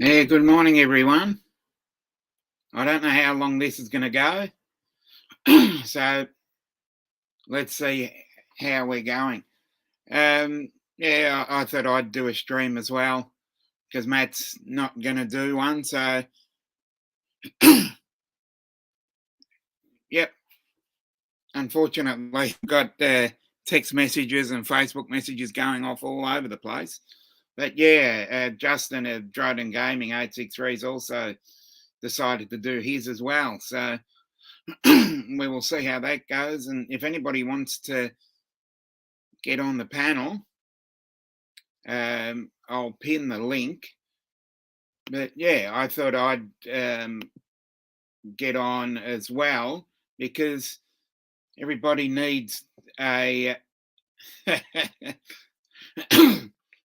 Yeah, good morning, everyone. I don't know how long this is going to go, so let's see how we're going. Yeah, I thought I'd do a stream as well because Matt's not going to do one. So, yep, unfortunately, I've got text messages and Facebook messages going off all over the place. But yeah, Justin at Dryden Gaming 863 has also decided to do his as well. So we will see how that goes. And if anybody wants to get on the panel, I'll pin the link. But yeah, I thought I'd get on as well because everybody needs a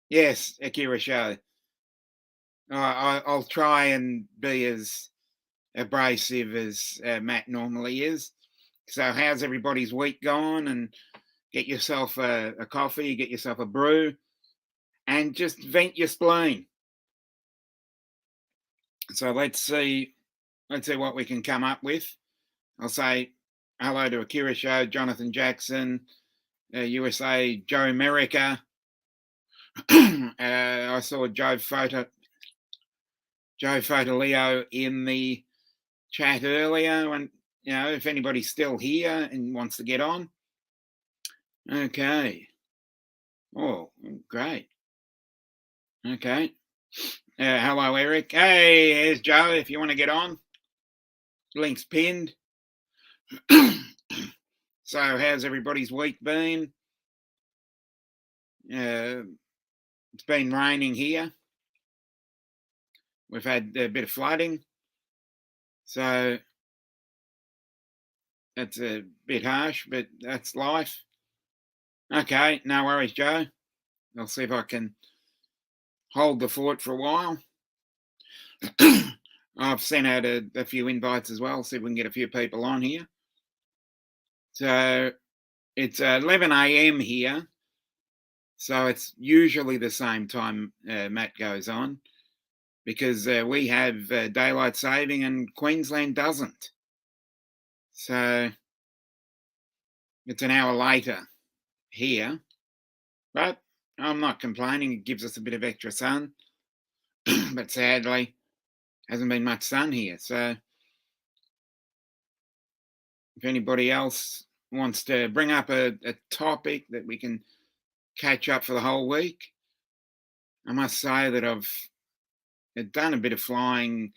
yes, Akira show. I'll try and be as abrasive as Matt normally is. So, how's everybody's week gone? And get yourself a coffee, get yourself a brew, and just vent your spleen. So let's see what we can come up with. I'll say hello to Akira Show, Jonathan Jackson, USA Joe America. I saw Joe Leo in the chat earlier, and if anybody's still here and wants to get on. Okay. Oh, great. Okay. Hello, Eric. Hey, here's Joe. If you want to get on, link's pinned. So, how's everybody's week been? It's been raining here. We've had a bit of flooding, so that's a bit harsh, but that's life. Okay, no worries, Joe. I'll see if I can hold the fort for a while. I've sent out a few invites as well, see if we can get a few people on here. So it's 11 a.m. here, so it's usually the same time Matt goes on because we have daylight saving and Queensland doesn't. So it's an hour later here, but I'm not complaining. It gives us a bit of extra sun, but sadly, hasn't been much sun here. So if anybody else wants to bring up a topic that we can catch up for the whole week, I must say that I've done a bit of flying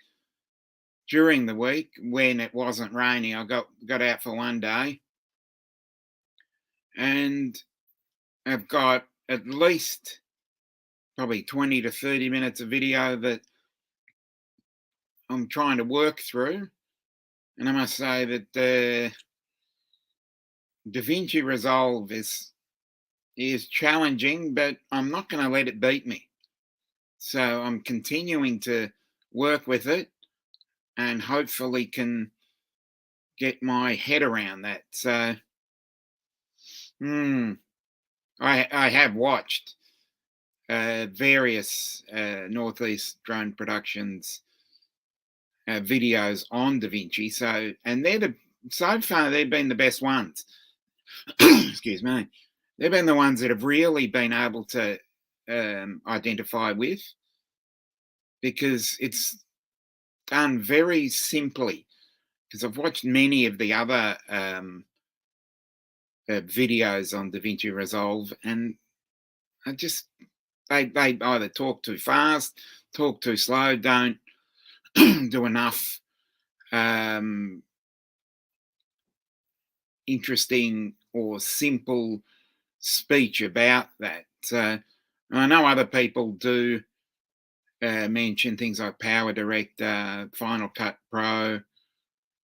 during the week when it wasn't raining. I got out for one day, and I've got at least probably 20 to 30 minutes of video that I'm trying to work through. And I must say that DaVinci Resolve is challenging, but I'm not going to let it beat me. So I'm continuing to work with it and hopefully can get my head around that. So I have watched various Northeast Drone Productions videos on DaVinci. So, and so far they've been the best ones. Excuse me. They've been the ones that have really been able to identify with, because it's done very simply. Because I've watched many of the other videos on DaVinci Resolve, and they either talk too fast, talk too slow, don't do enough interesting or simple speech about that. So I know other people do mention things like Power Director, Final Cut Pro,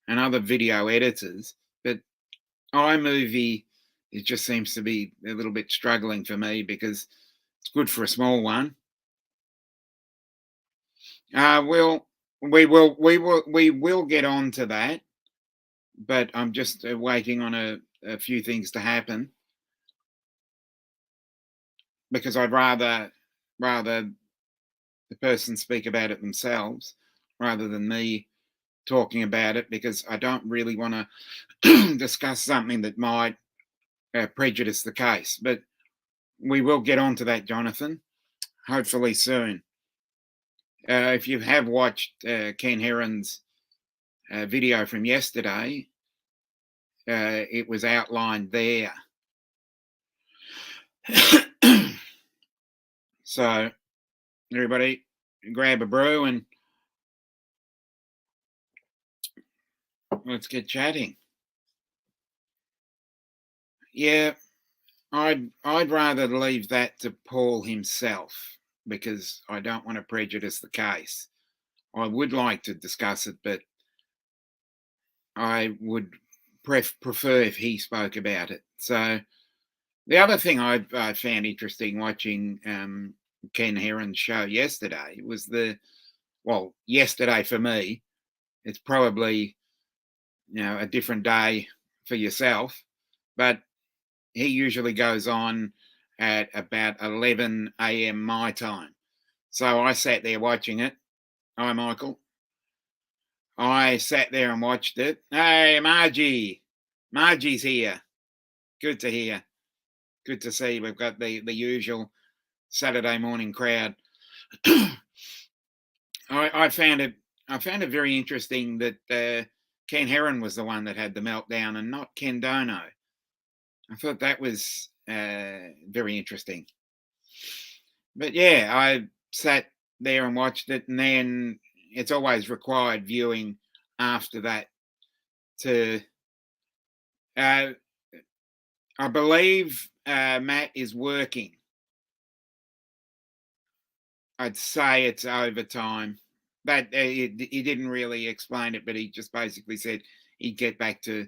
and other video editors, but iMovie, it just seems to be a little bit struggling for me because it's good for a small one. We will get on to that, but I'm just waiting on a few things to happen, because I'd rather the person speak about it themselves rather than me talking about it, because I don't really want to discuss something that might prejudice the case. But we will get on to that, Jonathan, hopefully soon. If you have watched Ken Heron's video from yesterday, it was outlined there. So, everybody, grab a brew and let's get chatting. Yeah, I'd rather leave that to Paul himself, because I don't want to prejudice the case. I would like to discuss it, but I would prefer if he spoke about it. So the other thing I found interesting watching Ken Heron's show yesterday was yesterday for me. It's probably a different day for yourself, but he usually goes on at about 11 a.m. my time. So I sat there watching it. Hi, Michael. I sat there and watched it. Hey, Margie. Margie's here. Good to hear. Good to see. We've got the usual Saturday morning crowd. I found it very interesting that Ken Heron was the one that had the meltdown and not Ken Dono. I thought that was very interesting. But yeah, I sat there and watched it, and then it's always required viewing after that to. I believe Matt is working. I'd say it's overtime, but he didn't really explain it. But he just basically said he'd get back to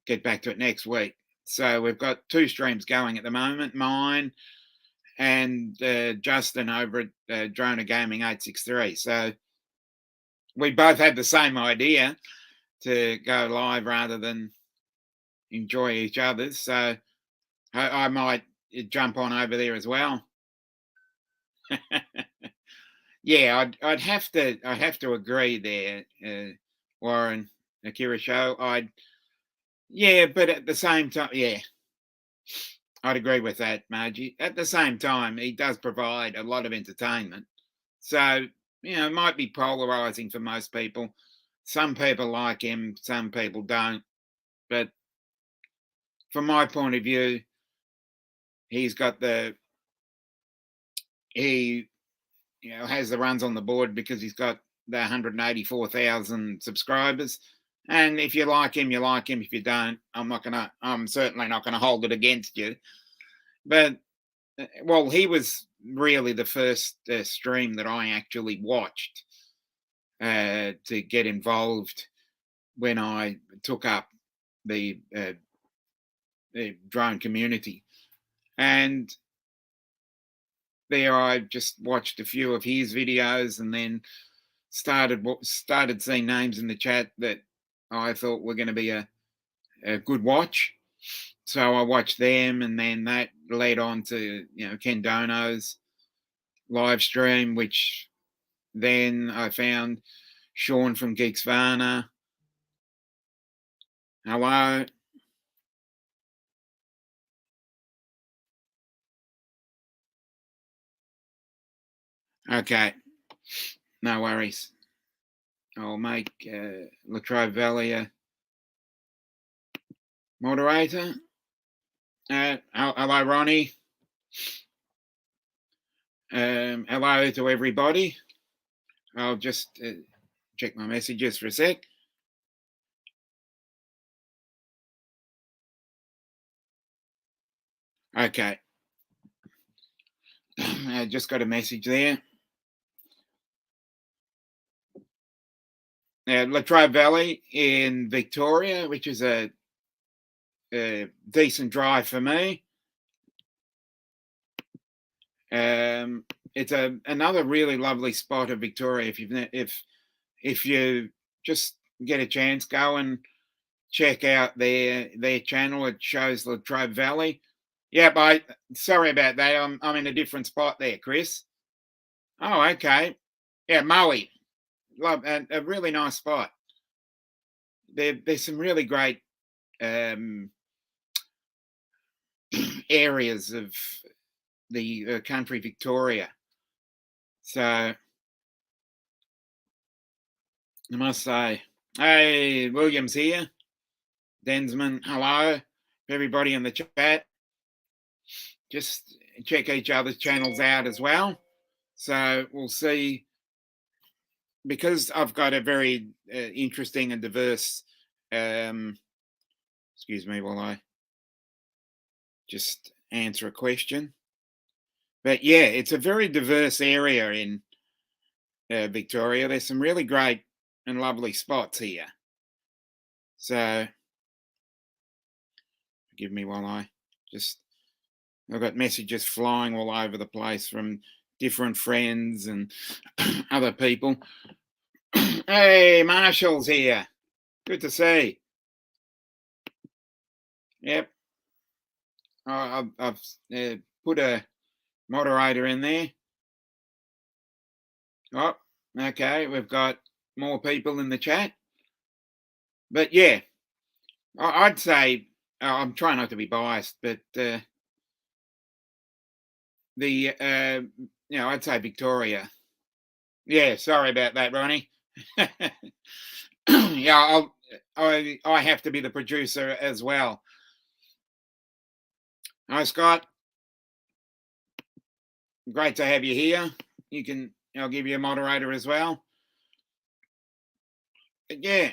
it next week. So we've got two streams going at the moment, mine and Justin over at Drona Gaming 863. So we both had the same idea to go live rather than enjoy each other's. So I might jump on over there as well. Yeah, I'd have to agree there, Warren Akira Show. But at the same time, yeah, I'd agree with that, Margie. At the same time, he does provide a lot of entertainment. So, it might be polarizing for most people. Some people like him, some people don't. But from my point of view, he has the runs on the board because he's got the 184,000 subscribers. And if you like him, you like him. If you don't, I'm certainly not gonna hold it against you. But he was really the first stream that I actually watched to get involved when I took up the drone community. And there I just watched a few of his videos and then started seeing names in the chat that I thought were going to be a good watch. So I watched them, and then that led on to Ken Dono's live stream, which then I found Sean from Geeksvana. Hello. Okay, no worries. I'll make Latrobe Valley a moderator. Hello, Ronnie. Hello to everybody. I'll just check my messages for a sec. Okay. I just got a message there. Latrobe Valley in Victoria, which is a decent drive for me. It's another really lovely spot of Victoria. If you just get a chance, go and check out their channel. It shows Latrobe Valley. Yep, sorry about that. I'm in a different spot there, Chris. Oh, okay. Yeah, Maui. Love a really nice spot. There's some really great um, areas of the country Victoria. So I must say, hey, William's here. Densman, hello. Everybody in the chat, just check each other's channels out as well. So we'll see, because I've got a very interesting and diverse, excuse me while I just answer a question. But yeah, it's a very diverse area in Victoria. There's some really great and lovely spots here. So forgive me while I just, I've got messages flying all over the place from different friends and other people. Hey, Marshall's here. Good to see. Yep. I've put a moderator in there. Oh, okay. We've got more people in the chat. But yeah, I'd say, I'm trying not to be biased, but I'd say Victoria. Yeah, sorry about that, Ronnie. Yeah, I have to be the producer as well. Hi, Scott. Great to have you here. I'll give you a moderator as well. But yeah.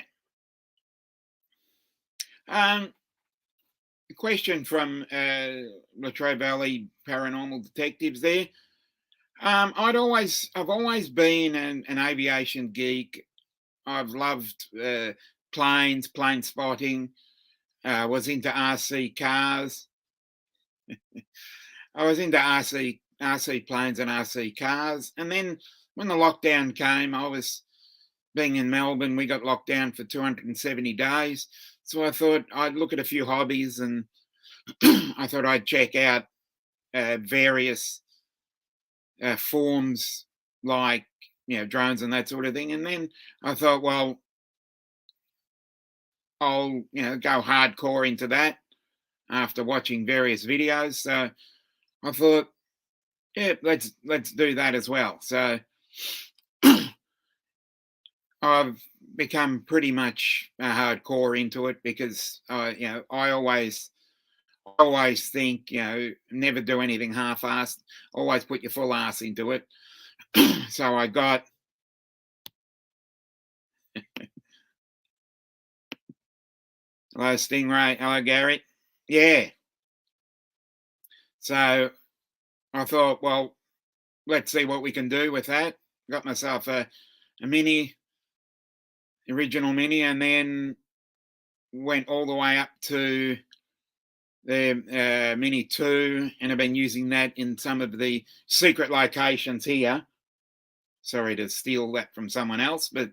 A question from Latrobe Valley Paranormal Detectives there. I've always been an aviation geek. I've loved planes, plane spotting. Was into RC cars. I was into RC planes and RC cars. And then when the lockdown came, I was being in Melbourne. We got locked down for 270 days. So I thought I'd look at a few hobbies, and I thought I'd check out various forms like drones and that sort of thing. And then I thought, well, I'll go hardcore into that after watching various videos. So I thought, yeah, let's do that as well. So I've become pretty much hardcore into it, because I always think, never do anything half-assed. Always put your full ass into it. So I got hello Stingray, hello Gary. Yeah. So I thought, well, let's see what we can do with that. Got myself a mini, original mini, and then went all the way up to the Mini 2, and I've been using that in some of the secret locations here. Sorry to steal that from someone else, but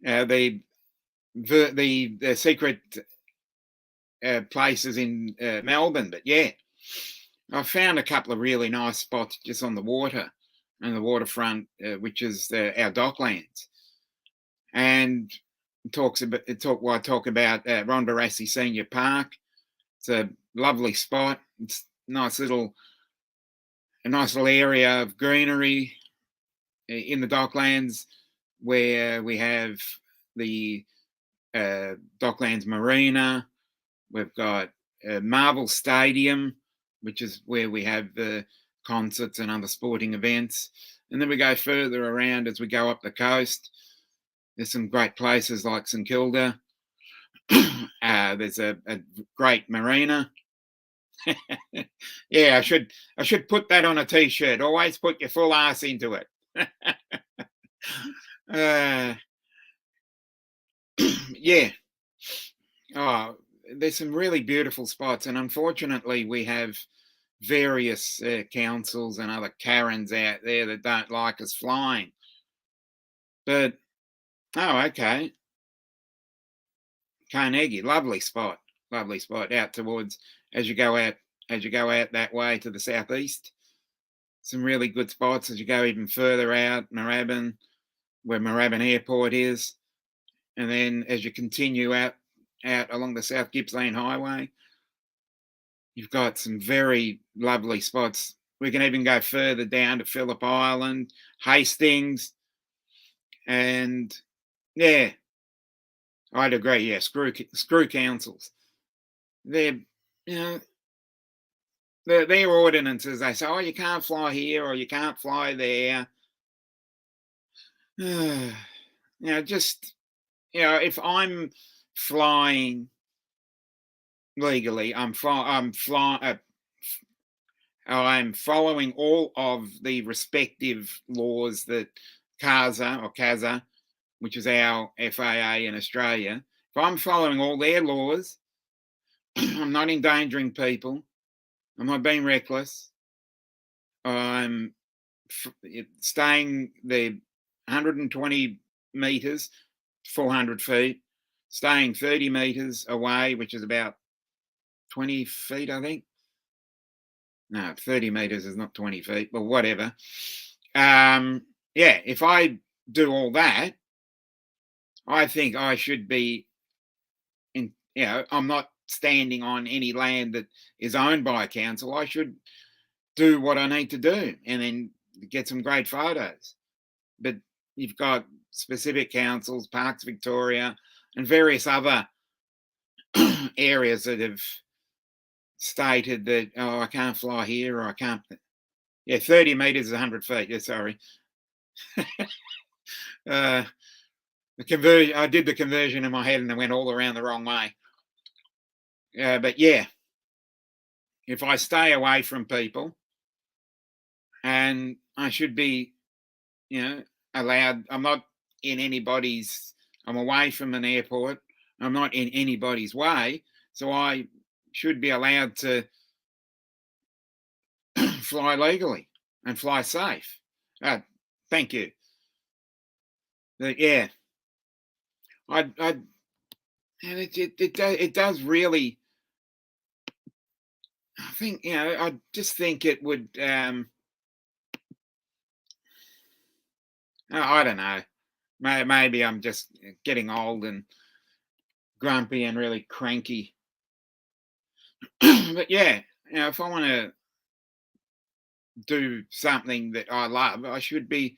the secret places in Melbourne. But yeah, I found a couple of really nice spots just on the water and the waterfront, which is our Docklands. And I talk about Ron Barassi Senior Park. It's a lovely spot. It's a nice little area of greenery in the Docklands, where we have the Docklands Marina. We've got Marvel Stadium, which is where we have concerts and other sporting events. And then we go further around as we go up the coast. There's some great places like St Kilda. There's a great marina. Yeah, I should put that on a t-shirt. Always put your full ass into it. Yeah. Oh, there's some really beautiful spots, and unfortunately, we have various councils and other Karens out there that don't like us flying. But okay, Carnegie, lovely spot out towards as you go out that way to the southeast. some really good spots as you go even further out, Moorabbin, where Moorabbin Airport is, and then as you continue out along the South Gippsland Highway, you've got some very lovely spots. We can even go further down to Phillip Island, Hastings, and yeah, I'd agree. Yeah, screw councils. They're you know their ordinances. They say, oh, you can't fly here or you can't fly there. Just if I'm flying legally, I'm following all of the respective laws that CASA, which is our FAA in Australia. If I'm following all their laws, I'm not endangering people. I'm not being reckless. I'm staying the 120 meters, 400 feet, staying 30 meters away, which is about 20 feet, I think. No, 30 meters is not 20 feet, but whatever. If I do all that, I think I should be I'm not standing on any land that is owned by a council. I should do what I need to do and then get some great photos. But you've got specific councils, Parks Victoria, and various other areas that have stated that, oh, I can't fly here or I can't. Yeah, 30 meters is 100 feet. Yeah, sorry. I did the conversion in my head and I went all around the wrong way. But yeah, if I stay away from people, and I should be, allowed. I'm not in anybody's. I'm away from an airport. I'm not in anybody's way, so I should be allowed to fly legally and fly safe. Thank you. But yeah, and it does really. I think I just think it would. I don't know. Maybe I'm just getting old and grumpy and really cranky. But yeah, if I want to do something that I love, I should be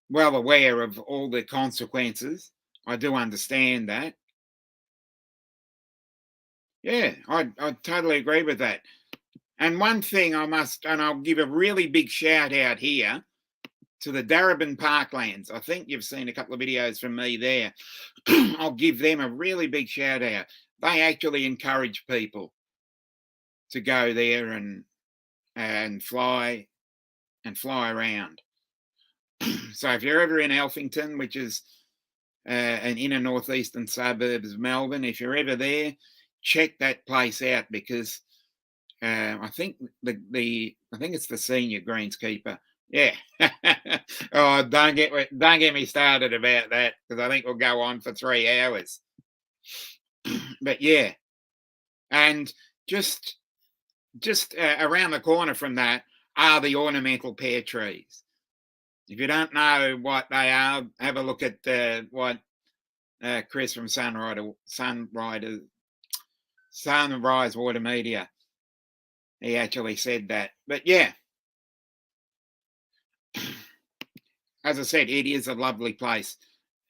well aware of all the consequences. I do understand that. Yeah, I totally agree with that. And one thing I'll give a really big shout out here to the Darebin Parklands. I think you've seen a couple of videos from me there. I'll give them a really big shout out. They actually encourage people to go there and fly around. So if you're ever in Alphington, which is an inner northeastern suburbs of Melbourne, if you're ever there, check that place out because I think I think it's the senior greenskeeper. Yeah. Oh, don't get me started about that because I think we'll go on for 3 hours. But yeah, and just around the corner from that are the ornamental pear trees. If you don't know what they are, have a look at what Chris from Sunrise Water Media. He actually said that. But yeah, as I said, it is a lovely place.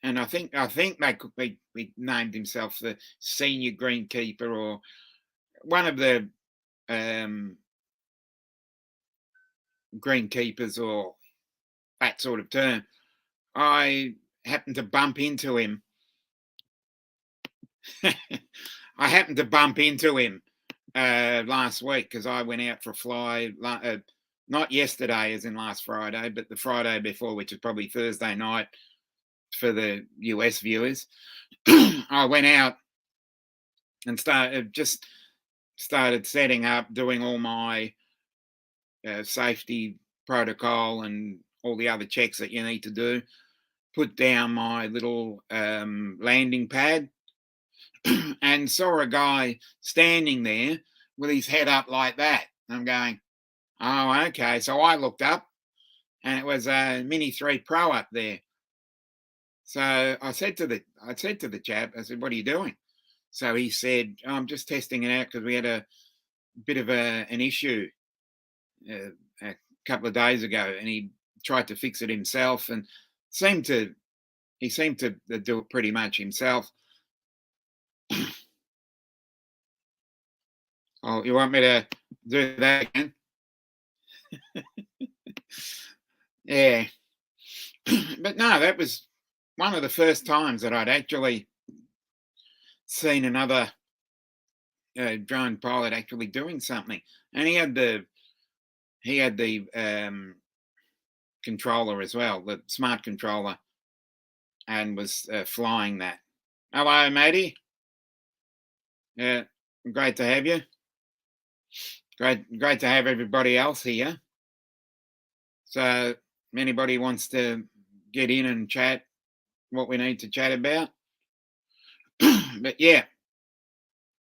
And I think they could be named himself the senior greenkeeper or one of the greenkeepers or that sort of term. I happened to bump into him. Last week because I went out for a fly, not yesterday as in last Friday, but the Friday before, which is probably Thursday night for the US viewers. I went out and started setting up, doing all my safety protocol and all the other checks that you need to do. Put down my little landing pad and saw a guy standing there with his head up like that. I'm going, Oh, okay. So I looked up and it was a Mini 3 Pro up there. So I said to the chap, I said, "What are you doing?" So he said, "Oh, I'm just testing it out because we had a bit of an issue uh, a couple of days ago, and he tried to fix it himself and seemed to he seemed to do it pretty much himself." Oh, you want me to do that again? Yeah. But no, that was one of the first times that I'd actually seen another drone pilot actually doing something, and he had the controller as well, the smart controller, and was flying that. Hello, Maddie. Yeah, great to have you. Great to have everybody else here. So, anybody wants to get in and chat what we need to chat about? But yeah,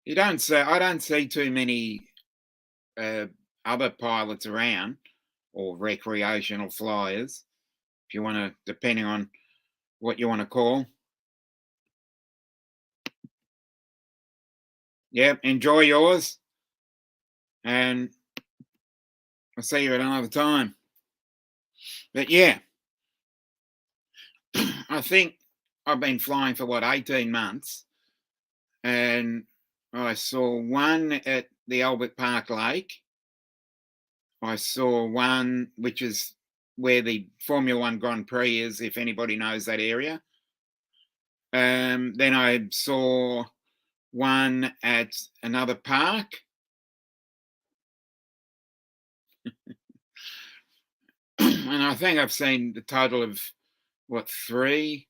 I don't see too many uh, other pilots around or recreational flyers, if you want to, depending on what you want to call. Yep, enjoy yours, and I'll see you at another time. But yeah, I think I've been flying for what, 18 months, and I saw one at the Albert Park Lake. I saw one which is where the Formula One Grand Prix is, if anybody knows that area. Then I saw one at another park. And I think I've seen the total of what, three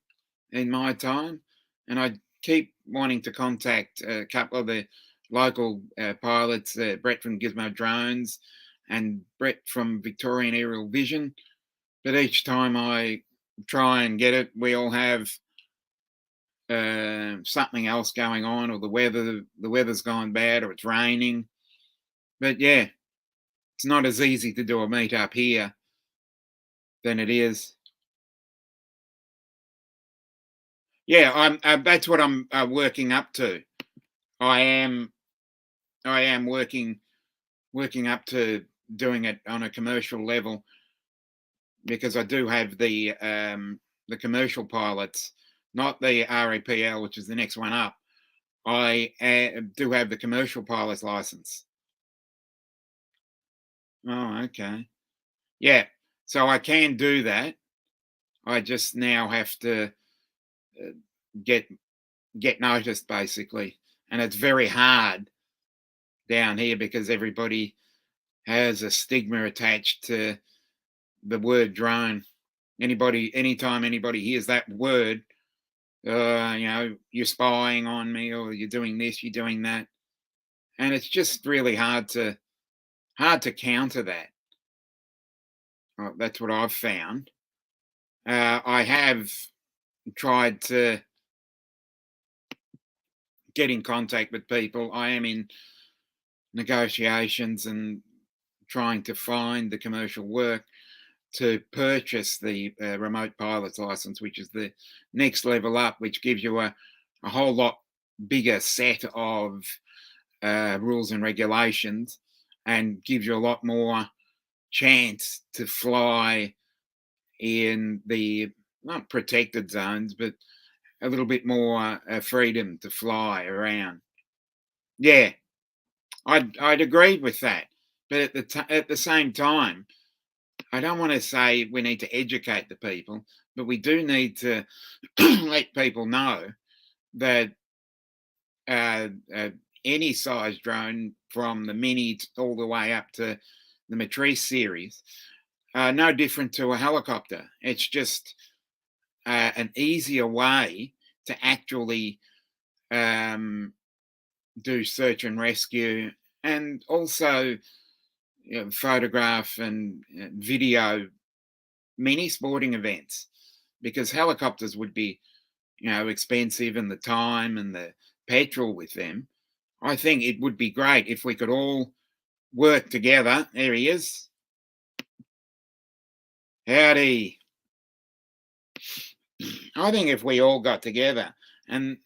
in my time. And I keep wanting to contact a couple of the local pilots, Brett from Gizmo Drones and Brett from Victorian Aerial Vision. But each time I try and get it, we all have something else going on, or the weather's gone bad, or it's raining. But yeah, it's not as easy to do a meet up here than it is. Yeah, I'm. That's what I'm working up to. I am. I am working up to doing it on a commercial level, because I do have the commercial pilots, not the RAPL, which is the next one up. I do have the commercial pilot's license. Oh, okay. Yeah. So I can do that. I just now have to uh, get get noticed, basically, and it's very hard down here because everybody has a stigma attached to the word drone. Anytime anybody hears that word, you're spying on me, or you're doing this, you're doing that, and it's just really hard to counter that. That's what I've found. I have tried to get in contact with people. I am in negotiations and trying to find the commercial work to purchase the remote pilot's license, which is the next level up, which gives you a whole lot bigger set of rules and regulations, and gives you a lot more chance to fly in the, not protected zones, but a little bit more freedom to fly around. Yeah, I'd agree with that, but at the same time, I don't want to say we need to educate the people, but we do need to let people know that uh, uh, any size drone, from the mini all the way up to the Matrice series, no different to a helicopter. It's just an easier way to actually um, do search and rescue, and also photograph and video mini sporting events, because helicopters would be expensive, and the time and the petrol with them. I think it would be great if we could all work together. There he is. Howdy. I think if we all got together and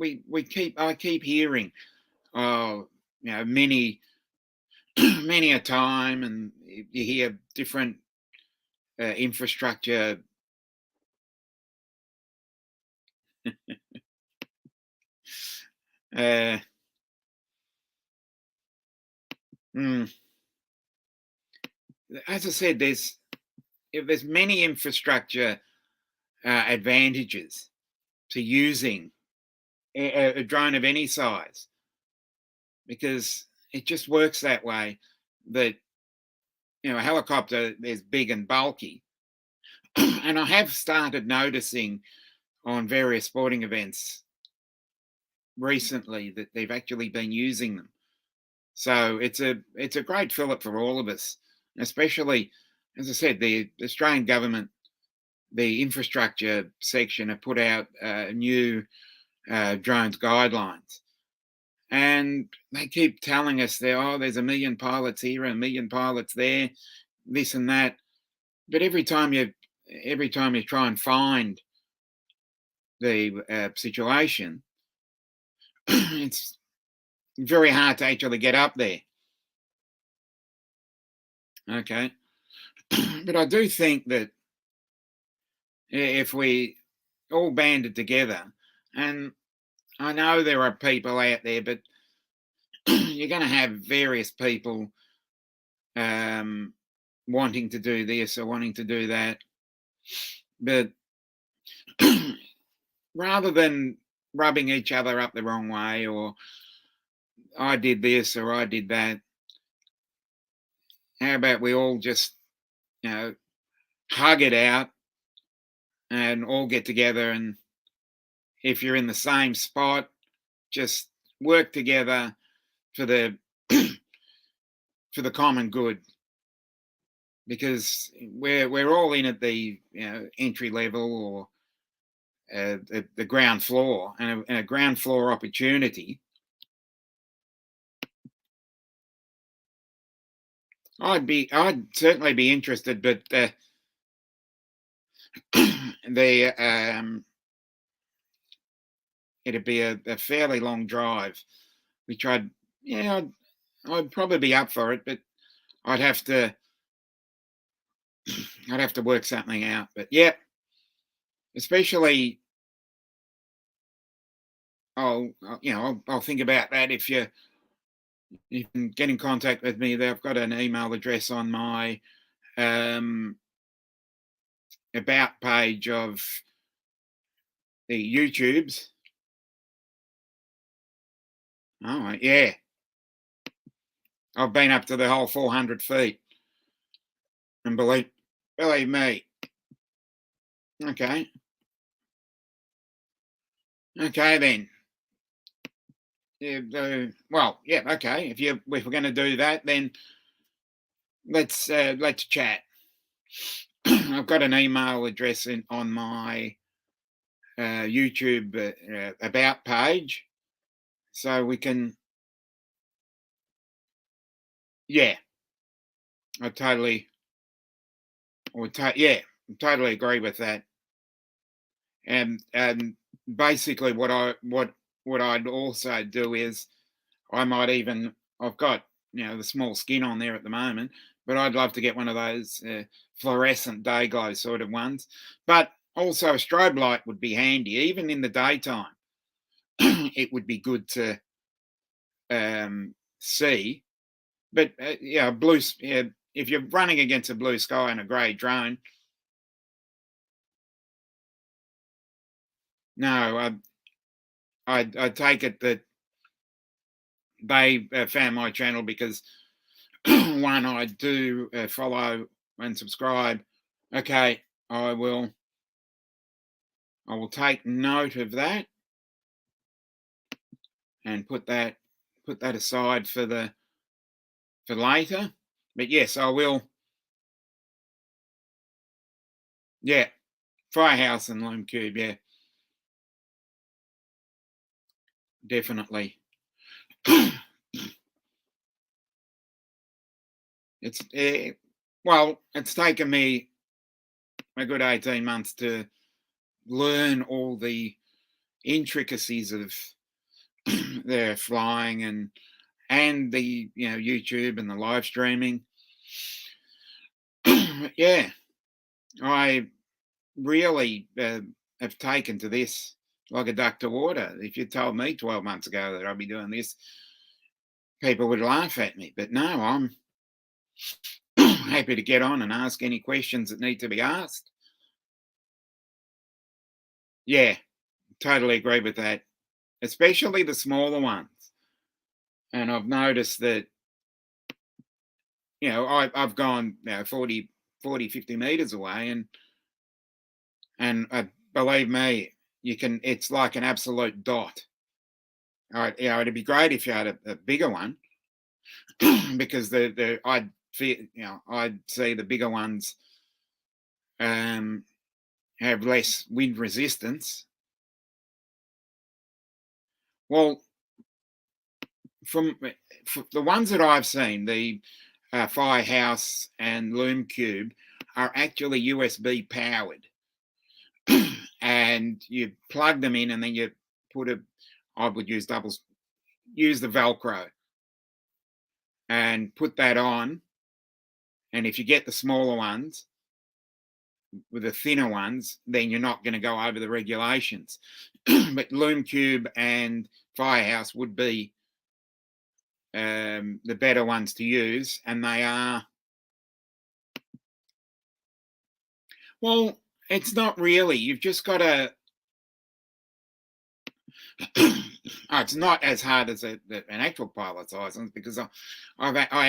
I keep hearing, oh, many many a time, and you hear different infrastructure. Uh, mm, as I said, there's many infrastructure advantages to using a drone of any size, because it just works that way. That a helicopter is big and bulky, and I have started noticing on various sporting events recently that they've actually been using them. So it's a great fillip for all of us, especially, as I said, the Australian government, the infrastructure section, have put out new drones guidelines, and they keep telling us there's a million pilots here, a million pilots there, this and that. But every time you try and find the situation, it's very hard to actually get up there. Okay, but I do think that if we all banded together, and I know there are people out there, but you're going to have various people um, wanting to do this or wanting to do that, but rather than rubbing each other up the wrong way, or I did this or I did that, how about we all just you know hug it out and all get together, and if you're in the same spot, just work together for the for the common good, because we're all in at the entry level, or the ground floor, and a ground floor opportunity. I'd certainly be interested, but the it'd be a fairly long drive, which I'd probably be up for it, but I'd have to I'd have to work something out. But yeah, especially I'll think about that. If you can get in contact with me, I've got an email address on my um, about page of the YouTubes. Oh yeah, I've been up to the whole 400 feet, and believe me. Okay, okay then. Yeah, well, yeah, okay. If we're going to do that, then let's chat. I've got an email address on my YouTube about page, so we can. Yeah, I totally, yeah, totally agree with that. And basically, what I'd also do is I might even I've got the small skin on there at the moment, but I'd love to get one of those fluorescent day glow sort of ones. But also a strobe light would be handy, even in the daytime. It would be good to see. But if you're running against a blue sky and a grey drone, no, I take it that they found my channel because one, I do follow and subscribe. Okay, I will take note of that and put that aside for later. But yes, I will. Yeah, Firehouse and Loom Cube. Yeah, definitely. It's well, it's taken me a good 18 months to learn all the intricacies of their flying and the YouTube and the live streaming. Yeah, I really have taken to this like a duck to water. If you told me 12 months ago that I'd be doing this, people would laugh at me. But no, I'm happy to get on and ask any questions that need to be asked. Yeah, totally agree with that, especially the smaller ones. And I've noticed that, I've gone 40, 50 meters away, and believe me, it's like an absolute dot. All right, it'd be great if you had a bigger one because I'd feel, I'd see the bigger ones um, have less wind resistance. Well, from the ones that I've seen, the Firehouse and Loom Cube are actually USB powered, and you plug them in, and then you put I would use use the Velcro and put that on. And if you get the smaller ones with the thinner ones, then you're not going to go over the regulations. But Loom Cube and Firehouse would be the better ones to use, and they are. Well, it's not really. You've just got to. It's not as hard as an actual pilot's license because I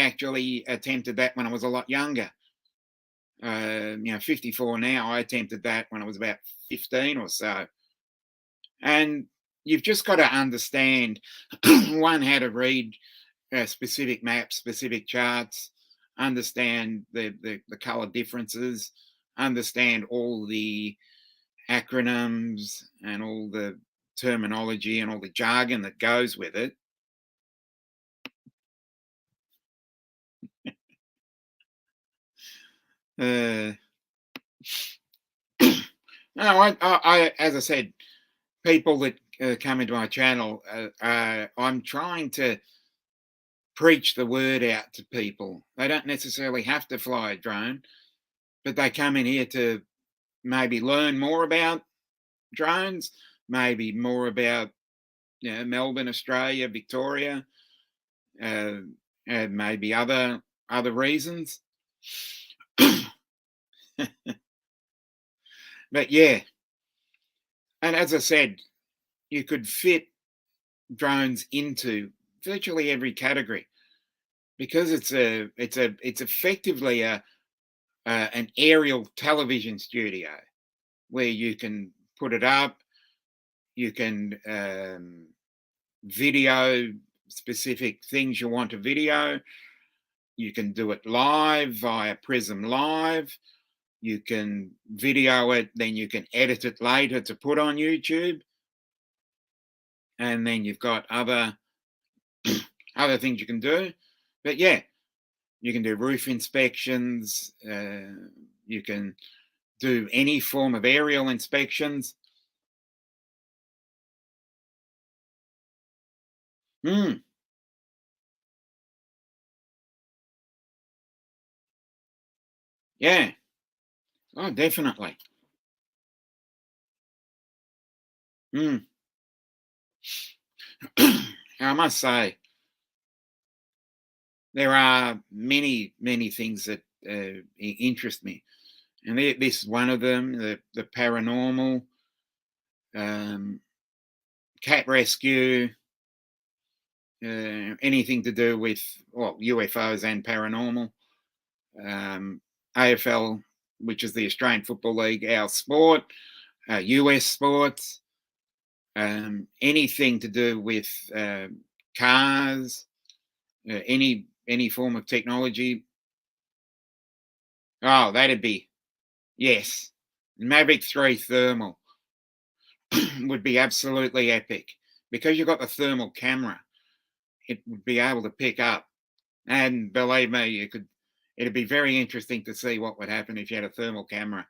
actually attempted that when I was a lot younger. 54 now. I attempted that when I was about 15 or so, and you've just got to understand one, how to read specific maps, specific charts, understand the color differences, understand all the acronyms and all the terminology and all the jargon that goes with it. Uh, no, I, as I said, people that come into my channel, I'm trying to preach the word out to people. They don't necessarily have to fly a drone, but they come in here to maybe learn more about drones, maybe more about Melbourne, Australia, Victoria, uh, and maybe other reasons. But yeah, and as I said, you could fit drones into virtually every category because it's effectively an aerial television studio where you can put it up, you can video specific things you want to video. You can do it live via Prism Live. You can video it, then you can edit it later to put on YouTube. And then you've got other things you can do. But yeah, you can do roof inspections. You can do any form of aerial inspections. Mm, yeah. Oh, definitely. Mm. I must say, there are many things that interest me, and this is one of them. The paranormal, um, cat rescue, anything to do with UFOs and paranormal. Um, AFL, which is the Australian Football League, our sport, US sports, anything to do with cars, any form of technology. Oh, that'd be, yes. Mavic 3 thermal would be absolutely epic because you've got the thermal camera. It would be able to pick up, and believe me, it'd be very interesting to see what would happen if you had a thermal camera.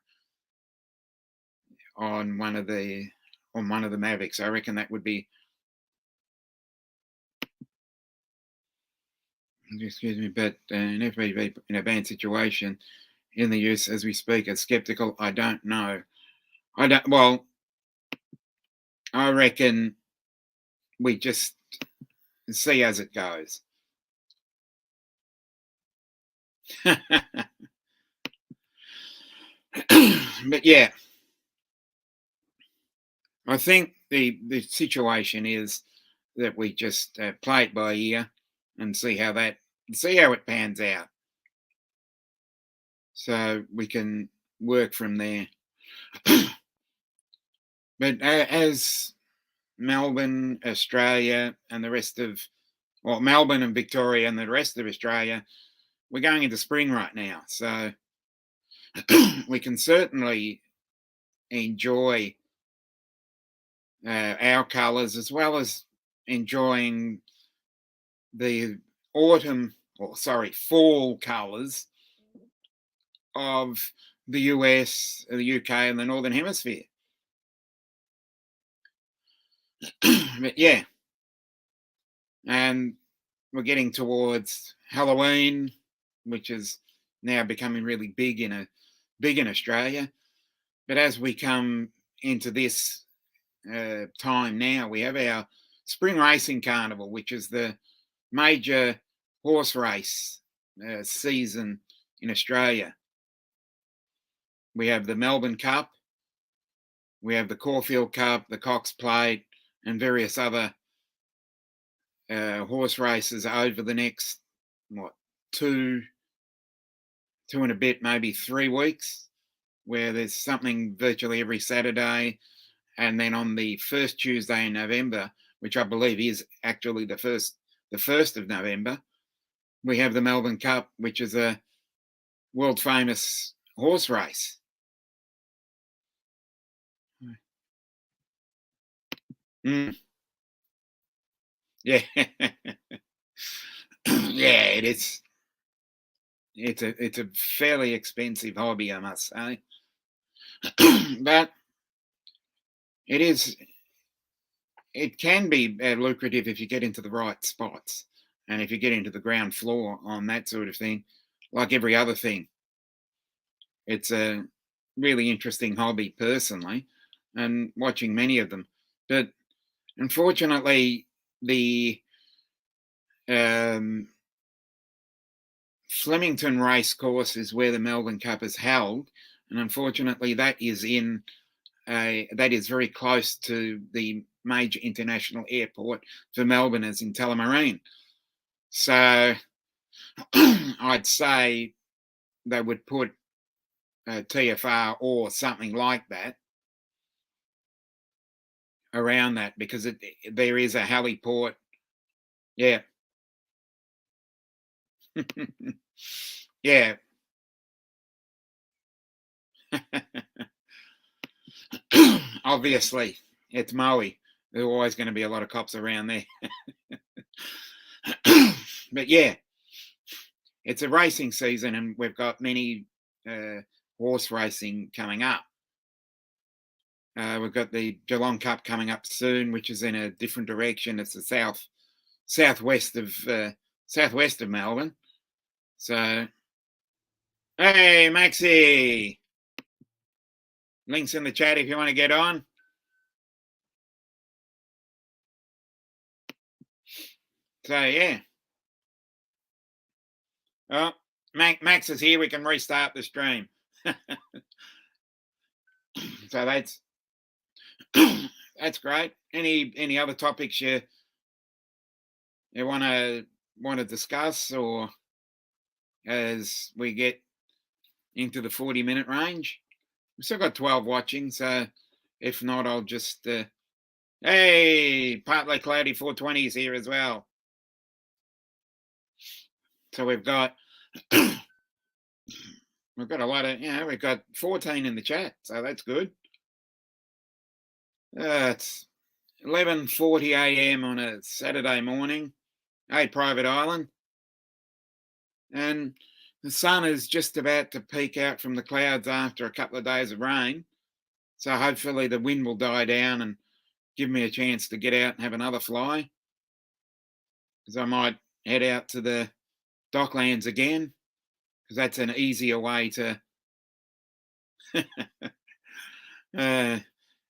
on one of the Mavics. I reckon that would be. Excuse me, but an FPV in a banned situation in the use as we speak are skeptical. I don't know. I don't. Well, I reckon we just see as it goes. But yeah, I think the situation is that we just play it by ear and see how it pans out, so we can work from there. But as Melbourne, Australia, and the rest of, well, Melbourne and Victoria and the rest of Australia, we're going into spring right now, so we can certainly enjoy our colours as well as enjoying the fall colours of the US, the UK, and the Northern Hemisphere. But yeah, and we're getting towards Halloween, which is now becoming really big in Australia. But as we come into this time now, we have our Spring Racing Carnival, which is the major horse race season in Australia. We have the Melbourne Cup, we have the Caulfield Cup, the Cox Plate, and various other horse races over the next, two and a bit, maybe 3 weeks, where there's something virtually every Saturday. And then on the first Tuesday in November, which I believe is actually the 1st of November, we have the Melbourne Cup, which is a world famous horse race. Mm. Yeah. Yeah, it is. It's a fairly expensive hobby, I must say. But it can be lucrative if you get into the right spots and if you get into the ground floor on that sort of thing, like every other thing. It's a really interesting hobby personally, and watching many of them. But unfortunately, the Flemington race course is where the Melbourne Cup is held, and unfortunately, that is very close to the major international airport for Melbourne, as in Tullamarine. So I'd say they would put a TFR or something like that around that, because there is a heliport. Yeah. Yeah. Obviously, it's Maui. There's always going to be a lot of cops around there. But yeah, it's a racing season, and we've got many horse racing coming up. We've got the Geelong Cup coming up soon, which is in a different direction. It's the southwest of Melbourne. So, hey, Maxi, links in the chat if you want to get on. So yeah. Oh, Max is here. We can restart the stream. So that's great. Any other topics you want to discuss, or as we get into the 40-minute range? We've still got 12 watching, so if not, I'll just hey, partly cloudy 420 is here as well. So we've got a lot of, we've got 14 in the chat, so that's good. It's 11:40 a.m. on a Saturday morning, Private Island, and the sun is just about to peek out from the clouds after a couple of days of rain. So hopefully the wind will die down and give me a chance to get out and have another fly. Because I might head out to the Docklands again, because that's an easier way to. Hi,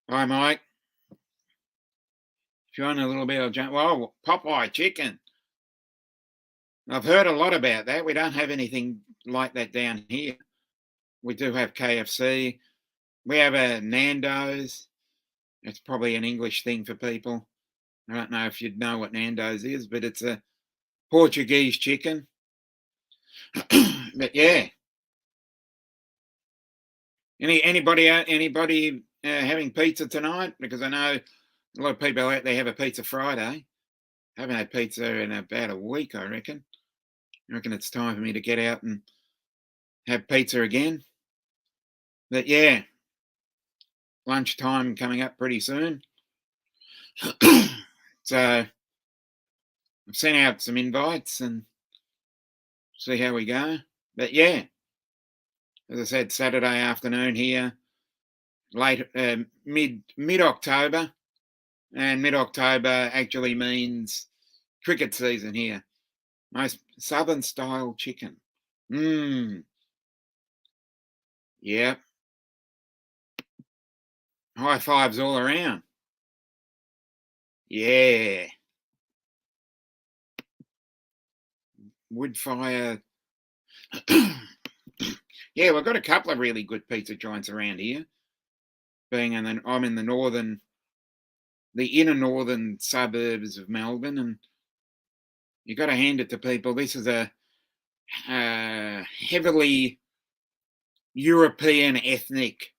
Mike. Showing a little bit of jump. Well, Popeye chicken. I've heard a lot about that. We don't have anything like that down here. We do have KFC. We have a Nando's. It's probably an English thing for people. I don't know if you'd know what Nando's is, but it's a Portuguese chicken. But yeah. Anybody having pizza tonight? Because I know a lot of people out there have a pizza Friday. I haven't had pizza in about a week, I reckon. I reckon it's time for me to get out and have pizza again. But yeah, lunchtime coming up pretty soon. So I've sent out some invites and see how we go. But yeah, as I said, Saturday afternoon here, late mid October, and mid October actually means cricket season here. Most southern style chicken. Yep. High fives all around. Yeah. Wood fire. Yeah, we've got a couple of really good pizza joints around here. I'm in the inner northern suburbs of Melbourne, and you got to hand it to people. This is a heavily European ethnic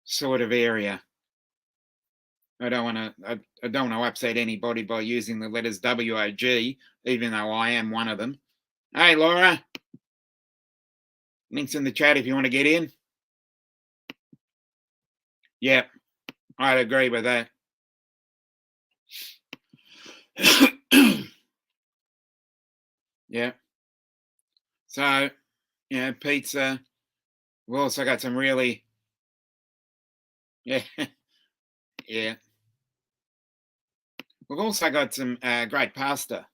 sort of area. I don't want to upset anybody by using the letters WOG, even though I am one of them. Hey, Laura. Links in the chat if you want to get in. Yep, I'd agree with that. Yeah. So, pizza. We've also got some really, yeah. We've also got some great pasta.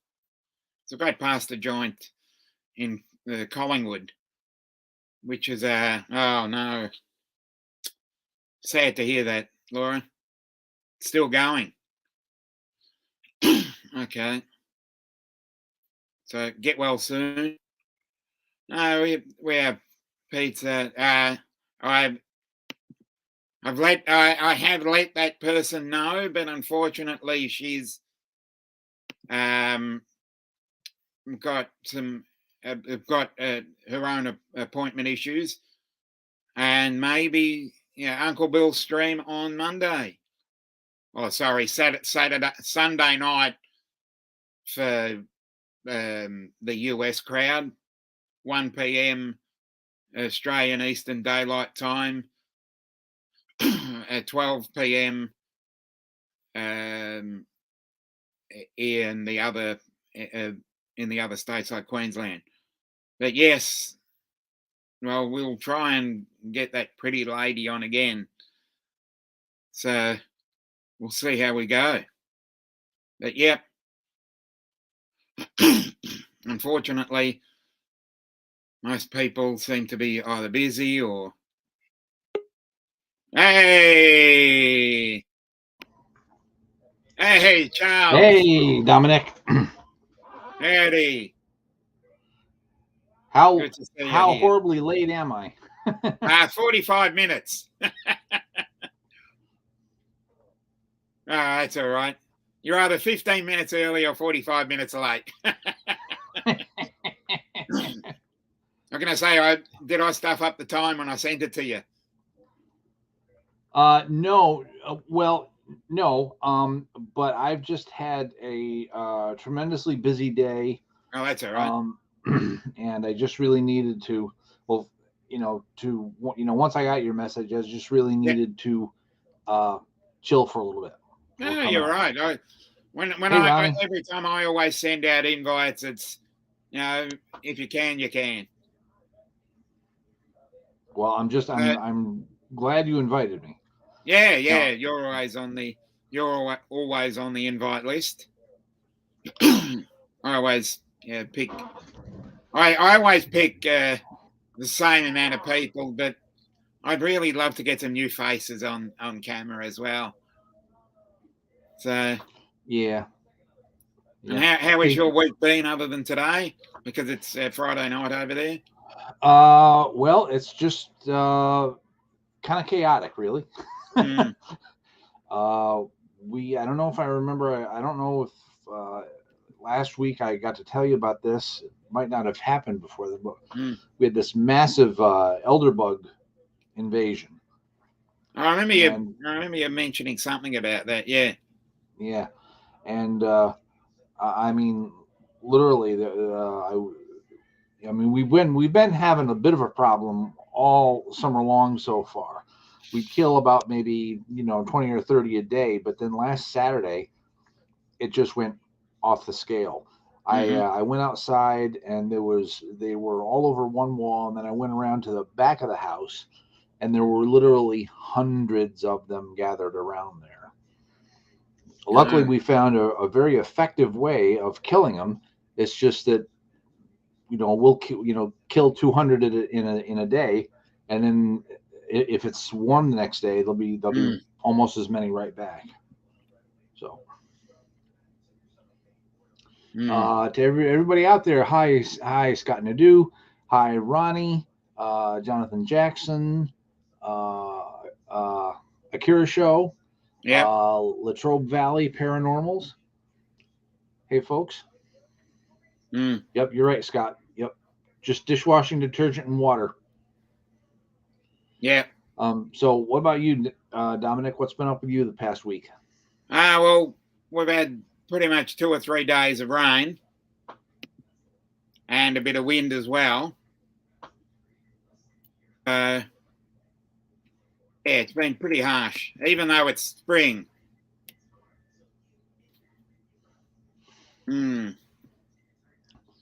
It's a great pasta joint in Collingwood, which is oh no, sad to hear that, Laura. Still going. Okay. So get well soon. No, we have pizza. I have let that person know, but unfortunately she's got her own appointment issues, and maybe Uncle Bill's stream on Monday. Oh, sorry, Sunday night for the US crowd, 1 p.m. Australian Eastern Daylight Time, at 12 p.m. In the other states like Queensland. But yes, well, we'll try and get that pretty lady on again. So we'll see how we go. But yep. Unfortunately, most people seem to be either busy or. Hey, Charles. Hey, Dominic. Howdy. How horribly late am I? 45 minutes. That's all right. You're either 15 minutes early or 45 minutes late. I'm going to say, did I stuff up the time when I sent it to you? No. Well, no. But I've just had a tremendously busy day. Oh, that's all right. And I just really needed to, once I got your message, I just really needed to chill for a little bit. No, you're right. Every time I always send out invites, it's, if you can, you can. Well, I'm glad you invited me. Yeah, No. yeah. You're always on the invite list. I always pick. I always pick the same amount of people, but I'd really love to get some new faces on camera as well. So, Yeah. and Yeah. how has Hey, your week been other than today? Because it's Friday night over there. well, it's just kind of chaotic, really. Mm, Uh, I don't know if I remember. I don't know if last week I got to tell you about this. It might not have happened before, but mm. we had this massive elder bug invasion, I remember you. and I remember you mentioning something about that. Yeah. yeah, and I mean, literally, I mean, we've been having a bit of a problem all summer long so far. We kill about maybe 20 or 30 a day, but then last Saturday it just went off the scale. Mm-hmm. I went outside and they were all over one wall, and then I went around to the back of the house, and there were literally hundreds of them gathered around there. Luckily, we found a very effective way of killing them. It's just that we'll kill 200 in a day, and then if it's warm the next day, there'll be almost as many right back. So to everybody out there, hi Scott Nadeau, hi Ronnie, Jonathan Jackson, Akira Show, Yep. Latrobe Valley Paranormals. Hey folks. Yep, you're right, Scott. Yep, just dishwashing detergent and water. Yeah. So what about you, Dominic? What's been up with you the past week? Well, we've had pretty much 2 or 3 days of rain and a bit of wind as well. Yeah, it's been pretty harsh, even though it's spring.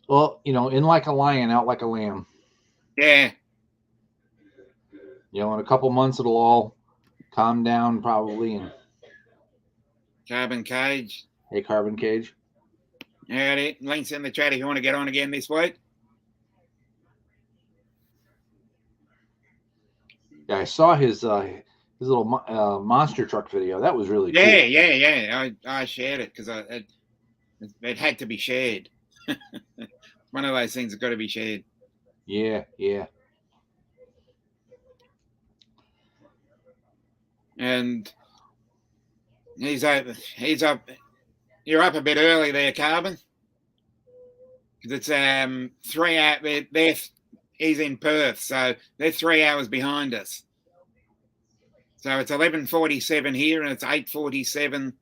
Well, in like a lion, out like a lamb. Yeah. In a couple months, it'll all calm down probably. And Carbon Cage. hey, Carbon Cage. Howdy. Links in the chat if you want to get on again this week. Yeah, I saw his little monster truck video. That was really cool. Yeah. I shared it because it had to be shared. One of those things that's got to be shared. Yeah. And he's up. You're up a bit early there, Carbon. Because it's 3 hours. He's in Perth, so they're 3 hours behind us. So it's 11:47 here, and it's 8:47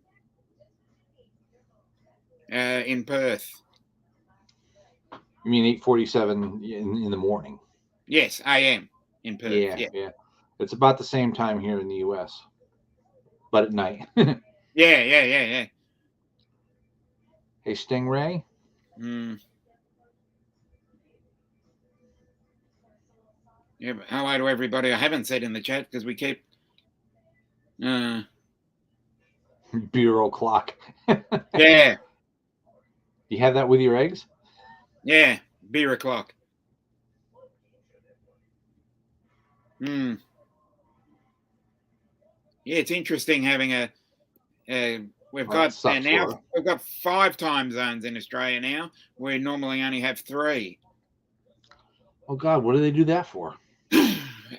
in Perth. You mean 8:47 in the morning? Yes, AM in Perth. Yeah. It's about the same time here in the U.S., but at night. Yeah. Hey, Stingray. Yeah, but hello to everybody. I haven't said in the chat because we keep. Bureau clock. Yeah. You have that with your eggs? Yeah, beer o'clock. Yeah, it's interesting having we've got 5 time zones in Australia now. We normally only have 3. Oh God, what do they do that for?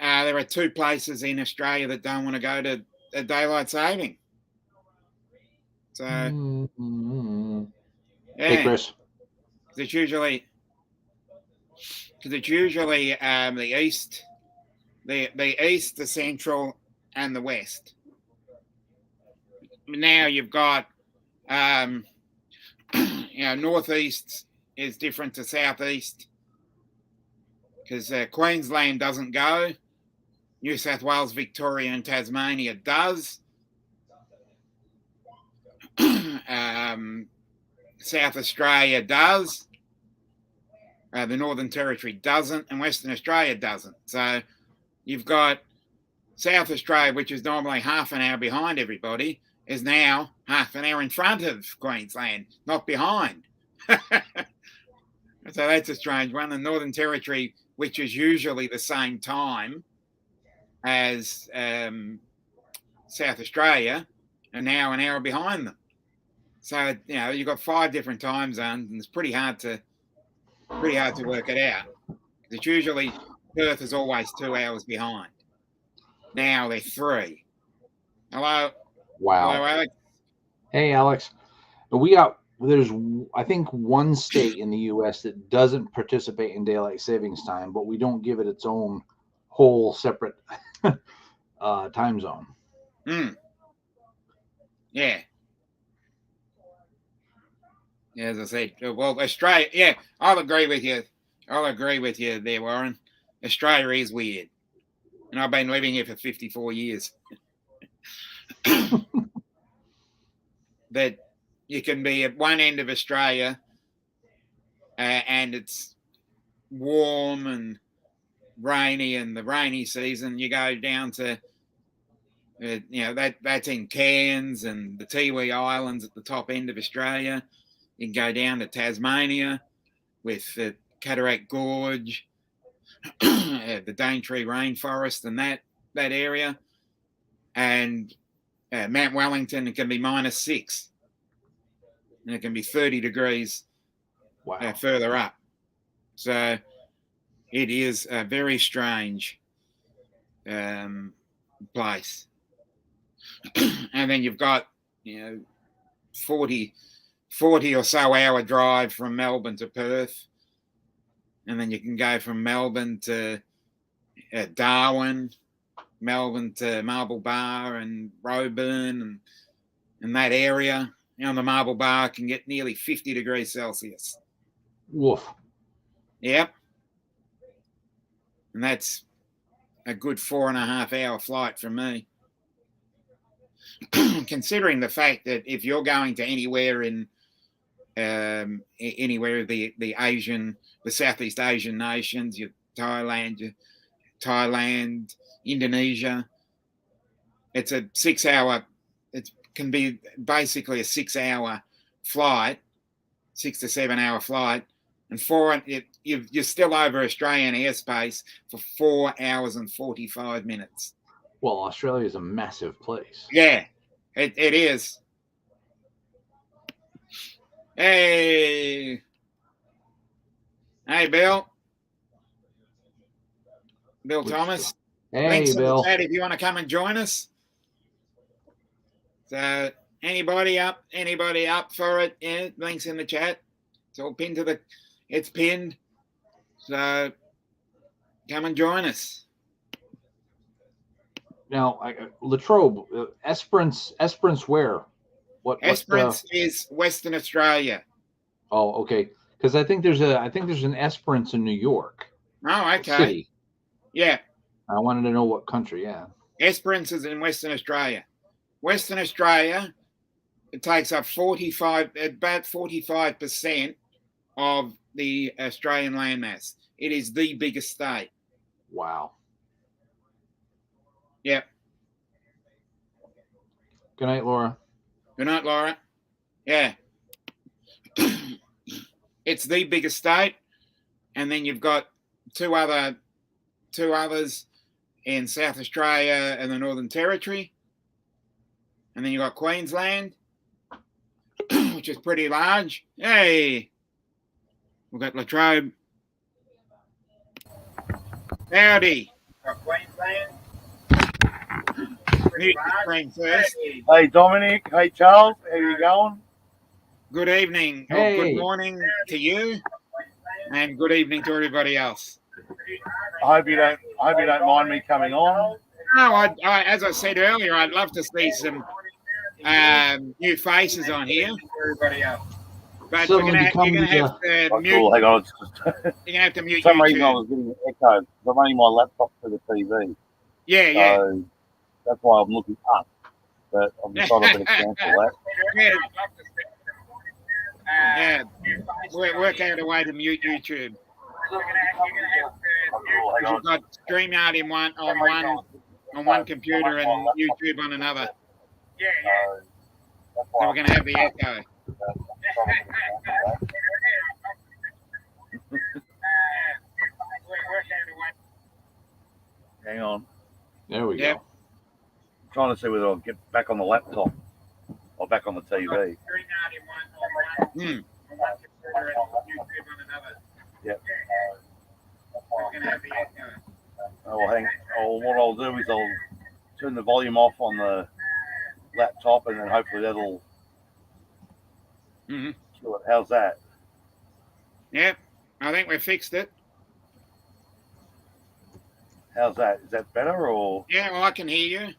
There are 2 places in Australia that don't want to go to daylight saving. So Yeah. Hey, Chris. Because it's usually the east, the east, the central, and the west. Now you've got northeast is different to southeast because Queensland doesn't go. New South Wales, Victoria, and Tasmania does. South Australia does. The Northern Territory doesn't, and Western Australia doesn't. So you've got South Australia, which is normally half an hour behind everybody, is now half an hour in front of Queensland, not behind. So that's a strange one. The Northern Territory, which is usually the same time as South Australia, are now an hour behind them. So you've got 5 different time zones, and it's pretty hard to work it out. It's usually Perth is always 2 hours behind. Now they're 3. Hello. Wow. Hello, Alex. Hey, Alex. There's, I think, one state in the U.S. that doesn't participate in daylight savings time, but we don't give it its own whole separate time zone. Yeah. Yeah, as I said, well, Australia. Yeah, I'll agree with you. There, Warren. Australia is weird, and I've been living here for 54 years. That you can be at one end of Australia, and it's warm and rainy, and the rainy season you go down to, that's in Cairns and the Tiwi Islands at the top end of Australia. You can go down to Tasmania with the Cataract Gorge, the Daintree Rainforest, and that area, and Mount Wellington. It can be -6, and it can be 30 degrees. Wow. Further up. So it is a very strange place. And then you've got 40 or so hour drive from Melbourne to Perth, and then you can go from Melbourne to Darwin, Melbourne to Marble Bar and Roebourne, and that area. The Marble Bar can get nearly 50 degrees Celsius. Woof. Yep. And that's a good 4.5 hour flight from me. Considering the fact that if you're going to anywhere in anywhere of the Southeast Asian nations, Thailand, Indonesia, it's a 6 hour. It can be basically a 6 hour flight, 6 to 7 hour flight, and you're still over Australian airspace for 4 hours and 45 minutes. Well, Australia is a massive place. Yeah, it is. Hey, Bill. Bill Thomas. Hey, Links Bill. in the chat if you want to come and join us. So anybody up for it? Yeah, links in the chat. It's all pinned it's pinned. So come and join us. Now, Latrobe, Esperance where? Esperance is Western Australia. Oh, okay. Because I think there's an Esperance in New York. Oh, okay. City. Yeah. I wanted to know what country. Yeah. Esperance is in Western Australia. Western Australia, it takes up about 45% of the Australian landmass. It is the biggest state. Wow. Yep. Good night, Laura. Good night, Laura. Yeah. It's the biggest state, and then you've got two others in South Australia and the Northern Territory, and then you've got Queensland, which is pretty large. Hey, we've got Latrobe. Howdy. Got Queensland. Mute the screen first. Hey, Dominic. Hey, Charles. How you going? Good evening. Hey. Good morning to you, and good evening to everybody else. I hope you don't mind me coming on. No, as I said earlier, I'd love to see some new faces on here. Everybody else. But you're gonna have to mute. Cool. Hang on. You're gonna have to mute. For some reason, I was getting an echo. I'm running my laptop to the TV. Yeah. So that's why I'm looking up. But I'm decided I'm going to cancel that. Yeah. Work out a way to mute YouTube. You've got StreamYard on one on one computer and YouTube on another. So we're going to have the echo. Hang on. There we Yep. go. Trying to see whether I'll get back on the laptop or back on the TV. Hmm. Yep. What I'll do is I'll turn the volume off on the laptop, and then hopefully that'll Mm-hmm. do it. How's that? Yep. I think we fixed it. How's that? Is that better, or Yeah, well, I can hear you.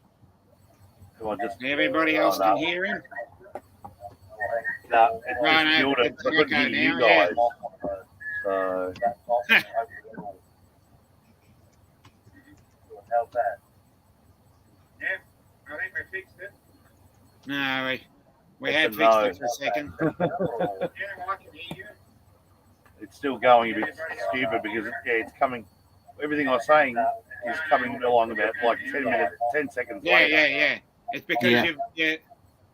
do I just? Everybody else no. can hear him. No, it's Right, just no, muted. it's I couldn't okay hear you now, yeah. guys. So how's that? Yeah, I think we fixed it. No, we It's had a fixed no. it for a second. Yeah, well, I can hear you. It's still going a bit stupid because it's coming. Everything I was saying is coming along about like 10 seconds Yeah, later. yeah. It's because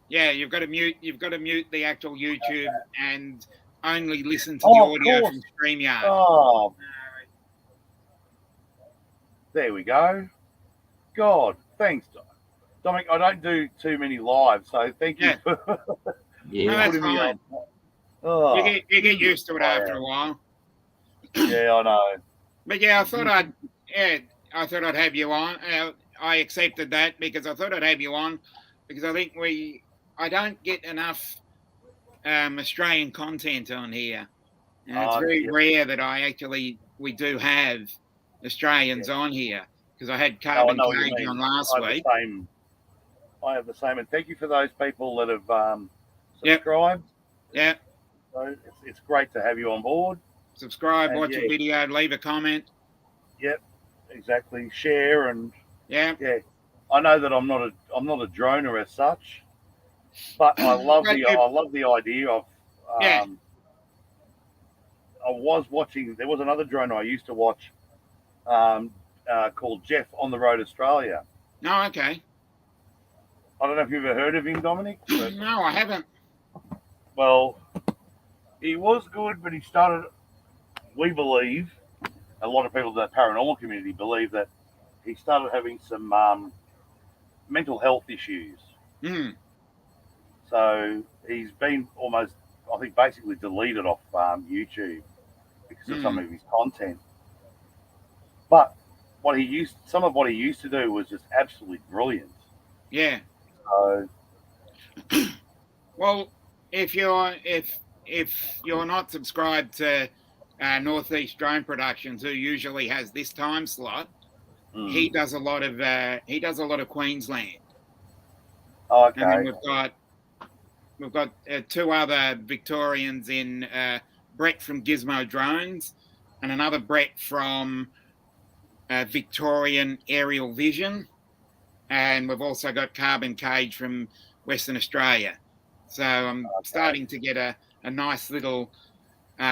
Yeah. you've got to mute the actual YouTube and only listen to Oh, the of audio course. from StreamYard. Oh, there we go. God, thanks, Dominic. I don't do too many lives, so thank you Yeah. for No, Yeah. that's putting me fine. on. Oh, You get used to it after a while. yeah, I know. But yeah, I thought I'd have you on. I accepted that because I thought I'd have you on because I think I don't get enough Australian content on here, and it's very rare that we do have Australians on here because I had Carbon know what you Cage mean. on last week. I have the same, and thank you for those people that have Yep. subscribed. Yeah, So it's great to have you on board. subscribe, And watch a video, leave a comment. Yep, exactly. Share and Yeah, I know that I'm not a droner as such, but I love But I love the idea of. Yeah. I was watching. There was another droner I used to watch, called Jeff on the Road Australia. no, okay. I don't know if you've ever heard of him, Dominic. But, No, I haven't. well, he was good, but he started. We believe, a lot of people in the paranormal community believe that he started having some mental health issues. Hmm. So he's been almost, I think, basically deleted off YouTube because of some of his content. But some of what he used to do was just absolutely brilliant. Yeah. So Well, if you're not subscribed to Northeast Drone Productions, who usually has this time slot, he does a lot of Queensland. okay. And then we've got two other Victorians in Brett from Gizmo Drones and another Brett from Victorian Aerial Vision, and we've also got Carbon Cage from Western Australia. So I'm starting to get a nice little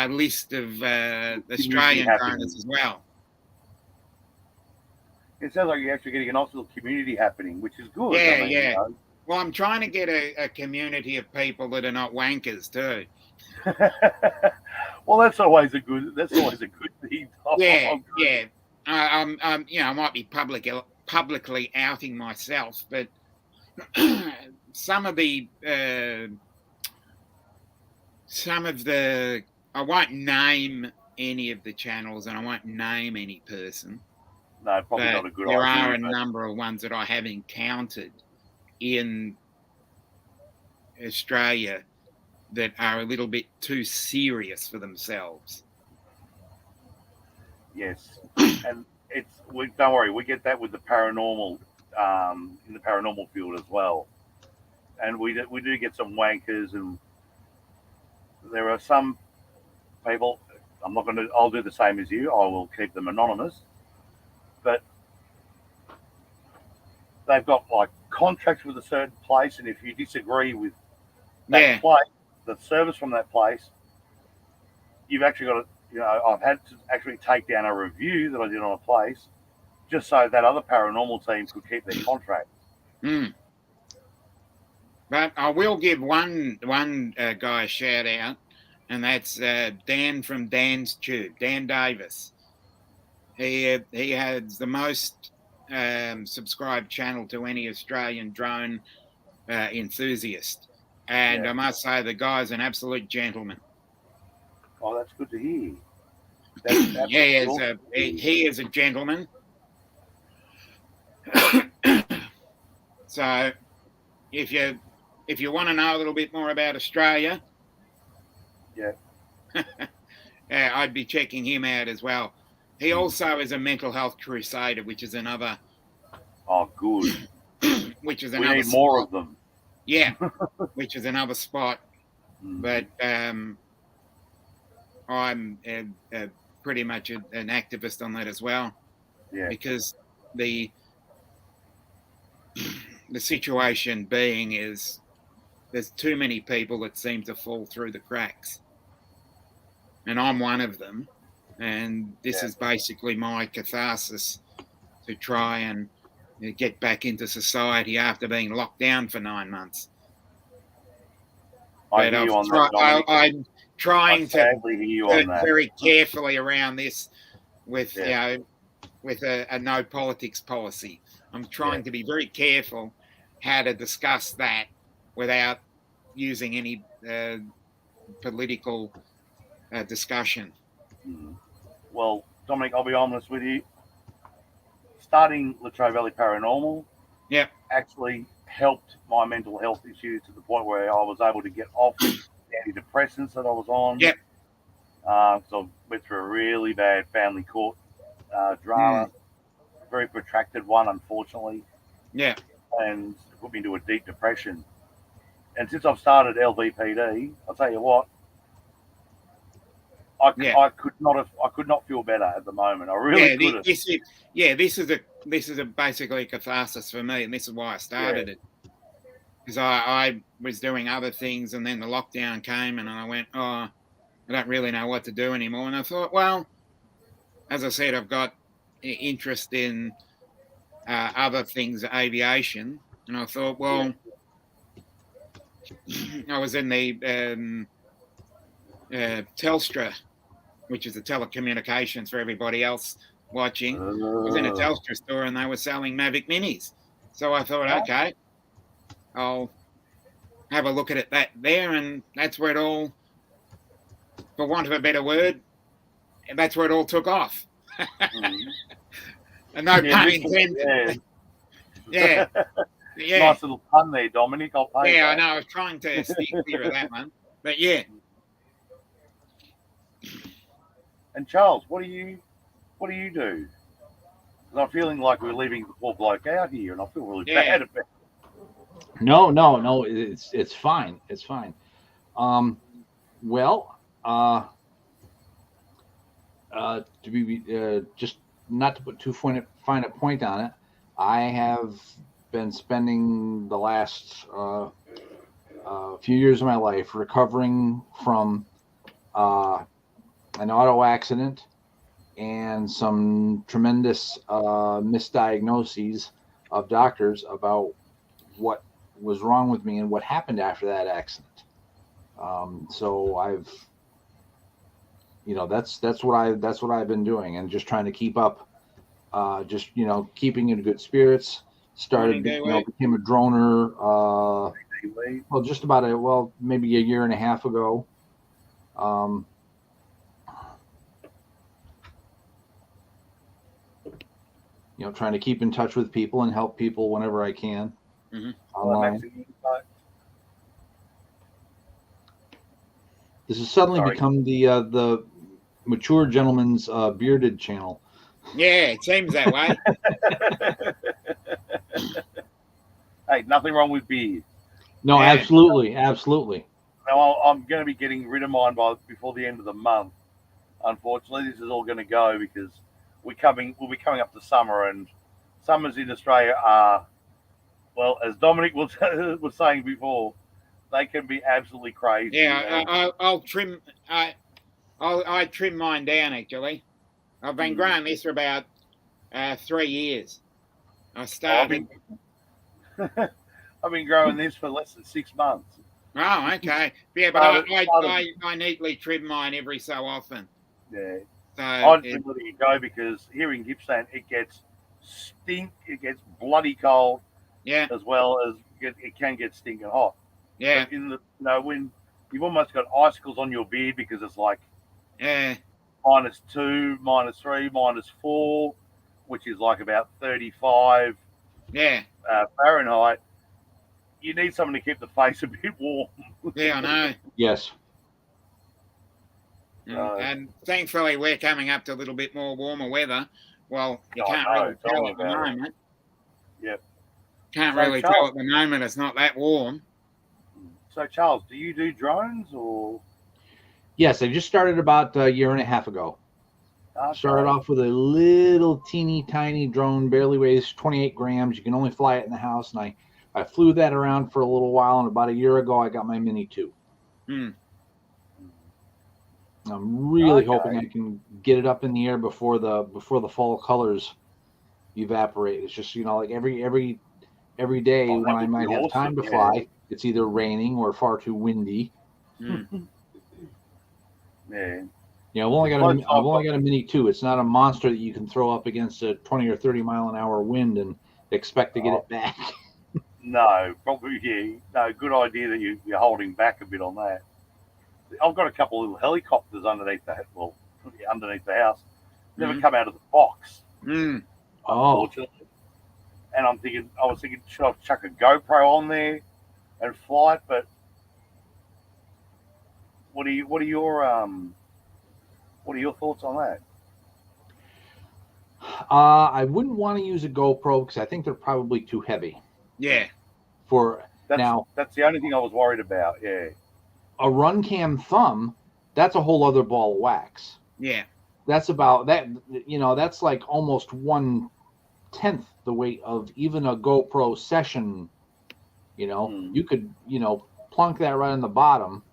list of Australian droners as well. It sounds like you're actually getting a nice little community happening, which is good. Yeah, I mean, yeah. you know. Well, I'm trying to get a community of people that are not wankers too. Well, that's always a good thing. Yeah, yeah. I might be publicly outing myself, but some of the I won't name any of the channels and I won't name any person. No, probably but not a good there idea. are a number of ones that I have encountered in Australia that are a little bit too serious for themselves. Yes, and don't worry, we get that with the paranormal, in the paranormal field as well, and we do get some wankers, and there are some people. I'll do the same as you. I will keep them anonymous, but they've got like contracts with a certain place, and if you disagree with that place, the service from that place, you've actually got to. I've had to actually take down a review that I did on a place just so that other paranormal team could keep their contract. Mm. But I will give one guy a shout out, and that's Dan from Dan's Tube, Dan Davis. He has the most subscribed channel to any Australian drone enthusiast, and Yeah. I must say the guy's an absolute gentleman. Oh, that's good to hear. That's Yeah, awesome. he is a gentleman. So, if you want to know a little bit more about Australia, Yeah. I'd be checking him out as well. He also is a mental health crusader, which is another. Oh, good. Which is We another. need more of them. Yeah, which is another spot. Mm. But I'm pretty much an activist on that as well. Yeah. Because the situation being is there's too many people that seem to fall through the cracks, and I'm one of them. And this is basically my catharsis to try and get back into society after being locked down for 9 months. I hear you on that, Dominic. I'm trying to sadly hear you on that. very carefully around this with Yeah. with a no politics policy. I'm trying to be very careful how to discuss that without using any political discussion. Mm. Well, Dominic, I'll be honest with you. Starting Latrobe Valley Paranormal actually helped my mental health issues to the point where I was able to get off the antidepressants that I was on. Yep. So I went through a really bad family court drama, very protracted one, unfortunately. Yeah. And it put me into a deep depression. And since I've started LVPD, I'll tell you what, I could not feel better at the moment. I really couldn't. This is basically a catharsis for me, and this is why I started it. Because I was doing other things, and then the lockdown came, and I went, I don't really know what to do anymore. And I thought, well, as I said, I've got interest in other things, aviation, and I thought, well, I was in the Telstra, which is the telecommunications for everybody else watching. I was in a Telstra store and they were selling Mavic Minis. So I thought, okay, I'll have a look at it there, and that's where it all, for want of a better word, that's where it all took off. And no pun intended. Yeah. Nice little pun there, Dominic. I'll pay I that. know. I was trying to steer clear of that one. But yeah. And Charles, what do you do? Because I'm feeling like we're leaving the poor bloke out here, and I feel really bad about it. No, it's fine. It's fine. To be just not to put too fine a point on it, I have been spending the last few years of my life recovering from an auto accident and some tremendous misdiagnoses of doctors about what was wrong with me and what happened after that accident. So I've, that's what I've been doing, and just trying to keep up, keeping in good spirits. Became a droner. Just about maybe a year and a half ago. Trying to keep in touch with people and help people whenever I can. Online. This has suddenly become the mature gentleman's bearded channel. Yeah, it seems that way. Hey, nothing wrong with beard. No, absolutely. Now, I'm going to be getting rid of mine before the end of the month. Unfortunately, this is all going to go because we'll be coming up to summer, and summers in Australia are, well, as Dominic was saying before, they can be absolutely crazy. Yeah, I'll trim. I trim mine down actually. I've been growing this for about 3 years. I Oh, started. I've been growing this for less than 6 months. Oh, okay. Yeah, but I neatly trim mine every so often. Yeah. So I'd been letting it go because here in Gippsland it gets bloody cold, yeah, as well as it can get stinking hot. yeah, But in the when you've almost got icicles on your beard because it's like yeah, -2, -3, -4, which is like about 35 yeah, Fahrenheit. You need something to keep the face a bit warm. yeah. I know. Yes. And thankfully, we're coming up to a little bit more warmer weather. Well, you can't really tell at the moment. Yep. Can't really tell at the moment. It's not that warm. So, Charles, do you do drones or? Yes, I just started about a year and a half ago. Okay. Started off with a little teeny tiny drone, barely weighs 28 grams. You can only fly it in the house, and I flew that around for a little while. And about a year ago, I got my Mini 2. I'm really hoping I can get it up in the air before the fall colors evaporate. It's just like every day when I might have time to fly, it's either raining or far too windy. Yeah. I've only got a Mini 2. It's not a monster that you can throw up against a 20 or 30 mile an hour wind and expect to get it back. No, probably no. Good idea that you're holding back a bit on that. I've got a couple of little helicopters underneath the house. Never come out of the box. Unfortunately. And I was thinking, should I chuck a GoPro on there and fly it? But what are your thoughts on that? I wouldn't want to use a GoPro because I think they're probably too heavy. Yeah. That's the only thing I was worried about. Yeah. A run cam thumb, that's a whole other ball of wax. Yeah. That's about that. That's like almost 1/10 the weight of even a GoPro session. You could plunk that right on the bottom.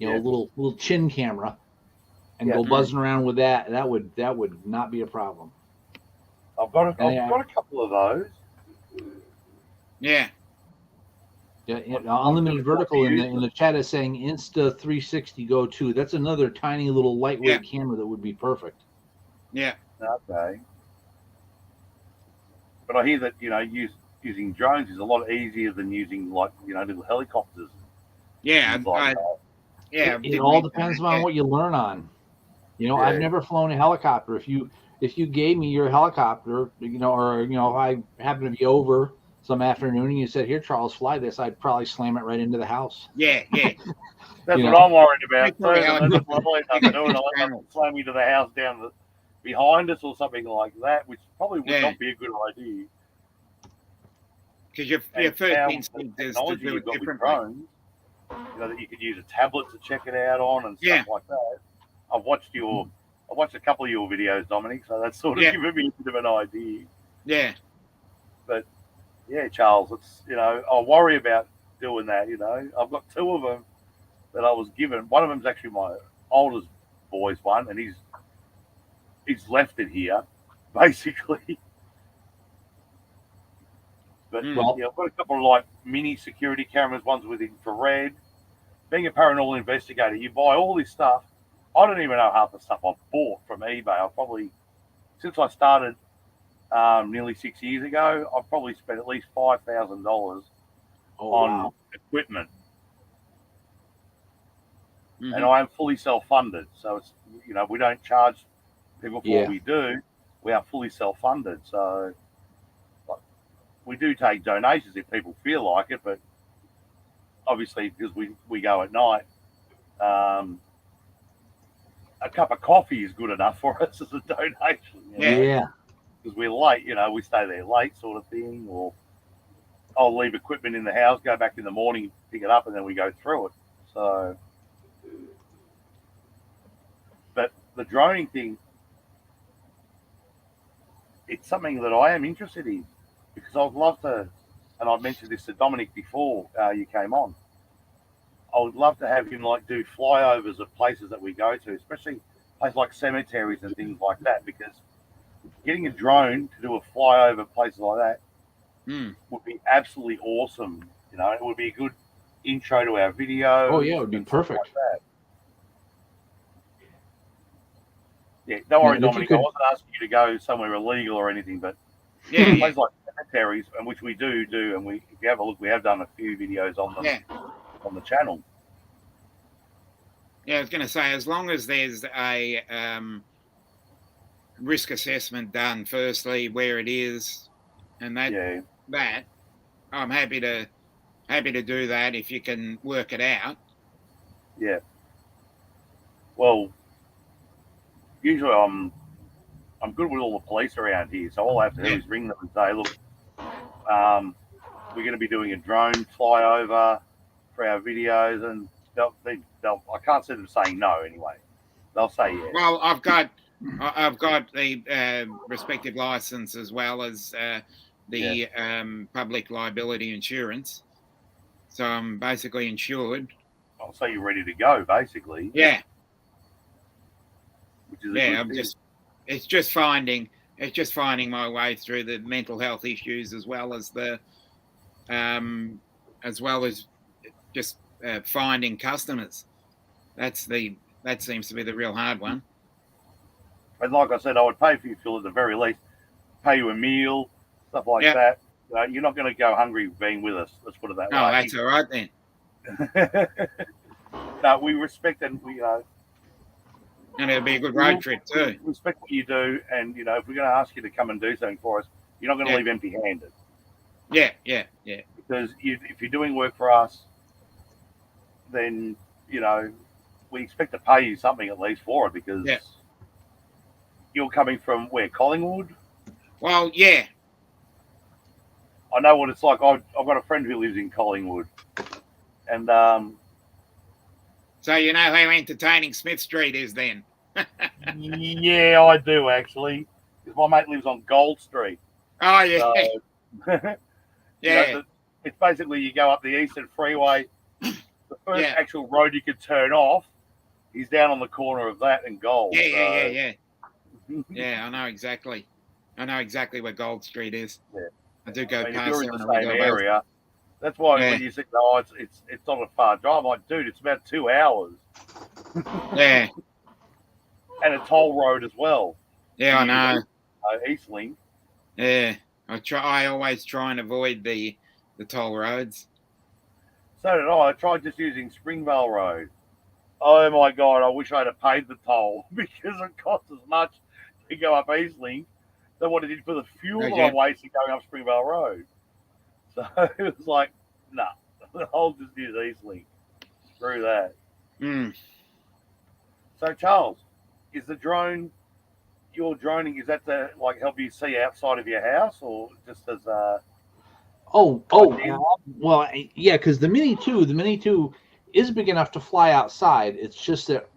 A little chin camera, and go buzzing around with that. That would not be a problem. I've got a couple of those. Yeah. Yeah, Unlimited Vertical in the chat is saying Insta360 Go 2. That's another tiny little lightweight camera that would be perfect. Yeah. Okay. But I hear that using drones is a lot easier than using little helicopters. Yeah. It all depends on what you learn on. I've never flown a helicopter. If you gave me your helicopter, or if I happen to be over some afternoon and you said, "Here, Charles, fly this," I'd probably slam it right into the house. Yeah. That's what I'm worried about. That's what I end up doing. I end up slamming to the house down behind us or something like that, which probably would not be a good idea. Because your first instinct is to do it differently. That you could use a tablet to check it out on and stuff like that. I've watched a couple of your videos, Dominic, so that's sort of given me a bit of an idea. Yeah. But yeah, Charles, it's I worry about doing that. I've got 2 of them that I was given. One of them's actually my oldest boy's one, and he's left it here, basically. But I've got a couple of mini security cameras, ones with infrared. Being a paranormal investigator, you buy all this stuff. I don't even know half the stuff I've bought from eBay. I've probably, since I started nearly 6 years ago, I've probably spent at least $5,000 on equipment. And I am fully self-funded. So it's we don't charge people for what we do. We are fully self-funded. So we do take donations if people feel like it, but obviously because we go at night, a cup of coffee is good enough for us as a donation. Because we're late, we stay there late, sort of thing, or I'll leave equipment in the house, go back in the morning, pick it up, and then we go through it. So, but the droning thing, it's something that I am interested in because I'd love to, and I've mentioned this to Dominic before you came on. I would love to have him do flyovers of places that we go to, especially places like cemeteries and things like that, because getting a drone to do a flyover places like that Mm. would be absolutely awesome. You know, it would be a good intro to our videos. Oh yeah, it would be and stuff perfect. like that. Yeah, don't Now, worry, if you Dominic. could- I wasn't asking you to go somewhere illegal or anything, but Yeah, yeah, places like cemeteries, and which we do, and if you have a look, we have done a few videos on them yeah. on the channel. Yeah, I was going to say, as long as there's a risk assessment done, firstly, where it is, and Yeah, that I'm happy to do that if you can work it out. yeah. Well, usually I'm good with all the police around here, so all I have to do Yeah. is ring them and say, look, we're going to be doing a drone flyover for our videos, and they'll I can't see them saying no anyway. They'll say yeah. Well, I've got the respective license as well as the public liability insurance, so I'm basically insured. I'll say you're ready to go, basically. Yeah, Which is a yeah. good thing. It's just finding my way through the mental health issues as well as just finding customers. That seems to be the real hard one. And like I said, I would pay for you, Phil, at the very least. Pay you a meal, stuff like Yeah. that. You're not going to go hungry being with us. Let's put it that Oh, way. that's all right then. No, we respect and we And it'll be a good road trip too. we respect what you do, and if we're going to ask you to come and do something for us, you're not going to Yeah. leave empty-handed. Yeah. Because if you're doing work for us, then we expect to pay you something at least for it, because Yeah. you're coming from where, Collingwood? Well, yeah. I know what it's like. I've got a friend who lives in Collingwood, and So you know how entertaining Smith Street is then. yeah, I do actually. Because my mate lives on Gold Street. Oh yeah. So, Yeah. it's basically you go up the Eastern Freeway. The first Yeah. actual road you could turn off is down on the corner of that and Gold. Yeah. Yeah, I know exactly. Where Gold Street is. Yeah. I do go I mean, if past you're there in the on a same regular basis. area, that's why Yeah. when you say, "Oh, it's not a far drive," I'm like, dude, it's about 2 hours, Yeah. and a toll road as well. Yeah, I know. Eastlink. Yeah. I always try and avoid the toll roads. So did I. I tried just using Springvale Road. Oh my god! I wish I'd have paid the toll because it costs as much to go up Eastlink than what it did for the fuel that Okay. I wasted going up Springvale Road. So it was like, nah, I'll just use Eastlink. Screw that. Mm. So Charles, is the drone your droning? Is that to help you see outside of your house, or just as well, yeah, because the Mini 2 is big enough to fly outside. It's just that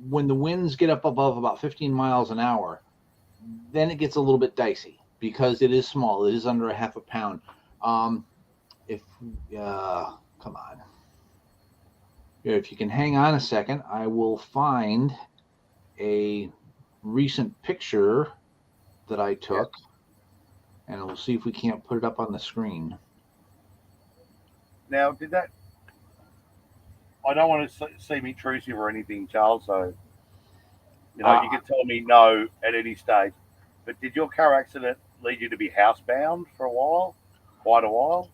when the winds get up above about 15 miles an hour, then it gets a little bit dicey because it is small. It is under a half a pound. Come on. Here, if you can hang on a second, I will find a recent picture that I took, and we'll see if we can't put it up on the screen. now? Did that? I don't want to seem intrusive or anything, Charles. So you can tell me no at any stage. But did your car accident lead you to be housebound for a while? Quite a while?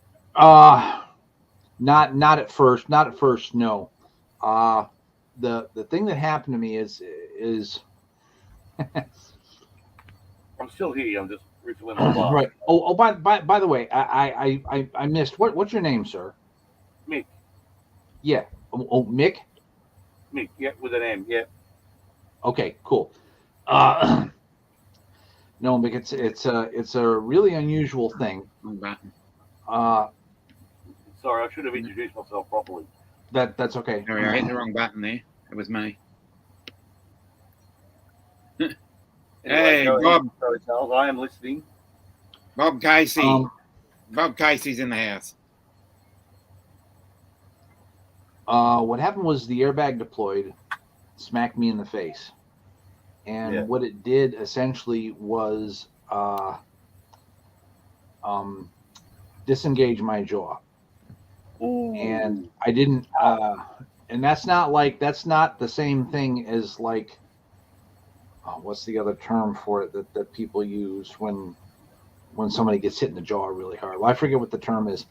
Not at first. Not at first. No. The thing that happened to me is I'm still here. I'm just refilling my glass. right. Oh. By the way, I missed. What's your name, sir? Mick. Yeah. Oh, Mick. Mick. Yeah, with an M. Yeah. Okay. Cool. No, Mick. It's a really unusual thing. Wrong button. Sorry, I should have introduced myself properly. That's okay. Sorry, I hit the wrong button there. It was me. Hey, go ahead. Bob. Sorry, Charles. I am listening. Bob Casey. Um, Bob Casey's in the house. What happened was the airbag deployed, smacked me in the face. and Yeah. what it did essentially was disengage my jaw. And Ooh. I didn't, and that's not the same thing as like, oh, what's the other term for it that people use when somebody gets hit in the jaw really hard? Well, I forget what the term is.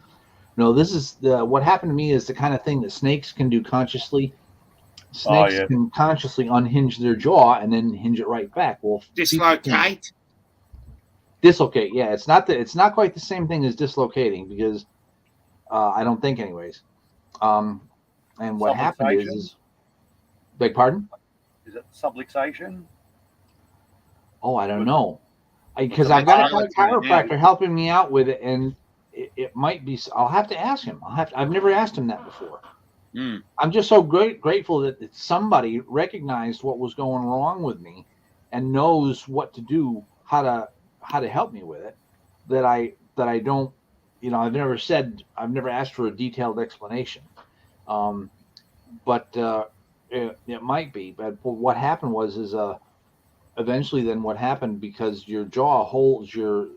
No, this is what happened to me is the kind of thing that snakes can do consciously. Oh Snakes yeah. can consciously unhinge their jaw and then hinge it right back. Well, people can't. Dislocate. Dislocate. Yeah, it's not quite the same thing as dislocating because I don't think, anyways. And what happened Subluxation. is beg pardon. Is it subluxation? Oh, I don't With know. Because the I've got a Pilot's in it now. chiropractor helping me out with it, and it might be. I'll have to ask him. I've never asked him that before. Mm. I'm just so grateful that somebody recognized what was going wrong with me, and knows what to do, how to help me with it. That I don't, I've never asked for a detailed explanation, but it might be. But what happened is eventually then what happened, because your jaw holds your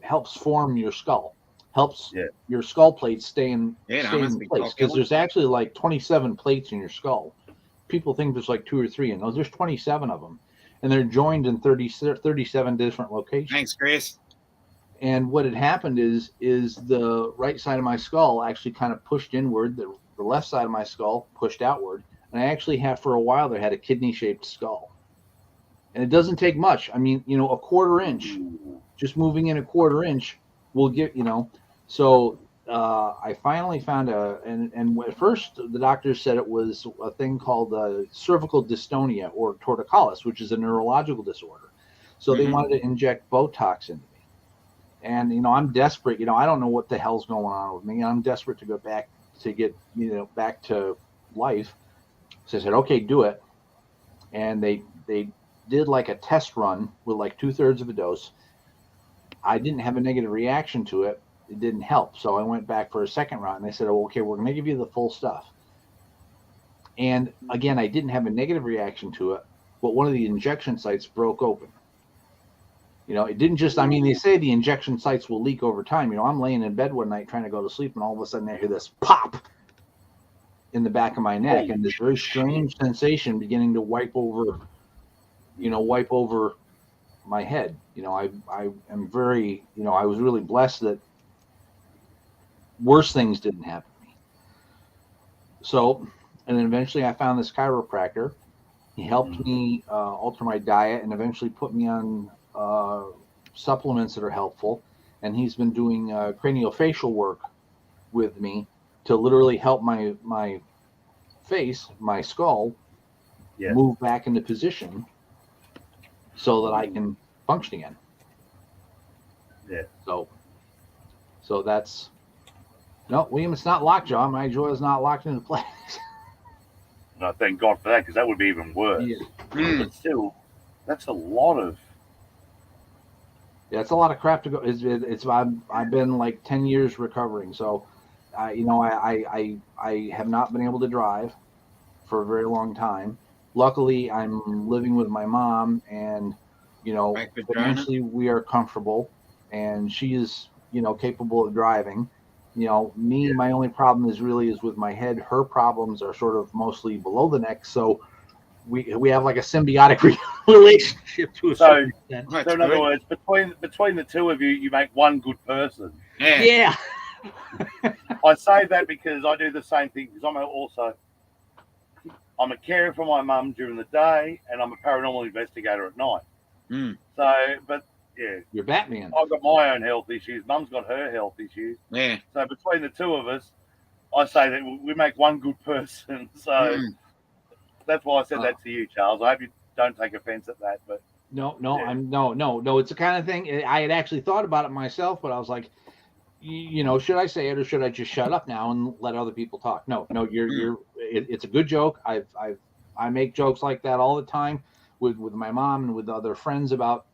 helps form your skull, helps Yeah. your skull plates stay Yeah, that in must be place, because popular. there's actually like 27 plates in your skull. People think there's like 2 or 3, and there's 27 of them, and they're joined in 37 different locations. Thanks, Chris. And what had happened is the right side of my skull actually kind of pushed inward, the left side of my skull pushed outward, and I actually for a while there had a kidney shaped skull. And it doesn't take much. I mean, a quarter inch, just moving in a quarter inch will get, So I finally found and at first the doctor said it was a thing called cervical dystonia or torticollis, which is a neurological disorder. So they wanted to inject Botox into me. And, I'm desperate. I don't know what the hell's going on with me. I'm desperate to go back to get, back to life. So I said, okay, do it. And they did like a test run with like 2/3 of a dose. I didn't have a negative reaction to it. It didn't help. So I went back for a second round, and they said, oh, okay, we're going to give you the full stuff. And again, I didn't have a negative reaction to it, but one of the injection sites broke open. It didn't just, they say the injection sites will leak over time. I'm laying in bed one night trying to go to sleep, and all of a sudden I hear this pop in the back of my neck, and this very strange sensation beginning to wipe over my head. I am very, I was really blessed that worse things didn't happen to me. So, and then eventually I found this chiropractor. He helped me alter my diet and eventually put me on supplements that are helpful. And he's been doing craniofacial work with me to literally help my face, my skull, move back into position so that I can function again. Yeah. So that's no, William. It's not lockjaw. My jaw is not locked into place. No, thank God for that, because that would be even worse. Yeah. But still, that's a lot of. Yeah, it's a lot of crap to go. I've been like 10 years recovering, so I have not been able to drive for a very long time. Luckily, I'm living with my mom, and financially we are comfortable, and she is capable of driving. My only problem is with my head. Her problems are sort of mostly below the neck, so we have like a symbiotic relationship to a certain extent. So in other words, between the two of you, you make one good person. Yeah. I say that because I do the same thing, because I'm a carer for my mum during the day, and I'm a paranormal investigator at night. So, but yeah, you're Batman. I've got my own health issues. Mum's got her health issues. Yeah. So between the two of us, I say that we make one good person. So that's why I said that to you, Charles. I hope you don't take offense at that. But no. It's the kind of thing I had actually thought about it myself, but I was like, should I say it or should I just shut up now and let other people talk? No, it's a good joke. I make jokes like that all the time with my mom and with other friends about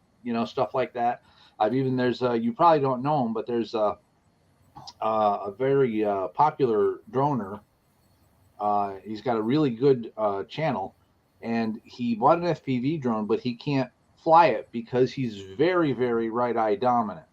stuff like that. There's you probably don't know him, but there's a very popular droner. He's got a really good channel, and he bought an FPV drone, but he can't fly it because he's very, very right eye dominant,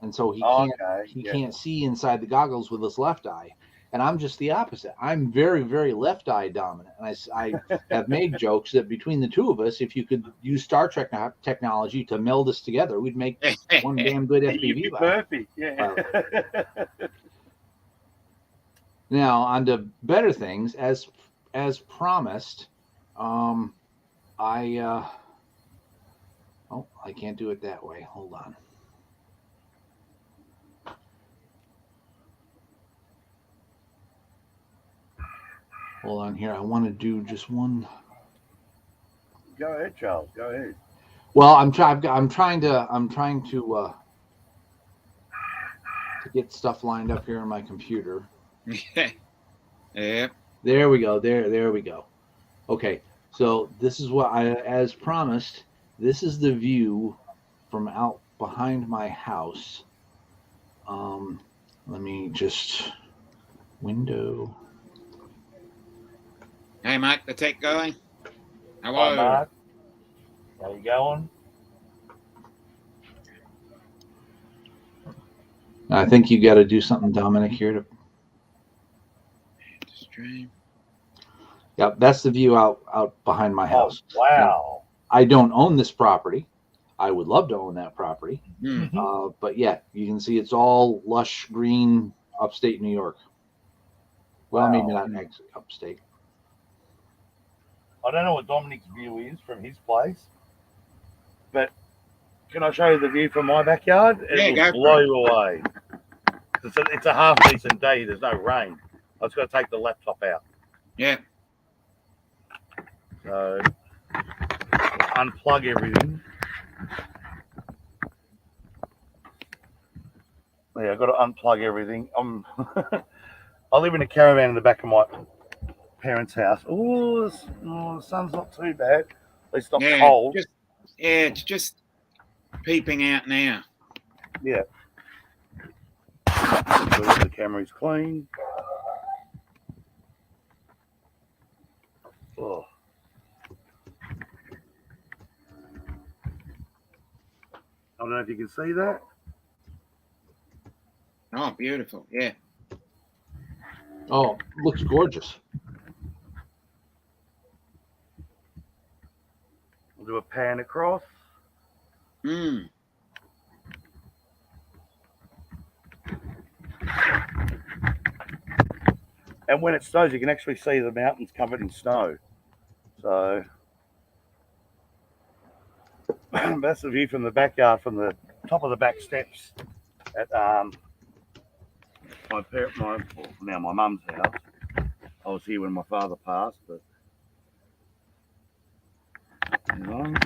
and so he can't see inside the goggles with his left eye. And I'm just the opposite. I'm very, very left eye dominant. And I have made jokes that between the two of us, if you could use Star Trek technology to meld us together, we'd make one damn good FPV. Perfect. Yeah. Now, on to better things. As promised, I can't do it that way. Hold on. Hold on here. I want to do just one. Go ahead, Charles. Go ahead. Well, I'm trying to get stuff lined up here on my computer. Yeah. There we go. There we go. Okay. So this is what as promised, this is the view from out behind my house. Let me just window. Hey, Mike, the tech guy. Hello. Hi, Mark. How you going? I think you got to do something, Dominic, here to. Stream. Yep, that's the view out behind my house. Oh, wow. Now, I don't own this property. I would love to own that property. Hmm. But yeah, you can see it's all lush green upstate New York. Well, Wow. maybe not upstate. I don't know what Dominic's view is from his place, but can I show you the view from my backyard? Yeah, It go will blow you away. It's a half decent day. There's no rain. I just got to take the laptop out. Yeah. So unplug everything. Yeah, I've got to unplug everything. I live in a caravan in the back of my parents' house. Oh, the sun's not too bad. At least not cold. It's just peeping out now. Yeah. The camera's clean. Oh. I don't know if you can see that. Oh, beautiful. Yeah. Oh, looks gorgeous. We'll do a pan across. Hmm. And when it snows, you can actually see the mountains covered in snow. So that's the view from the backyard, from the top of the back steps at my mum's house. I was here when my father passed, but hang on.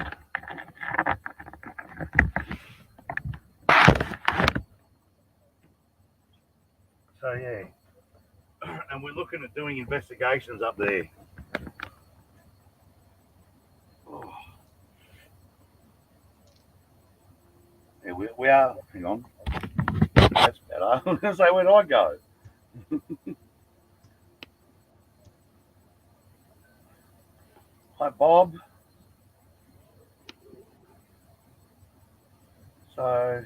So yeah, and we're looking at doing investigations up there. Oh. Yeah, we are. Hang on. That's better. I was going to say, where do I go? Hi, Bob. So.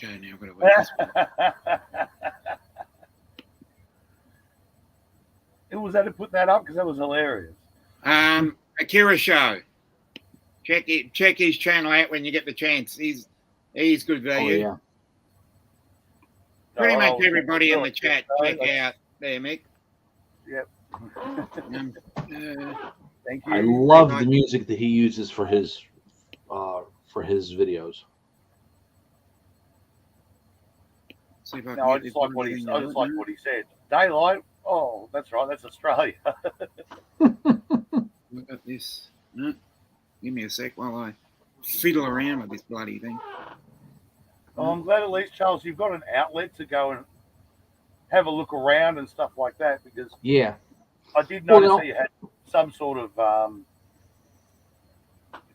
Okay, now I've got to wait this one. Who was that to put that up? Because that was hilarious. Akira Show. Check his channel out when you get the chance. He's good value. Oh yeah. Pretty much everybody in the chat check out there, Mick. Yep. Thank you. I love the music that he uses for his videos. No, I just like what he said. Daylight. Oh, that's right. That's Australia. Look at this. No, give me a sec while I fiddle around with this bloody thing. Well, I'm glad at least, Charles, you've got an outlet to go and have a look around and stuff like that, because yeah, I did notice that you had some sort of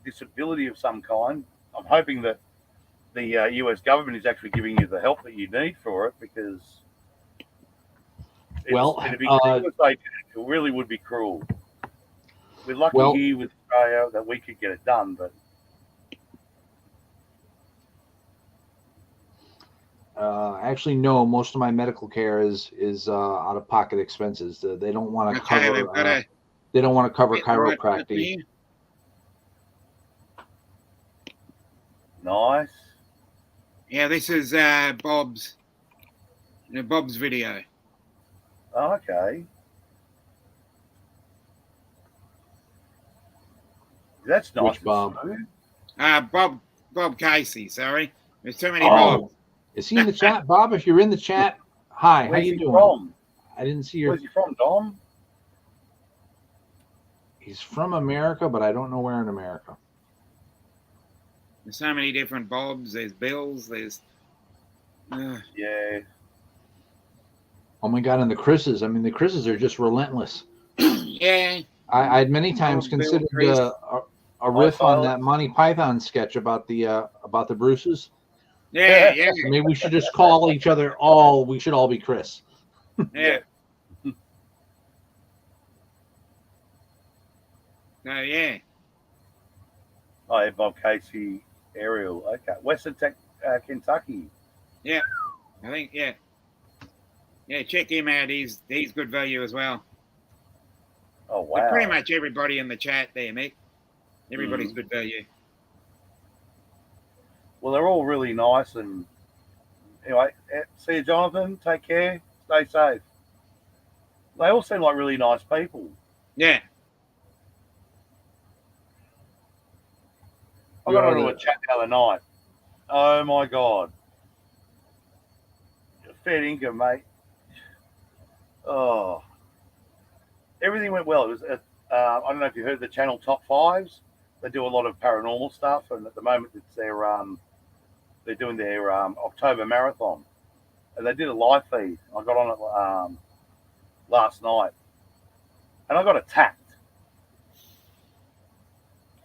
disability of some kind. I'm hoping that the US government is actually giving you the help that you need for it, because it really would be cruel. we're lucky Well- here with Australia that we could get it done, but Actually, no. Most of my medical care is out of pocket expenses. They don't want to Okay, they've cover. got a They don't want to cover bit right chiropractic. here. nice. Yeah, this is Bob's video. Oh, okay. That's nice. Which Bob? Bob Casey. Sorry, there's too many Oh, Bobs. is he in the chat, Bob? If you're in the chat, hi. Where's how you he doing? from? I didn't see your. Where's he from, Dom? He's from America, but I don't know where in America. There's so many different Bobs. There's Bills. There's Yeah. Oh my God! And the Chris's. I mean, the Chris's are just relentless. yeah. I'd many times Oh, Bill considered Chris. a riff on Silas. that Monty Python sketch about the Bruces. Yeah, yeah, Maybe we should just call each other all. We should all be Chris. yeah. So yeah, Oh, yeah, Bob Casey, Ariel. Okay. Western Kentucky. I think yeah. Check him out. He's good value as well. Oh, But wow. pretty much everybody in the chat there, Mick. Everybody's Mm. good value. Well, they're all really nice. And anyway, see you, Jonathan. Take care. Stay safe. They all seem like really nice people. Yeah. I got into a chat the other night. Oh my God. Fair income, mate. Oh. Everything went well. It was I don't know if you heard the channel Top Fives. They do a lot of paranormal stuff, and at the moment it's they're doing their October marathon, and they did a live feed. I got on it last night, and I got attacked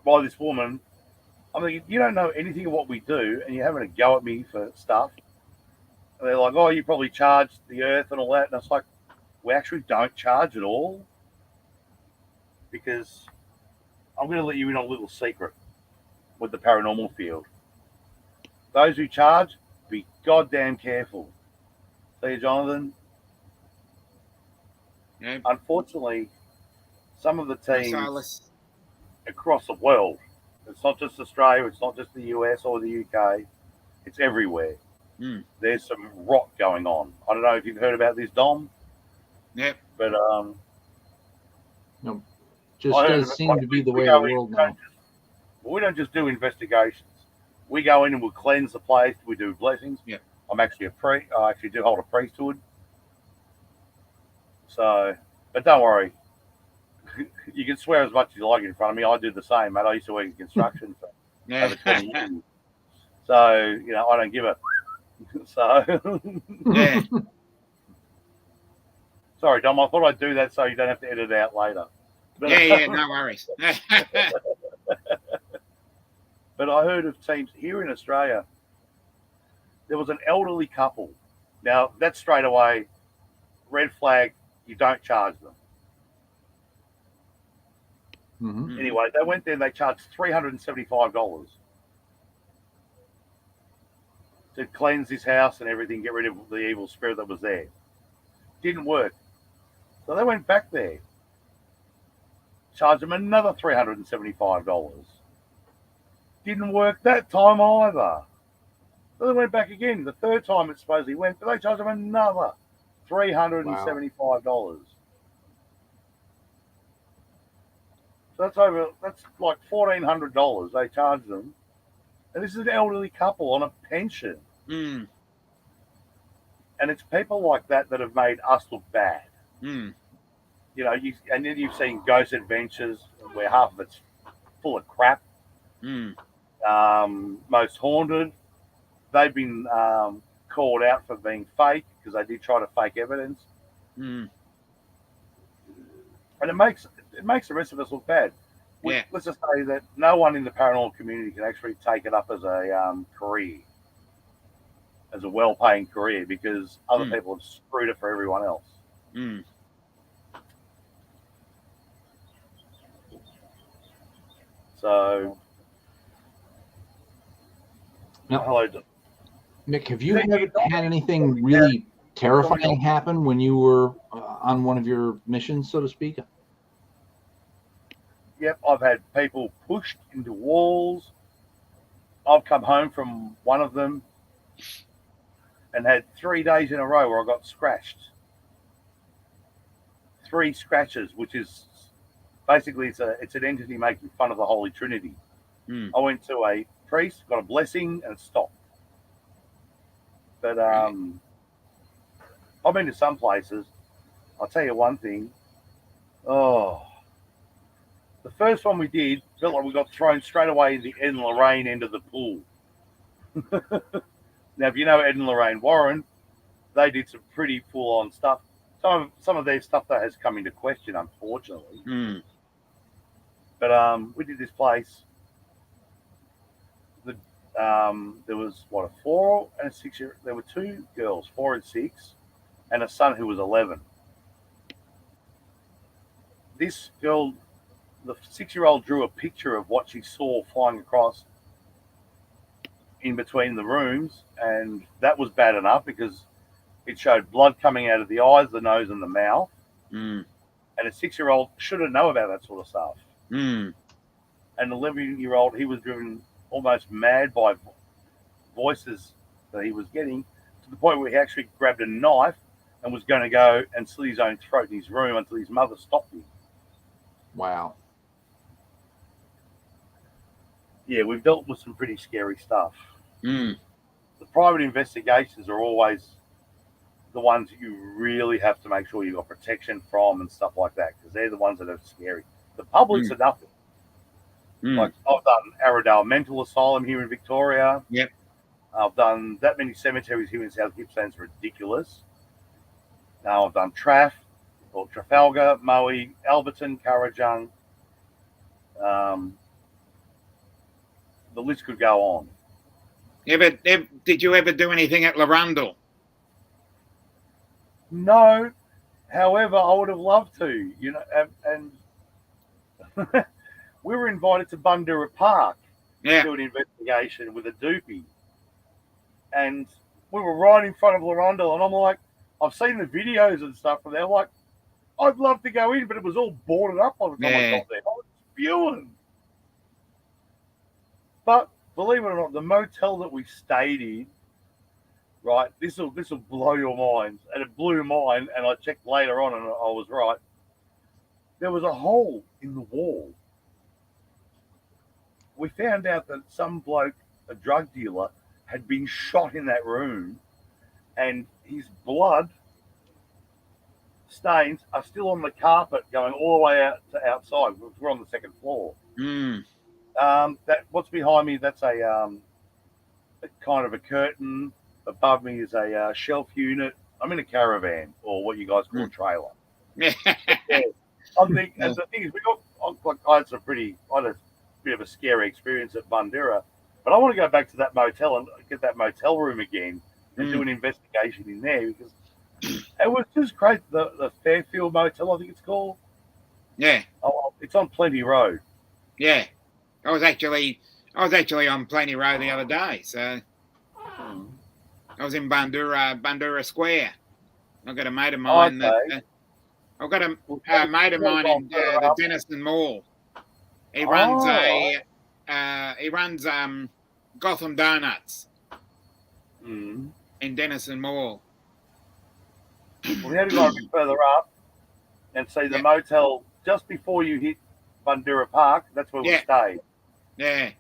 by this woman. I'm like, you don't know anything of what we do, and you're having a go at me for stuff. And they're like, oh, you probably charge the earth and all that. And it's like, we actually don't charge at all, because I'm going to let you in on a little secret with the paranormal field. Those who charge, be goddamn careful. See you, Jonathan. Yeah. Unfortunately, some of the teams Silas. across the world, it's not just Australia, it's not just the US or the UK, it's everywhere. Mm. There's some rot going on. I don't know if you've heard about this, Dom, Yep. but Just I heard does of it. seem Like, to be the we way go of the in, world we now. don't we don't just do investigations. We go in and we'll cleanse the place. We do blessings. Yeah. I'm actually I actually do hold a priesthood. So, but don't worry. You can swear as much as you like in front of me. I do the same, mate. I used to work in construction for Yeah. over 20 years. So, I don't give a. So, Yeah. sorry, Dom. I thought I'd do that so you don't have to edit it out later. But, Yeah. No worries. But I heard of teams here in Australia. There was an elderly couple. Now, that's straight away red flag. You don't charge them. Mhm. Anyway, they went there and they charged $375 to cleanse his house and everything, get rid of the evil spirit that was there. Didn't work. So they went back there, charged them another $375. Didn't work that time either. So they went back again. The third time it supposedly went, but they charged them another $375. So that's like $1,400 they charged them. And this is an elderly couple on a pension. Mm. And it's people like that that have made us look bad. Mm. And then you've seen Ghost Adventures where half of it's full of crap. Mm. Most Haunted, they've been called out for being fake because they did try to fake evidence. Mm. And it makes the rest of us look bad. Yeah. Let's just say that no one in the paranormal community can actually take it up as a career, as a well-paying career, because other people have screwed it for everyone else. Mm. So, Now, hello. Nick, have you had anything really terrifying happen when you were on one of your missions, so to speak? Yep, I've had people pushed into walls. I've come home from one of them and had 3 days in a row where I got scratched. 3 scratches, which is basically it's an entity making fun of the Holy Trinity. I went to a priest, got a blessing, and it stopped. But I've been to some places. I'll tell you one thing. Oh, the first one we did felt like we got thrown straight away in the Ed and Lorraine end of the pool. Now, if you know Ed and Lorraine Warren, they did some pretty full-on stuff. Some of their stuff that has come into question, unfortunately. But we did this place. There was a 4 and a 6 year. There were 2 girls, 4 and 6, and a son who was 11. This girl, the 6-year-old, drew a picture of what she saw flying across in between the rooms, and that was bad enough because it showed blood coming out of the eyes, the nose, and the mouth. And a 6-year-old shouldn't know about that sort of stuff. An 11-year-old, he was driven almost mad by voices that he was getting, to the point where he actually grabbed a knife and was going to go and slit his own throat in his room until his mother stopped him. Wow. Yeah, we've dealt with some pretty scary stuff. Mm. The private investigations are always the ones that you really have to make sure you've got protection from and stuff like that, because they're the ones that are scary. The public's are nothing. Like, I've done Arradale Mental Asylum here in Victoria. Yep. I've done that many cemeteries here in South Gippsland's ridiculous. Now I've done Trafalgar, Moe, Alberton, Currajong. The list could go on. Did you ever do anything at Larundel? No. However, I would have loved to, and we were invited to Bundoora Park to do an investigation with a doopy. And we were right in front of Larundel, and I'm like, I've seen the videos and stuff from there. I'm like, I'd love to go in, but it was all boarded up by the time I got there. I was spewing. But believe it or not, the motel that we stayed in, right, this will blow your minds. And it blew mine, and I checked later on and I was right. There was a hole in the wall. We found out that some bloke, a drug dealer, had been shot in that room, and his blood stains are still on the carpet going all the way out to outside. We're on the 2nd floor. That what's behind me, that's a kind of a curtain. Above me is a shelf unit. I'm in a caravan, or what you guys call a trailer. Yeah. And the thing is, I had a bit of a scary experience at Bundoora, but I want to go back to that motel and get that motel room again and do an investigation in there, because it was just great. The Fairfield Motel, I think it's called. Yeah. Oh, it's on Plenty Road. Yeah. I was actually on Plenty Road the other day, so I was in Bundoora Square. I've got a mate of mine I've got a mate of mine in the Denison Mall. He runs Gotham Donuts in Denison Mall. Well, we had to go a bit further up and see the motel just before you hit Bundoora Park. That's where we stayed. Yeah.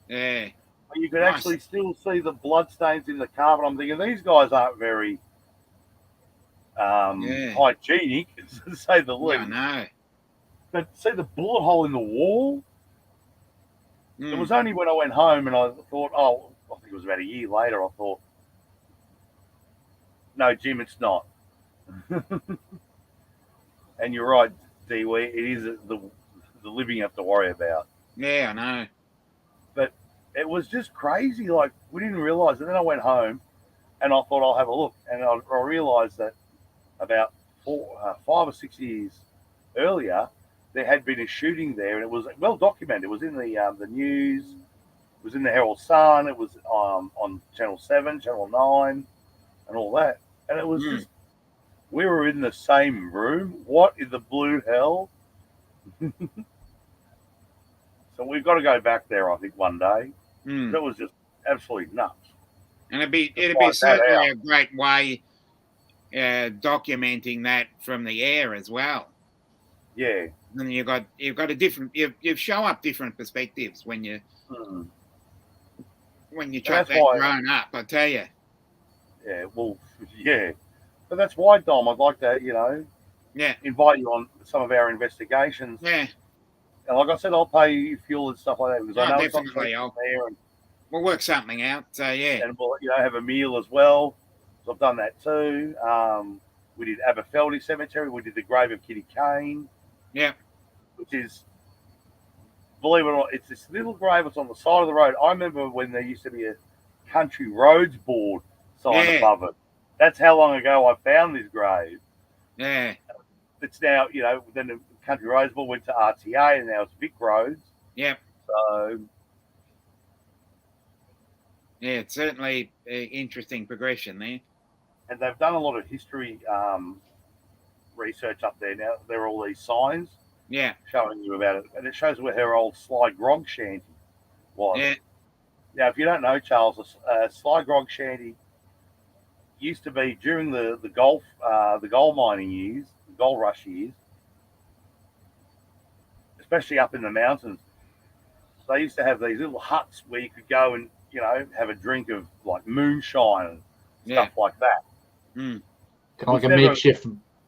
Yeah. You could actually still see the blood stains in the carpet. I'm thinking, these guys aren't very hygienic, to say the least. I know. But see the bullet hole in the wall? It was only when I went home and I thought, I think it was about a year later, I thought, no, Jim, it's not. And you're right, Dee-Wee, it is the living you have to worry about. Yeah, I know. But it was just crazy. Like, we didn't realize. And then I went home and I thought, I'll have a look. And I realized that about 5 or 6 years earlier, there had been a shooting there, and it was well documented. It was in the news. It was in the Herald Sun. It was on Channel 7, Channel 9, and all that. And it was Mm. just, we were in the same room. What in the blue hell? So we've got to go back there, I think, one day. Mm. That was just absolutely nuts. And it'd be find that certainly out. a great way documenting that from the air as well. Yeah. And you've got a different you show up different perspectives when you Mm. chop that's that why- drone up. I tell you. Yeah. Well, yeah. But that's why, Dom, I'd like to, Yeah. invite you on some of our investigations. Yeah. And like I said, I'll pay you fuel and stuff like that because I Oh, know it's not definitely. cheap there, and We'll work something out. So yeah. we'll have a meal as well. So I've done that too. We did Aberfeldy Cemetery. We did the grave of Kitty Kane. Yeah. Which is, believe it or not, it's this little grave that's on the side of the road. I remember when there used to be a country roads board sign Yeah. above it. That's how long ago I found this grave. Yeah. It's now, then the country roads board went to RTA, and now it's Vic Roads. Yeah. So Yeah. It's certainly interesting progression there. and they've done a lot of history research up there now. There are all these signs Yeah. showing you about it, and it shows where her old Sly Grog shanty was. Yeah. Now, if you don't know, Charles, Sly Grog shanty used to be during the gold mining years, the gold rush years, especially up in the mountains. They used to have these little huts where you could go and have a drink of like moonshine and stuff like that. Mm. Kind of like a never-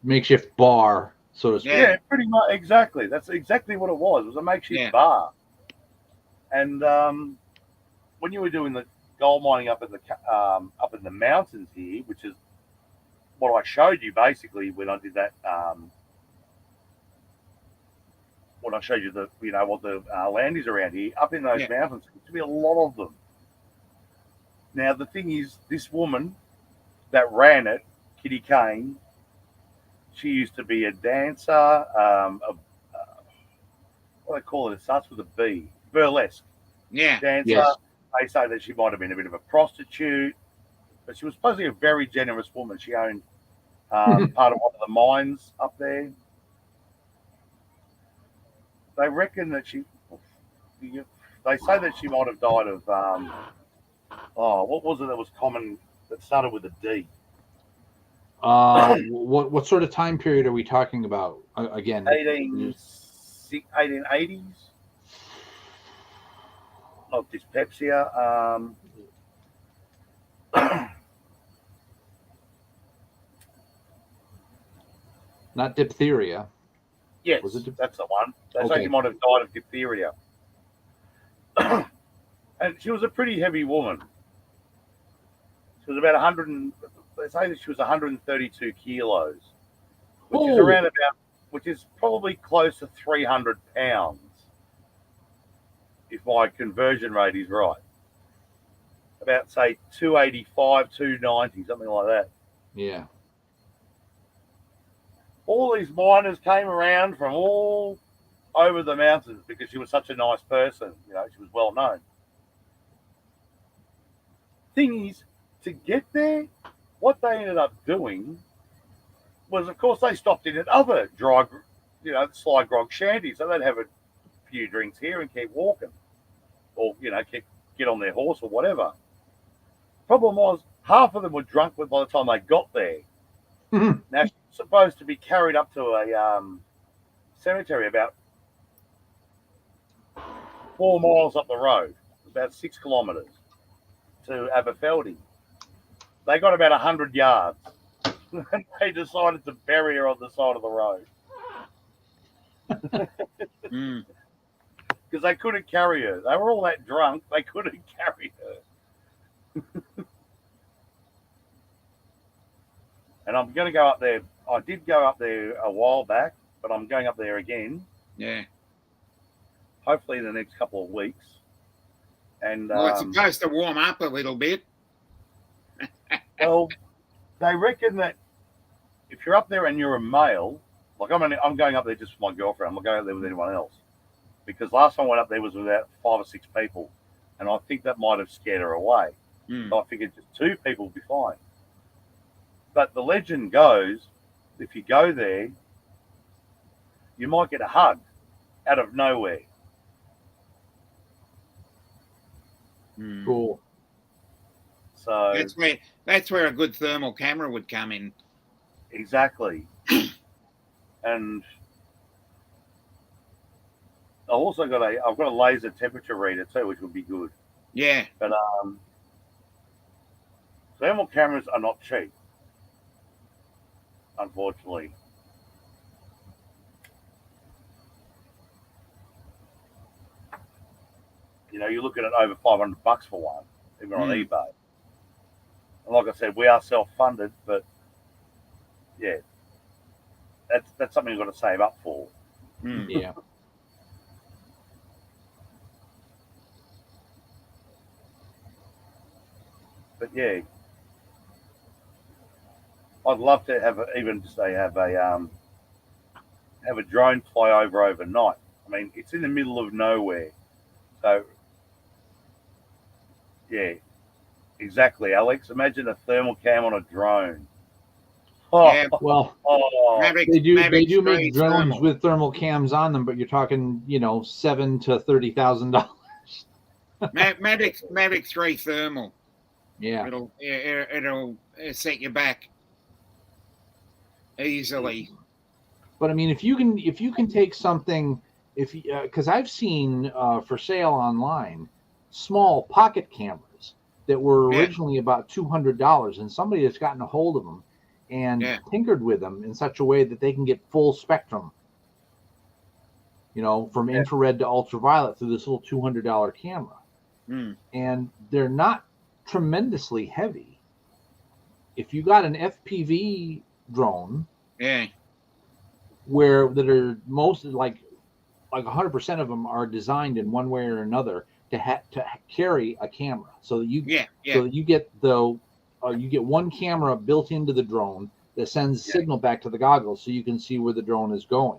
makeshift bar, so to speak. Yeah, pretty much. Exactly. That's exactly what it was. It was a makeshift bar. And when you were doing the gold mining up in the mountains here, which is what I showed you basically when I did that. When I showed you what the land is around here, up in those mountains, there used to be a lot of them. Now the thing is, this woman that ran it, Kitty Kane, she used to be a dancer. What do they call it? It starts with a B. Burlesque. Yeah. Dancer. Yes. They say that she might have been a bit of a prostitute, but she was supposedly a very generous woman. She owned part of one of the mines up there. They reckon that they say that she might have died of, what was it that was common that started with a D? What sort of time period are we talking about? Again, 1880s. Not dyspepsia. not diphtheria. Yes, Was it that's the one. They say Okay. she might have died of diphtheria. And she was a pretty heavy woman. She was about 100 and, they say that she was 132 kilos, which is Oh. around about, which is probably close to 300 pounds, if my conversion rate is right. About, say, 285, 290, something like that. Yeah. All these miners came around from all over the mountains because she was such a nice person. She was well known. Thing is, to get there, what they ended up doing was, of course, they stopped in at other Sly Grog shanties. So they'd have a few drinks here and keep walking, or get on their horse or whatever. Problem was, half of them were drunk by the time they got there. Now she's supposed to be carried up to a cemetery about 4 miles up the road, about 6 kilometres to Aberfeldy. They got about 100 yards. And they decided to bury her on the side of the road Mm. because they couldn't carry her. They were all that drunk, they couldn't carry her. And I'm going to go up there. I did go up there a while back, but I'm going up there again, Yeah. hopefully in the next couple of weeks. And Well, it's supposed to warm up a little bit. well, they reckon that if you're up there and you're a male, Like I'm going up there just for my girlfriend. I'm not going up there with anyone else. Because last time I went up there was with about 5 or 6 people, and I think that might have scared her away. Mm. So I figured just 2 people would be fine. But the legend goes, if you go there, you might get a hug out of nowhere. Mm. Cool. So That's where a good thermal camera would come in. exactly. And I've got a laser temperature reader too, which would be good. Yeah. But thermal cameras are not cheap, unfortunately. You know, you're looking at over $500 for one, even on Mm. eBay. And like I said, we are self-funded, but yeah, that's something you've got to save up for. Mm. Yeah. But yeah, I'd love to have a drone fly over overnight. I mean, it's in the middle of nowhere, so yeah, exactly, Alex. Imagine a thermal cam on a drone. Oh, Yeah. Well, Mavericks, they do Mavericks make 3 drones thermal. with thermal cams on them, but you're talking, $7,000 to $30,000. Mavericks 3 thermal. Yeah. It'll set you back easily. But I mean, if you can take something, because I've seen for sale online small pocket cameras that were Yeah. originally about $200, and somebody has gotten a hold of them and Yeah. tinkered with them in such a way that they can get full spectrum, from infrared to ultraviolet through this little $200 camera. Mm. And they're not tremendously heavy. If you got an FPV drone, Yeah. that are most like 100% of them are designed in one way or another to carry a camera, so that you get you get one camera built into the drone that sends signal back to the goggles, so you can see where the drone is going.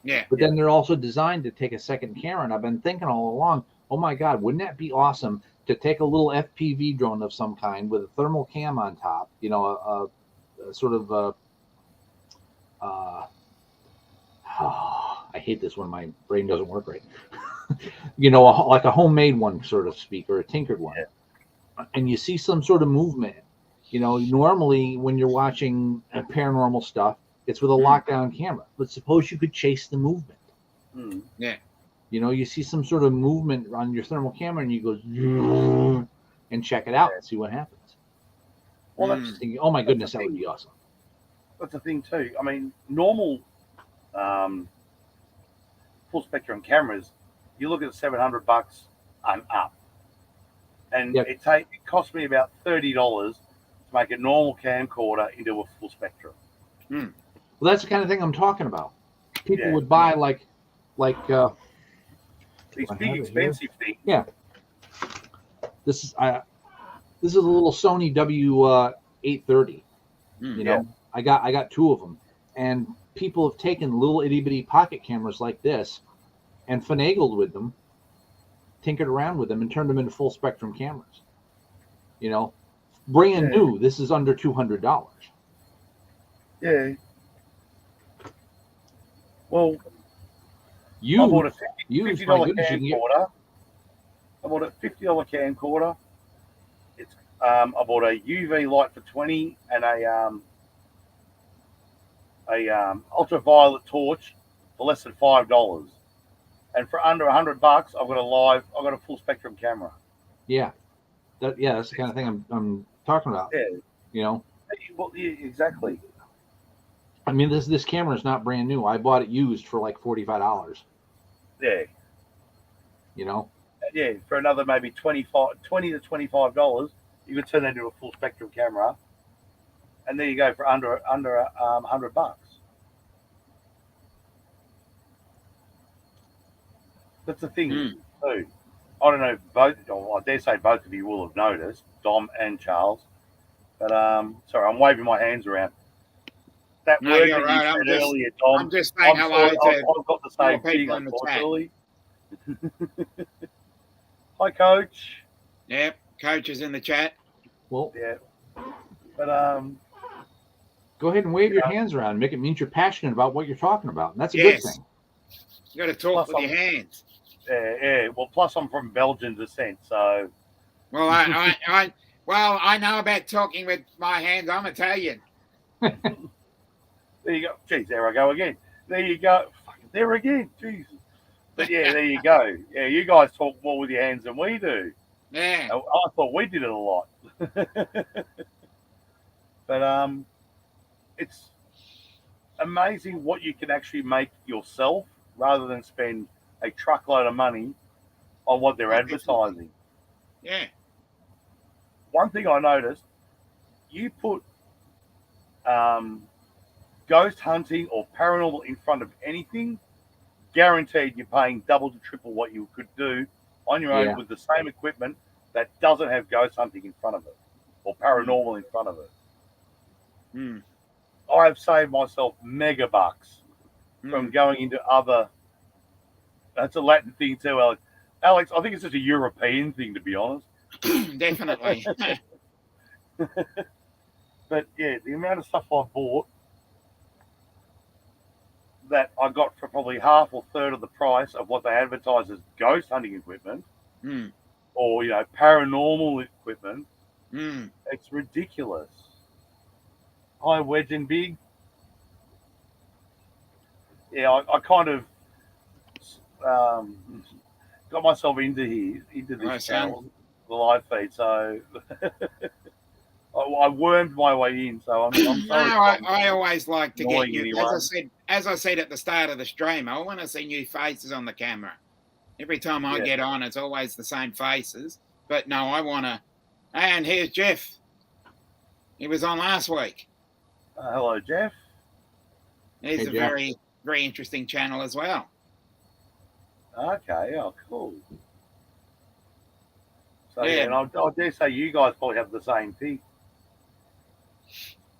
Yeah. But then they're also designed to take a second camera, and I've been thinking all along, oh my God, wouldn't that be awesome to take a little FPV drone of some kind with a thermal cam on top, a sort of I hate this when my brain doesn't work right. Like a homemade one, so to speak, or a tinkered one. And you see some sort of movement. Normally when you're watching paranormal stuff, it's with a lockdown camera. But suppose you could chase the movement. Yeah. You see some sort of movement on your thermal camera, and you go and check it out and see what happens. Well, I'm just thinking, oh my goodness, that would be awesome. That's the thing too. I mean, normal full spectrum cameras, you look at $700 and up, and it cost me about $30 to make a normal camcorder into a full spectrum. Well, that's the kind of thing I'm talking about. People would buy like these big expensive things. Yeah. This is a little Sony W830. I got 2 of them, and people have taken little itty bitty pocket cameras like this and finagled with them, tinkered around with them, and turned them into full spectrum cameras. Brand new. This is under $200. Yeah. Well, I bought a $50 camcorder. I bought a $50 camcorder. I bought a UV light for $20 and a ultraviolet torch for less than $5. And for under $100, I've got a full spectrum camera. Yeah, that's the kind of thing I'm talking about. Yeah. Well, yeah, exactly. I mean, this camera is not brand new. I bought it used for like $45. Yeah. Yeah, for another maybe $20 to $25, you could turn that into a full spectrum camera, and there you go for under $100. That's the thing too. I don't know I dare say both of you will have noticed, Dom and Charles. But sorry, I'm waving my hands around. that No, word you're that you right. said earlier, Tom. I'm just saying hello to I've got the more same thing, people in the chat. unfortunately. Hi, Coach. Yep, coach is in the chat. Well, Yeah, but go ahead and wave your Yeah. hands around. Make it means you're passionate about what you're talking about. And that's a Yes. good thing. You got to talk Plus with your hands. yeah. Well, plus I'm from Belgian descent, so Well, I know about talking with my hands. I'm Italian. there you go. Jeez, there I go again. There you go. Fucking there again. Jesus. But yeah, there you go. Yeah, you guys talk more with your hands than we do. Yeah. I thought we did it a lot. But it's amazing what you can actually make yourself rather than spend a truckload of money on what they're advertising. Yeah. One thing I noticed, you put ghost hunting or paranormal in front of anything, guaranteed you're paying double to triple what you could do on your own Yeah. with the same equipment that doesn't have ghost hunting in front of it or paranormal in front of it. Hmm. I've saved myself mega bucks from going into other. That's a Latin thing too, Alex. Alex, I think it's just a European thing, to be honest. Definitely. But yeah, the amount of stuff I've bought that I got for probably half or third of the price of what they advertise as ghost hunting equipment Hmm. or paranormal equipment, Hmm. it's ridiculous. Hi, Wedge and Big. Yeah, I kind of got myself into this Hi, channel, the live feed. So I wormed my way in. So I'm No, sorry. I always like to get Annoying new. anyone. As I said at the start of the stream, I want to see new faces on the camera. Every time I Yeah. get on, it's always the same faces. But no, I want to. And here's Jeff. He was on last week. Hello, Jeff. He's Hey, a Jeff. very, very interesting channel as well. Okay, oh, cool. So Yeah. yeah, and I dare say you guys probably have the same thing.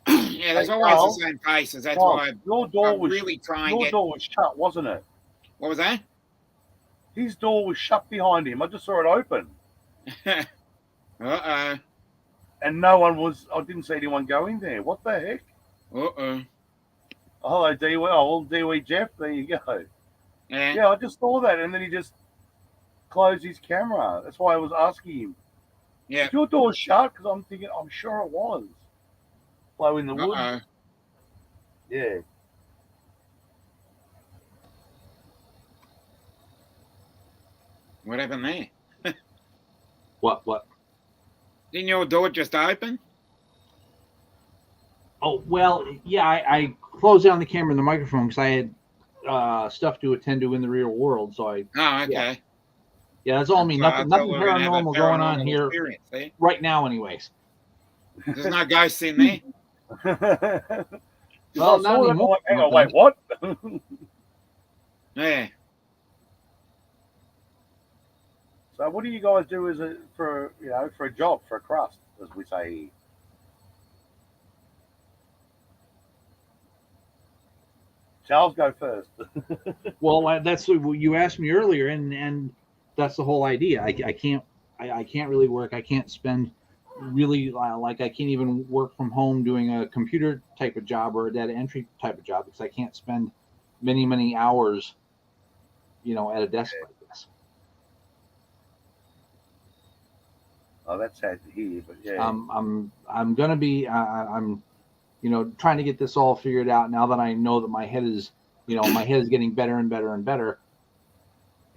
Yeah, there's Hey, always Carl, the same faces. That's Carl, why your door I was really try and your get. door was shut, wasn't it? What was that? His door was shut behind him. I just saw it open, Uh-oh. and no one was. I didn't see anyone go in there. What the heck? Uh-oh. Hello, Dewey. Oh, well, Dewey Jeff. There you go. Yeah. Yeah, I just saw that, and then he just closed his camera. That's why I was asking him. Yeah. Is your door shut? Because I'm thinking, I'm sure it was. Blow in the wood. Uh-oh. Yeah. What happened there? What? Didn't your door just open? Oh, well, yeah, I closed down the camera and the microphone because I had stuff to attend to in the real world. So Oh, okay. yeah, that's all I mean. I Nothing thought we were gonna have a paranormal going on paranormal here experience there. right now, anyways. There's no ghosts in there. Well, not anymore. Hang on, wait, what? Yeah. So what do you guys do for a job, for a crust, as we say here? Charles, go first. Well, that's what you asked me earlier, and that's the whole idea. I can't really work. I can't spend really like I can't even work from home doing a computer type of job or a data entry type of job because I can't spend many hours, at a desk like this. Oh, that's sad to hear, but yeah. I'm gonna be I'm trying to get this all figured out now that I know that my head is getting better and better and better.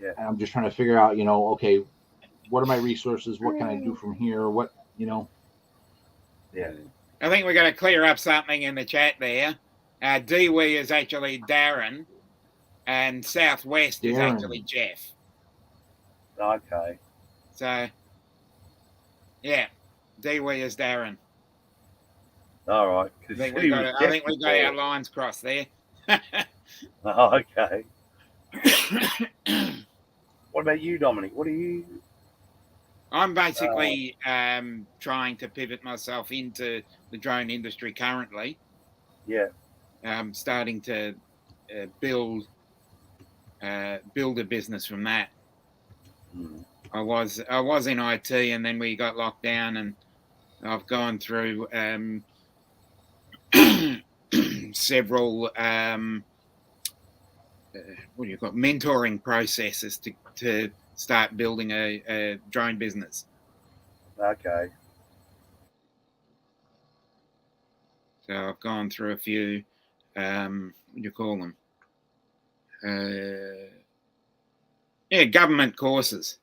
Yeah. And I'm just trying to figure out, okay, what are my resources? What can I do from here? What, Yeah. I think we're going to clear up something in the chat there. Dewey is actually Darren, and Southwest is Darren. actually Jeff. Okay. So, yeah, Dewey is Darren. All right. I think we got our lines crossed there. Oh, okay. What about you, Dominic? What are you? I'm basically trying to pivot myself into the drone industry currently. Yeah. starting to build a business from that. Mm. I was in IT, and then we got locked down, and I've gone through several what do you call it, mentoring processes to start building a drone business. Okay. So I've gone through a few, what do you call them? Government courses.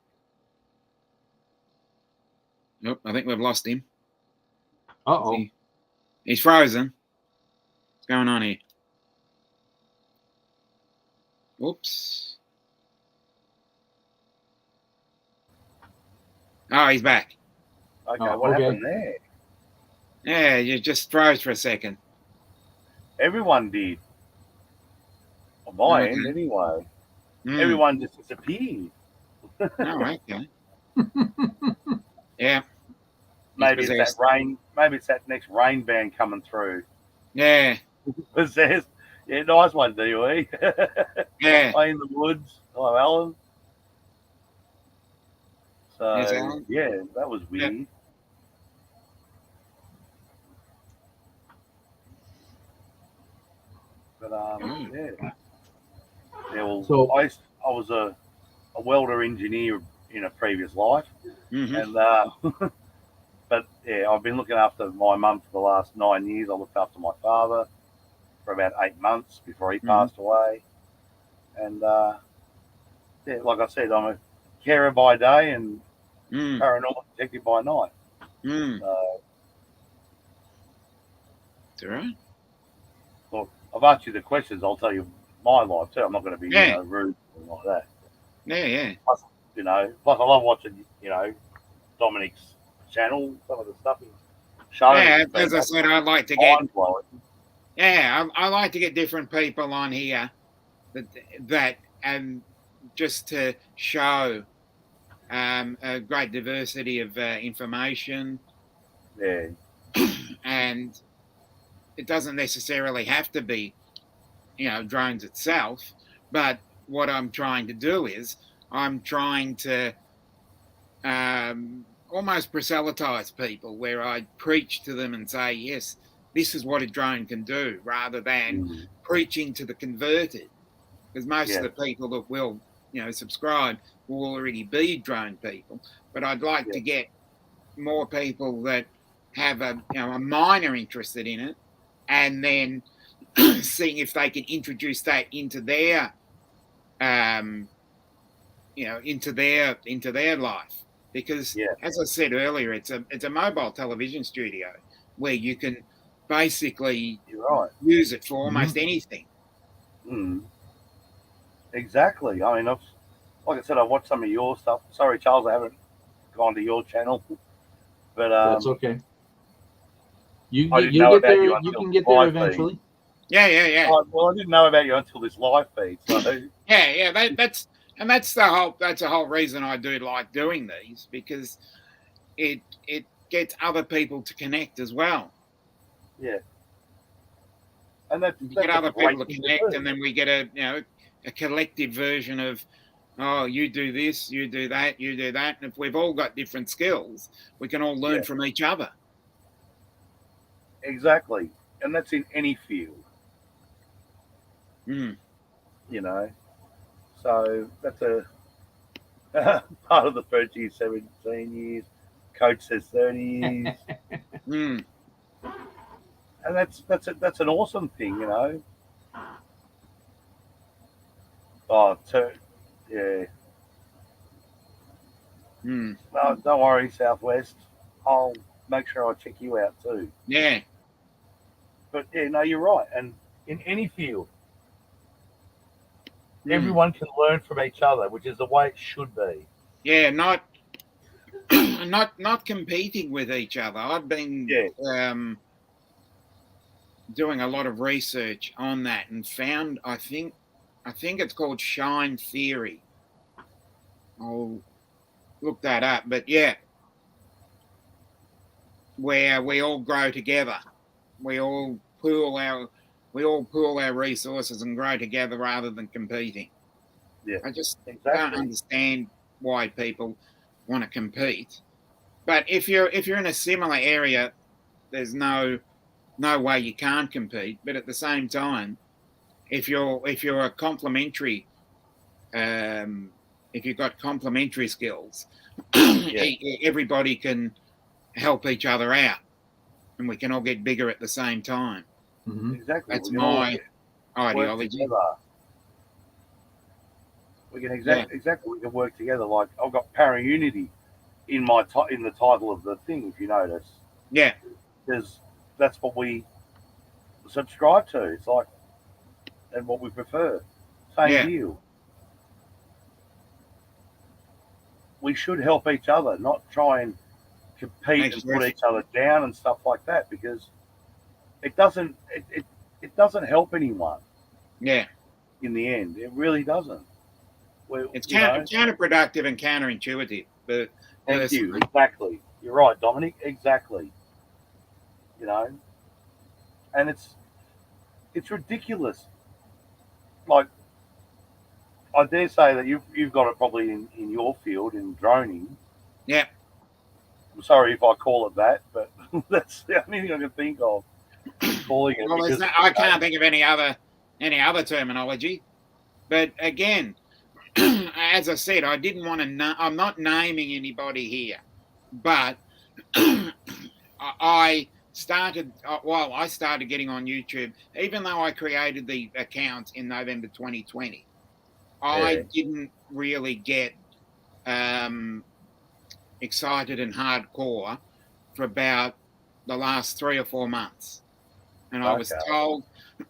Nope, I think we've lost him. Uh-oh. He's frozen. What's going on here? Oops. Oh, he's back. Okay. Oh, What okay. happened there? Yeah, you just froze for a second. Everyone did. On my Okay. end, anyway. Mm. Everyone just disappeared. Oh, okay. Yeah. Maybe it's that possessed. rain. Maybe it's that next rain band coming through. Yeah. Possessed. Yeah, nice one, DOE. Yeah. Play in the woods. Hello, Alan. So Yes, Alan. yeah, that was weird. But yeah. Yeah. Well, So- I was a welder engineer in a previous life, Mm-hmm. and but yeah, I've been looking after my mum for the last 9 years. I looked after my father for about 8 months before he passed away, and yeah, like I said, I'm a carer by day and paranormal detective by night. So, It's all right. look, I've asked you the questions. I'll tell you my life too. I'm not going to be rude or like that. Yeah. Plus I love watching Dominic's channel, some of the stuff he's showing. Yeah, as I said, I like to get. Mind-blowing. Yeah, I like to get different people on here that just to show a great diversity of information, Yeah, and it doesn't necessarily have to be, drones itself. But what I'm trying to do is I'm trying to almost proselytize people, where I preach to them and say, yes, this is what a drone can do, rather than preaching to the converted. Because most of the people that will, subscribe will already be drone people. But I'd like to get more people that have a minor interested in it, and then seeing if they can introduce that into their, into their life. Because as I said earlier, it's a mobile television studio where you can basically use it for almost anything. Exactly. I mean, like I said, I watched some of your stuff. Sorry, Charles, I haven't gone to your channel, but that's okay. You I didn't get know about there. you You until can get there live eventually. feed. Yeah. Well, I didn't know about you until this live feed. So yeah. That's the whole reason I do like doing these, because it gets other people to connect as well. Yeah. And that's get other people to connect, do. and then we get a collective version of, oh, you do this, you do that, you do that. And if we've all got different skills, we can all learn from each other. Exactly. And that's in any field. Mm. So that's a part of the first year, 17 years. Coach says 30 years. And that's an awesome thing, Oh, yeah. No, don't worry, Southwest. I'll make sure I check you out too. Yeah. But yeah, no, you're right. And in any field, everyone can learn from each other, which is the way it should be. Yeah, not competing with each other. I've been doing a lot of research on that and found, I think it's called Shine Theory. I'll look that up. But yeah, where we all grow together. We all pool we all pool our resources and grow together rather than competing. Yeah, I just don't exactly. understand why people want to compete. But if you're in a similar area, there's no way you can't compete. But at the same time, if you're a complementary, if you've got complementary skills, everybody can help each other out, and we can all get bigger at the same time. Mhm. Exactly. That's We can all my work ideology. together. We can exactly. We can work together. Like I've got para unity in my in the title of the thing. If you notice, Yeah, because that's what we subscribe to. It's like and what we prefer. Same yeah, deal. We should help each other, not try and compete and put exactly. each other down and stuff like that, because it doesn't it doesn't help anyone Yeah. in the end. It really doesn't. It's You know, counterproductive and counterintuitive. But thank you. personally, Exactly. You're right, Dominic. Exactly. You know, and it's ridiculous. Like I dare say that you've got it probably in your field in droning. yeah. I'm sorry if I call it that, but that's the only thing I can think of calling it. Well, Because I can't think of any other terminology. But again, as I said, I didn't want to. I'm not naming anybody here, but I started. Well, I started getting on YouTube, even though I created the account in November 2020. I didn't really get excited and hardcore for about the last 3 or 4 months. And I was told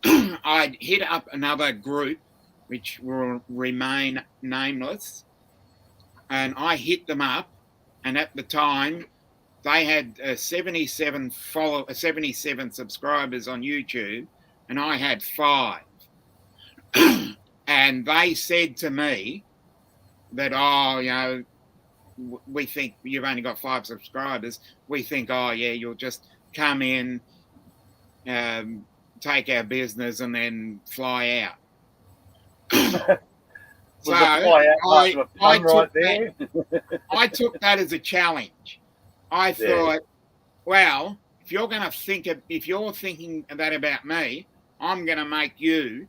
I'd hit up another group, which will remain nameless. And I hit them up. And at the time, they had 77 subscribers on YouTube, and I had 5. And they said to me that, oh, you know, we think you've only got 5 subscribers. We think, oh yeah, you'll just come in, take our business, and then fly out. So I took that as a challenge. I thought, well, if you're thinking that about me, I'm going to make you,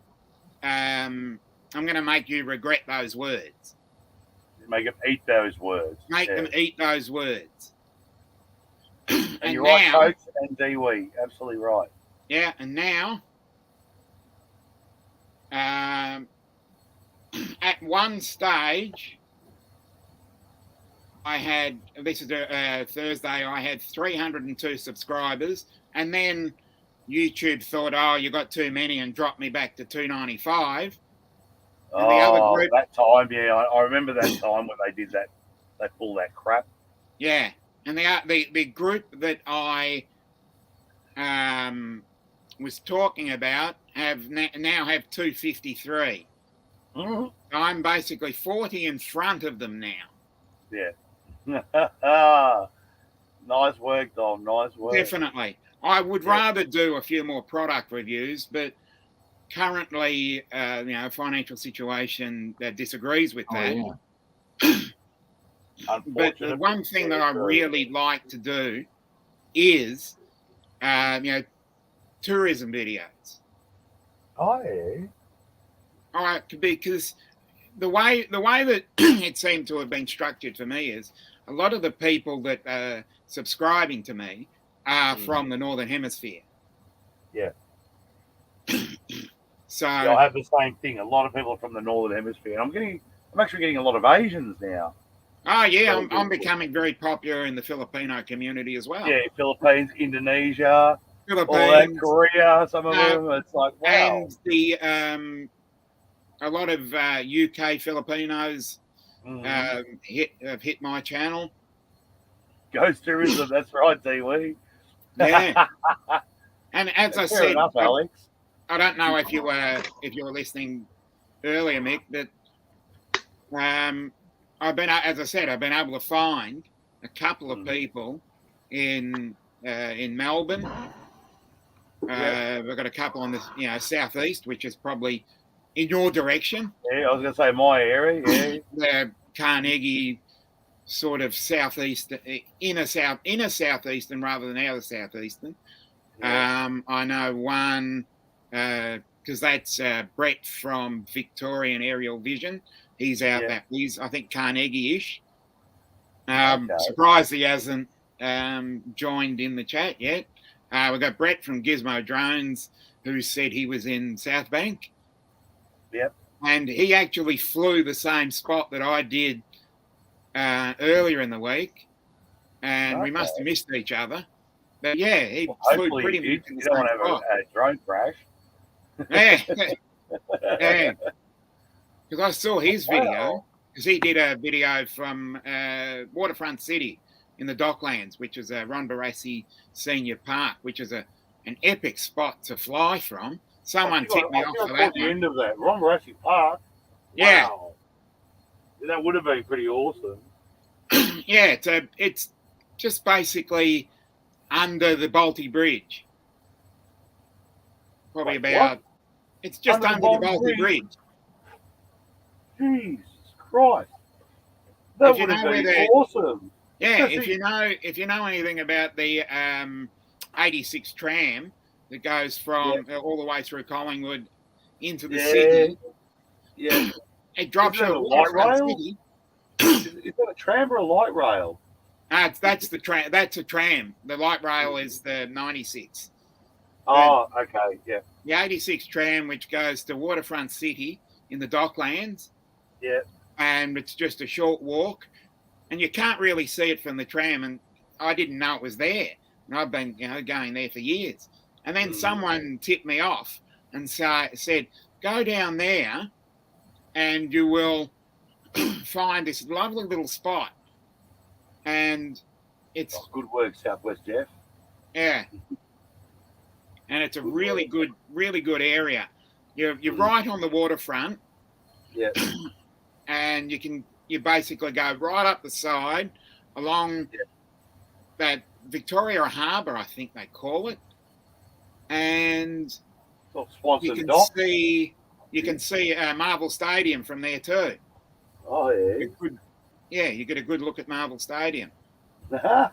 regret those words. Make them eat those words. Make them eat those words. And you're right, Coach and Dewey. Absolutely right. Yeah, and now, at one stage, I had, this is Thursday, I had 302 subscribers, and then YouTube thought, oh, you got too many, and dropped me back to 295. And the other group, that time, yeah, I remember that time when they did that, they pulled that crap. Yeah, and the group that I was talking about now have 253. Mm-hmm. I'm basically 40 in front of them now. Yeah. Nice work, Dom. Nice work. Definitely. I would rather do a few more product reviews, but currently, financial situation that disagrees with that. Yeah. But the one thing that I really like to do is, tourism videos. Oh yeah. All right, because the way that it seemed to have been structured for me is a lot of the people that are subscribing to me are from the Northern Hemisphere. Yeah. So I have the same thing. A lot of people are from the Northern Hemisphere. I'm actually getting a lot of Asians now. Oh yeah, I'm becoming very popular in the Filipino community as well. Yeah, Philippines, Indonesia, all that, Korea, some of them. It's like, wow. And the a lot of UK Filipinos have hit my channel. Ghost tourism, that's right, Dewey. Yeah. And as I said, enough, Alex. I don't know if you were listening earlier, Mick, but I've been able to find a couple of people in Melbourne We've got a couple on the southeast, which is probably in your direction. Yeah, I was going to say my area. Yeah. The Carnegie sort of southeast, inner southeastern rather than outer southeastern. Yeah. I know one because that's Brett from Victorian Aerial Vision. He's out Yeah. that he's I think Carnegie-ish. Okay. Surprised he hasn't joined in the chat yet. We've got Brett from Gizmo Drones who said he was in South Bank. Yep. And he actually flew the same spot that I did earlier in the week, and we must have missed each other. But yeah, he flew pretty much in the you don't want to same spot. have a drone crash. Yeah, yeah. Because I saw his video, Wow. because he did a video from Waterfront City in the Docklands, which is a Ron Barassi Senior Park, which is an epic spot to fly from. Someone tipped me off for that the one. end of that. Ron Barassi Park. Yeah. Wow. That would have been pretty awesome. Yeah, it's just basically under the Balti Bridge. Probably Like about. what? It's just under the Balti Bridge. Jesus Christ. That If you would have know where been the- awesome. Yeah, Does if you know anything about the 86 tram that goes from all the way through Collingwood into the city, Yeah. it drops Isn't you that at a light Waterfront rail? City. Is that a tram or a light rail? That's the tram. That's a tram. The light rail is the 96. Oh, okay. Yeah. The 86 tram, which goes to Waterfront City in the Docklands. Yeah. And it's just a short walk, and you can't really see it from the tram. And I didn't know it was there, and I've been going there for years. And then someone tipped me off and said, "Go down there, and you will find this lovely little spot." And it's Good work, Southwest Jeff. yeah, and it's a really good area. You're right on the waterfront. Yeah. And you basically go right up the side along that Victoria Harbour, I think they call it, and Sort of Swanson you can Dock. see Marvel Stadium from there too. Oh yeah. You get a good look at Marvel Stadium. So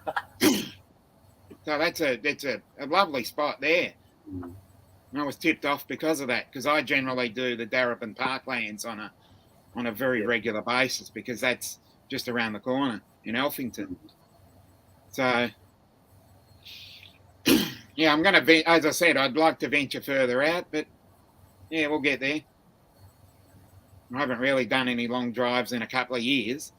that's a lovely spot there. And I was tipped off because of that, because I generally do the Darebin Parklands on a very regular basis, because that's just around the corner in Elphington. So, yeah, I'm going to, as I said, I'd like to venture further out, but yeah, we'll get there. I haven't really done any long drives in a couple of years.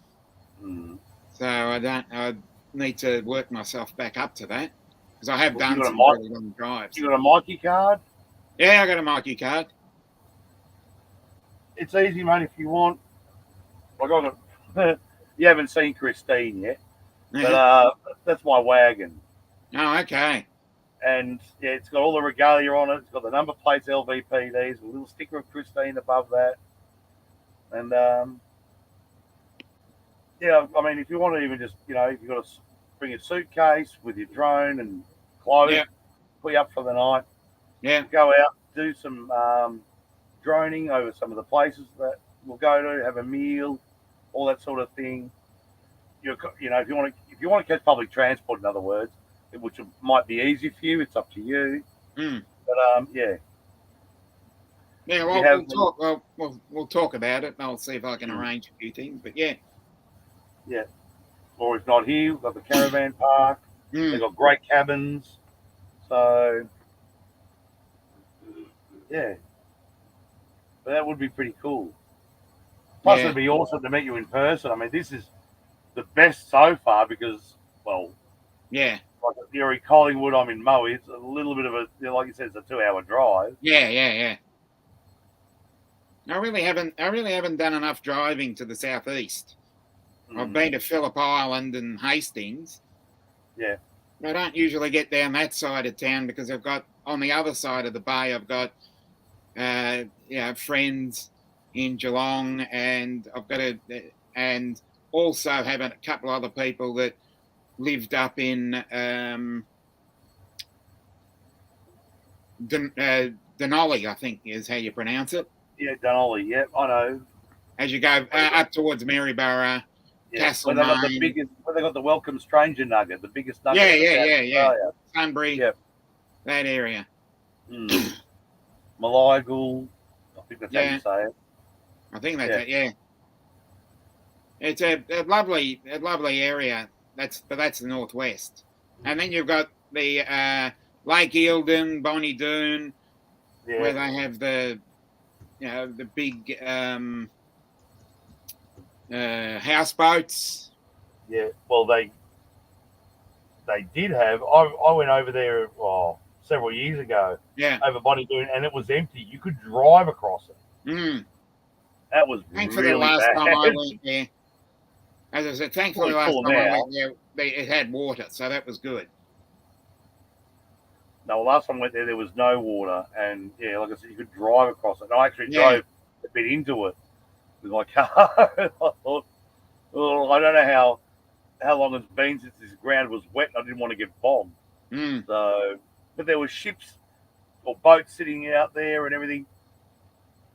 So I need to work myself back up to that, because I have done some really long drives. You got a Mikey card? Yeah, I got a Mikey card. It's easy, mate, if you want. I got it. You haven't seen Christine yet, but that's my wagon. Oh, okay. And yeah, it's got all the regalia on it. It's got the number plates, LVPDs, a little sticker of Christine above that. And yeah, I mean, if you want to even just, if you've got to bring a suitcase with your drone and clothes, put you up for the night. Yeah. Go out, do some droning over some of the places that we'll go to, have a meal, all that sort of thing. If you want to catch public transport, in other words, which might be easy for you, it's up to you. But yeah. Yeah, well, we'll talk about it. I'll see if I can arrange a few things. But yeah. Yeah. Or if not here, we've got the caravan park. They've got great cabins. So yeah. But that would be pretty cool. Plus, it'd be awesome to meet you in person. I mean, this is the best so far because, well, yeah, like you're in Collingwood, I'm in Moe. It's a little bit of a, like you said, it's a 2-hour drive. Yeah. I really haven't done enough driving to the southeast. I've been to Phillip Island and Hastings. Yeah. I don't usually get down that side of town because I've got, on the other side of the bay, I've got friends in Geelong, and I've got and also have a couple of other people that lived up in Denali, I think is how you pronounce it. Yeah, Dunolly. Yeah, I know. As you go up towards Maryborough, Yeah, where they got the Castlemaine. biggest, where they got the Welcome Stranger nugget, the biggest nugget Yeah, ever yeah, found yeah, in yeah. Australia. Sunbury, Yeah. that area. Maligal, I think that's how Yeah. you say it. I think that's Yeah. it. Yeah, it's a lovely area. That's the northwest, and then you've got the Lake Eildon, Bonnie Doon, where Yeah, they have the the big houseboats. yeah. Well, they did have. I went over there several years ago Yeah. over Bonnie Doon, and it was empty. You could drive across it. Mm. That was Thankfully, really last bad. time I went there, as I said, thankfully Well, it's last full time I now. went there, it had water, so that was good. No, last time I went there was no water, and yeah, like I said, you could drive across it. And I actually Yeah. drove a bit into it with my car. I thought, oh, I don't know how long it's been since this ground was wet, and I didn't want to get bogged. Mm. So, but there were ships or boats sitting out there and everything,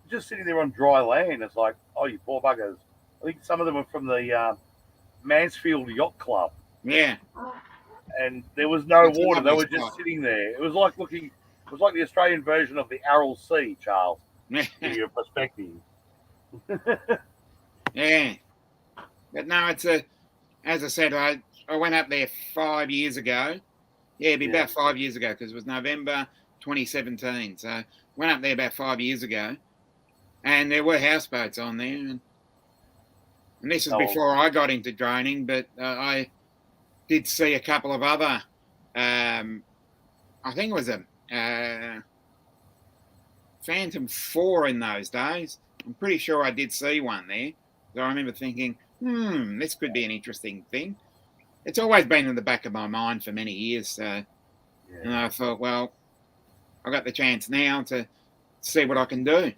just sitting there on dry land. It's like, oh, you poor buggers. I think some of them were from the Mansfield Yacht Club, Yeah. and there was no It's a water. They lovely were just spot. sitting there. It was like looking. It was like the Australian version of the Aral Sea, Charles. To give you a perspective. Yeah. But no, it's as I said, I went up there 5 years ago. Yeah, it'd be Yeah. about 5 years ago because it was November 2017. So went up there about 5 years ago, and there were houseboats on there, and this is Oh. before I got into droning. But I did see a couple of other. I think it was a Phantom 4 in those days. I'm pretty sure I did see one there. So I remember thinking, this could be an interesting thing. It's always been in the back of my mind for many years. So, and Yeah. I thought, well, I got the chance now to see what I can do.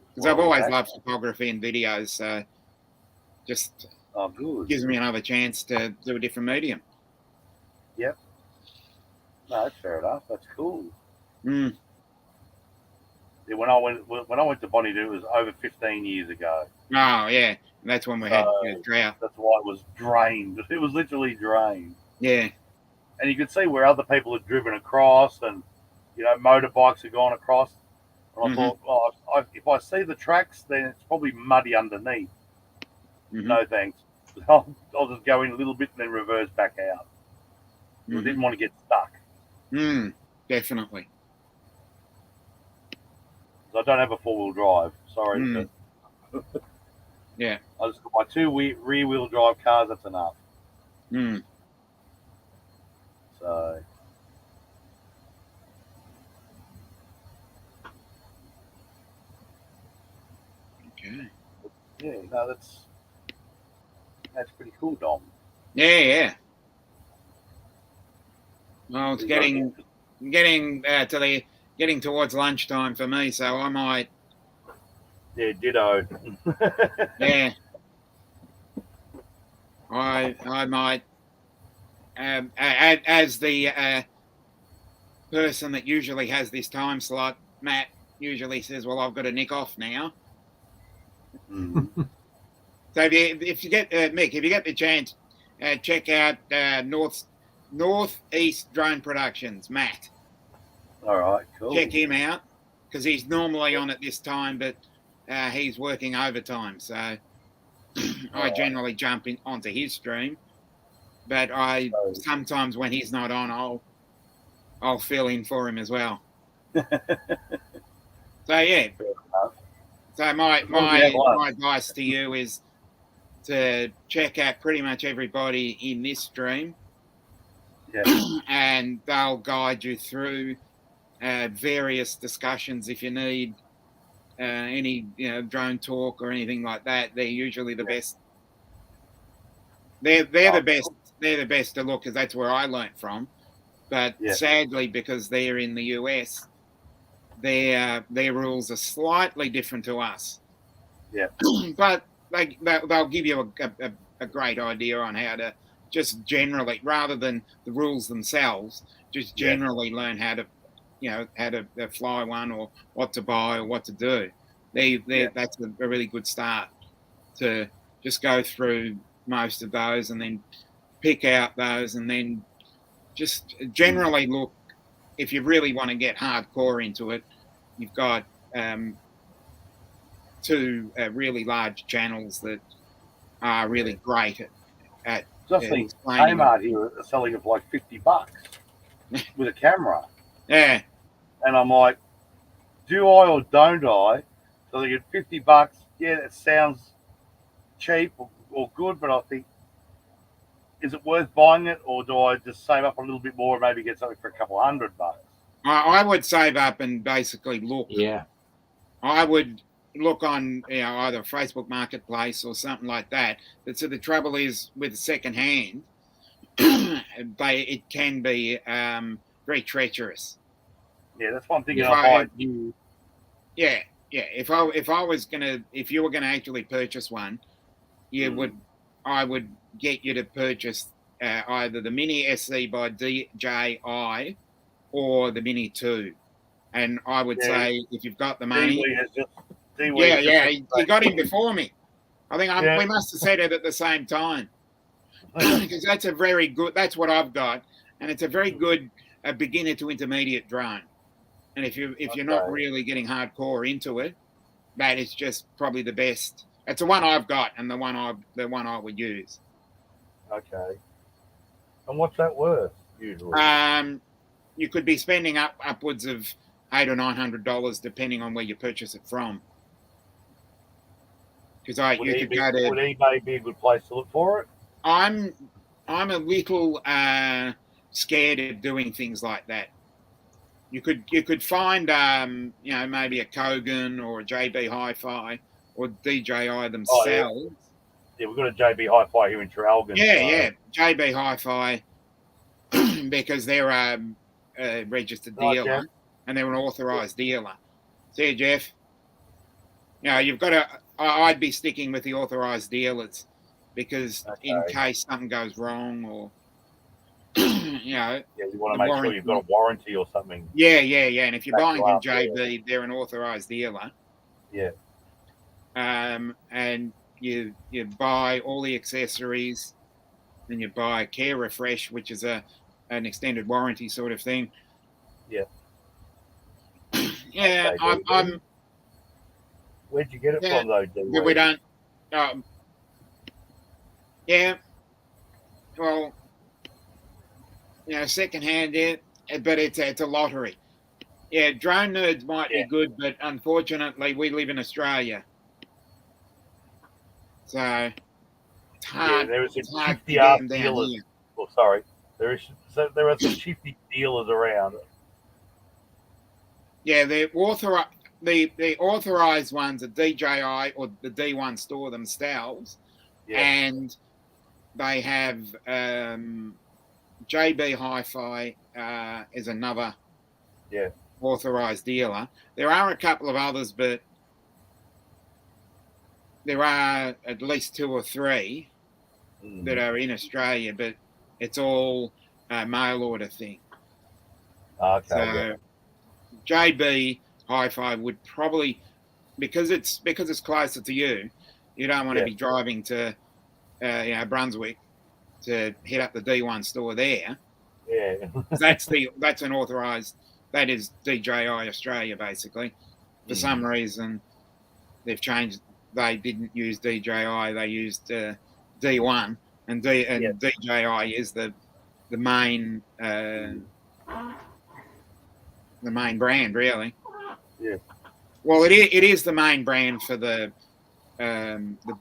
Because I've Well, always exactly. loved photography and videos. So just Oh, good. gives me another chance to do a different medium. No, that's fair enough. That's cool. Mm. Yeah, when I went to Bonnie Doon, it was over 15 years ago. Oh, yeah. That's when we had drought. That's why it was drained. It was literally drained. Yeah. And you could see where other people had driven across, and motorbikes had gone across. And I thought, if I see the tracks, then it's probably muddy underneath. Mhm. No thanks. I'll just go in a little bit and then reverse back out. I Mhm. didn't want to get stuck. Definitely. I don't have a 4-wheel drive. Sorry, but Yeah. I just got my 2 rear-wheel drive cars. That's enough. Mm. So Okay. yeah, no, that's pretty cool, Dom. Yeah, yeah. Well, it's You getting towards lunchtime for me, so I might. Yeah, ditto. Yeah. I might. As the person that usually has this time slot, Matt usually says, "Well, I've got to nick off now." Mhm. So if you get Mick, if you get the chance, check out Northeast Drone Productions, Matt. All right, cool. Check him out because he's normally on at this time, but he's working overtime. So I generally jump onto his stream, but sometimes when he's not on, I'll fill in for him as well. So yeah. So my advice to you is to check out pretty much everybody in this stream, and they'll guide you through various discussions if you need any drone talk or anything like that. They're usually the best. They're the best. They're the best to look because that's where I learnt from. But sadly, because they're in the US, their rules are slightly different to us. Yeah. But they'll give you a great idea on how to just generally, rather than the rules themselves, just generally learn how to how to fly one or what to buy or what to do. That's a really good start to just go through most of those and then pick out those and then just generally look. If you really want to get hardcore into it, you've got two really large channels that are really great at Just think, explaining. Kmart here are selling it for like $50 with a camera. Yeah, And I'm like, do I or don't I? So they get $50. Yeah, that sounds cheap or good, but I think, is it worth buying it, or do I just save up a little bit more and maybe get something for a couple $100? I would save up and basically look. Yeah. I would look on either Facebook Marketplace or something like that. But so the trouble is with secondhand, it can be very treacherous. Yeah, that's one thing. If I buy yeah. If you were gonna actually purchase one, I would get you to purchase either the Mini SE by DJI or the Mini 2. And I would say if you've got the money, you got him before me. I think we must have said it at the same time because that's a very good. That's what I've got, and it's a very good beginner to intermediate drone. And if you're not really getting hardcore into it, that is just probably the best. It's the one I've got and the one I would use. Okay. And what's that worth usually? You could be spending upwards of $800 or $900 depending on where you purchase it from. Because would eBay be a good place to look for it? I'm a little scared of doing things like that. You could find maybe a Kogan or a JB Hi-Fi or DJI themselves. Oh, yeah, we've got a JB Hi-Fi here in Traralgon. Yeah, JB Hi-Fi because they're a registered dealer and they're an authorized dealer. See, Jeff, you've got to. I'd be sticking with the authorized dealers because in case something goes wrong or. You want to make sure you've got a warranty or something. Yeah. And if you're buying from JB, they're an authorized dealer. Yeah. And you buy all the accessories, and you buy a Care Refresh, which is an extended warranty sort of thing. Yeah. Yeah, okay, where'd you get it from, though, D? We don't. Yeah. Well. Secondhand, but it's a lottery. Yeah, Drone Nerds might be good, but unfortunately, we live in Australia, so it's hard. There is it's hard to get them down here. Oh, sorry, there are some shifty dealers around. Yeah, the authorized ones are DJI or the D1 store themselves, and they have. JB Hi-Fi is another authorized dealer. There are a couple of others, but there are at least 2 or 3 that are in Australia, but it's all a mail order thing. Okay. So JB Hi-Fi would probably, because it's closer to you, you don't want to be driving to Brunswick to hit up the D1 store there. Yeah. that's an authorized, that is DJI Australia basically. For some reason they've changed, they didn't use DJI, they used D1 and DJI is the main brand really. Yeah. Well, it is the main brand for the